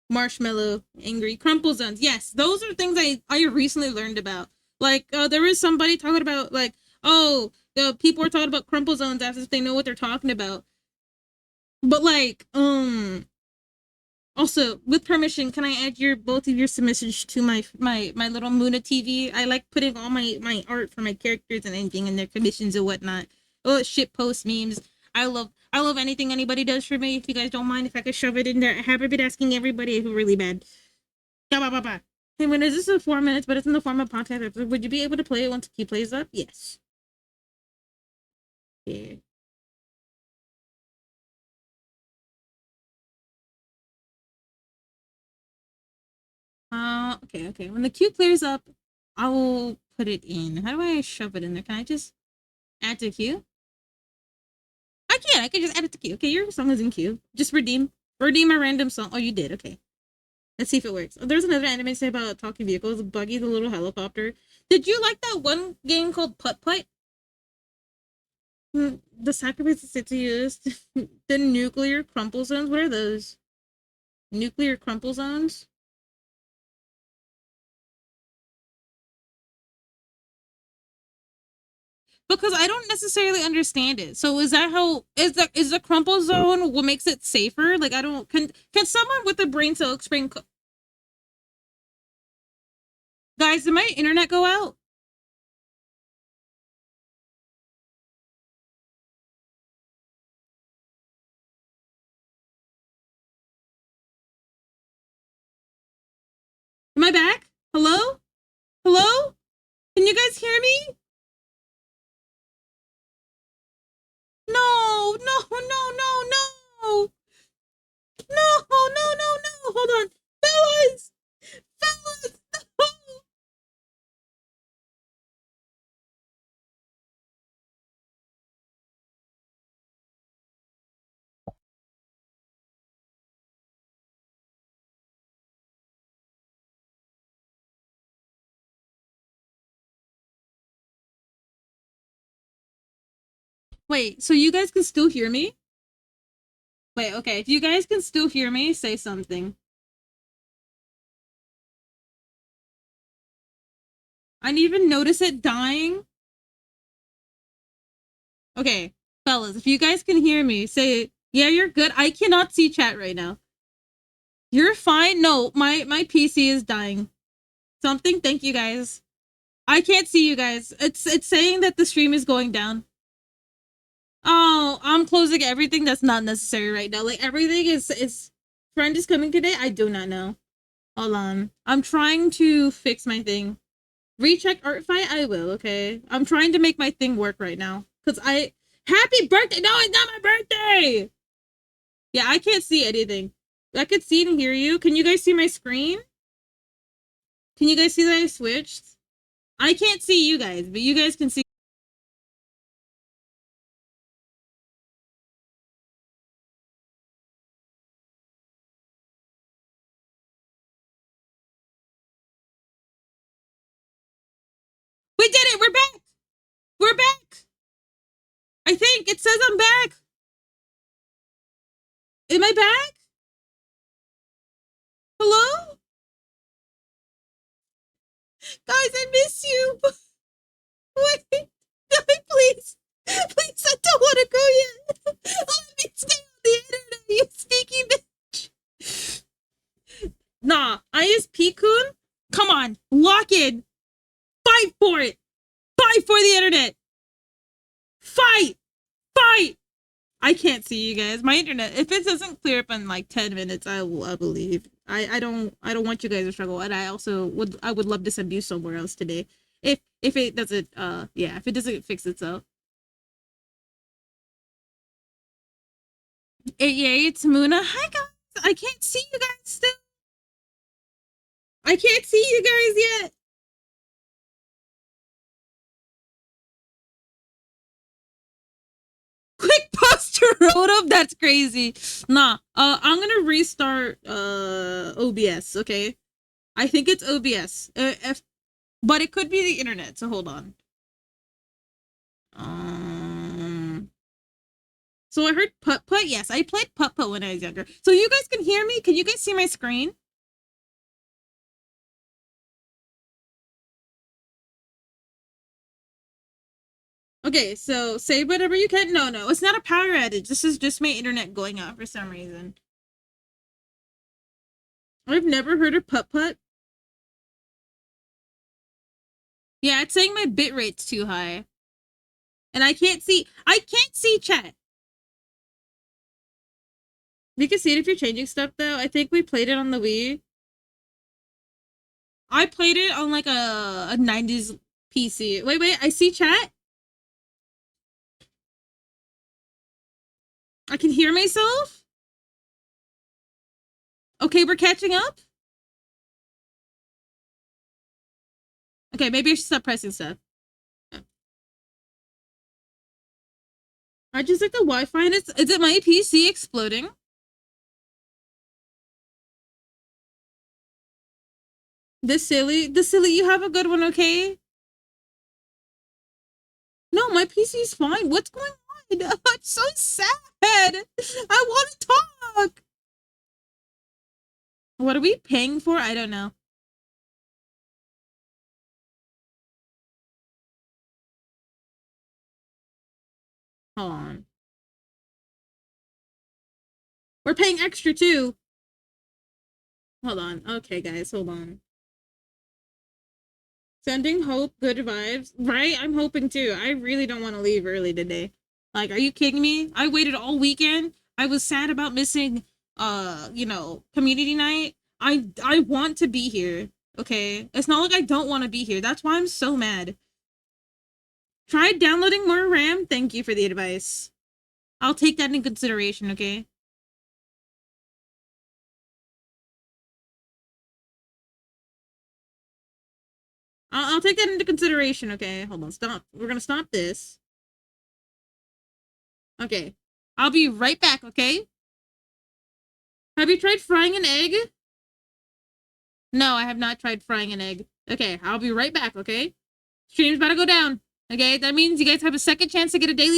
Marshmallow, angry, crumple zones. Yes, those are things I recently learned about. Like, there was somebody talking about, like, people are talking about crumple zones as if they know what they're talking about. But, like, Also, with permission, can I add your both of your submissions to my little Muna TV? I like putting all my art for my characters and anything in their commissions and whatnot. Oh, shit post memes. I love anything anybody does for me. If you guys don't mind, if I could shove it in there, I haven't been asking everybody if it's really bad. Hey, when is this in 4 minutes? But it's in the form of podcast episode. Would you be able to play it once he plays up? Yes. Yeah. Okay. When the queue clears up, I will put it in. How do I shove it in there? Can I just add to queue? I can. I can just add it to queue. Okay, your song is in queue. Just redeem a random song. Oh, you did. Okay. Let's see if it works. Oh, there's another anime say about talking vehicles. Buggy the little helicopter. Did you like that one game called Putt Putt? The sacrifice city used the nuclear crumple zones. What are those? Nuclear crumple zones? Because I don't necessarily understand it. So is that how is the crumple zone what makes it safer? Like I don't can someone with a brain cell explain? Guys, did my internet go out? Am I back? Hello? Hello? Can you guys hear me? No, no, no, no, no. No, no, no, no. Hold on. Fellas! Fellas! No! Wait, so you guys can still hear me? Wait, okay. If you guys can still hear me, say something. I didn't even notice it dying. Okay, fellas, if you guys can hear me, say, yeah, you're good. I cannot see chat right now. You're fine. No, my PC is dying. Something. Thank you guys. I can't see you guys. It's saying that the stream is going down. Oh, I'm closing everything that's not necessary right now. Like everything is friend is coming today. I do not know. Hold on. I'm trying to fix my thing. Recheck art fight. I will. Okay. I'm trying to make my thing work right now. Cause happy birthday. No, it's not my birthday. Yeah, I can't see anything. I could see and hear you. Can you guys see my screen? Can you guys see that I switched? I can't see you guys, but you guys can see. We did it. We're back. We're back. I think it says I'm back. Am I back? Hello? Guys, I miss you. Wait. No, please. Please, I don't want to go yet. Let me stay on the internet, you sneaky bitch. Nah, ISP-kun? Come on, lock in. Fight for it. Fight for the internet. Fight. Fight. I can't see you guys. My internet, if it doesn't clear up in like 10 minutes, I believe. I don't want you guys to struggle, and I would love to send you somewhere else today. If it doesn't yeah, if it doesn't fix itself. Yeah, it's Muna. Hi guys. I can't see you guys still. I can't see you guys yet. Quick poster Rotom? That's crazy. Nah. I'm gonna restart OBS, okay? I think it's OBS. But it could be the internet, so hold on. So I heard Putt Putt. Yes, I played Putt Putt when I was younger. So you guys can hear me? Can you guys see my screen? Okay, so say whatever you can. No, it's not a power outage. This is just my internet going out for some reason. I've never heard of putt-putt. Yeah, it's saying my bit rate's too high. And I can't see chat. You can see it if you're changing stuff, though. I think we played it on the Wii. I played it on, like, a 90s PC. Wait, I see chat? I can hear myself? Okay, we're catching up? Okay, maybe I should stop pressing stuff. I just like the Wi-Fi, and is it my PC exploding? This silly, you have a good one, okay? No, my PC's fine. What's going on? I'm so sad. I want to talk. What are we paying for? I don't know. Hold on. We're paying extra too. Hold on. Okay, guys, hold on. Sending hope, good vibes. Right? I'm hoping too. I really don't want to leave early today. Like, are you kidding me? I waited all weekend. I was sad about missing, community night. I want to be here. Okay? It's not like I don't want to be here. That's why I'm so mad. Try downloading more RAM. Thank you for the advice. I'll take that into consideration, okay? I'll take that into consideration, okay? Hold on, stop. We're gonna stop this. Okay. I'll be right back, okay? Have you tried frying an egg? No, I have not tried frying an egg. Okay, I'll be right back, okay? Stream's about to go down. Okay, that means you guys have a second chance to get a daily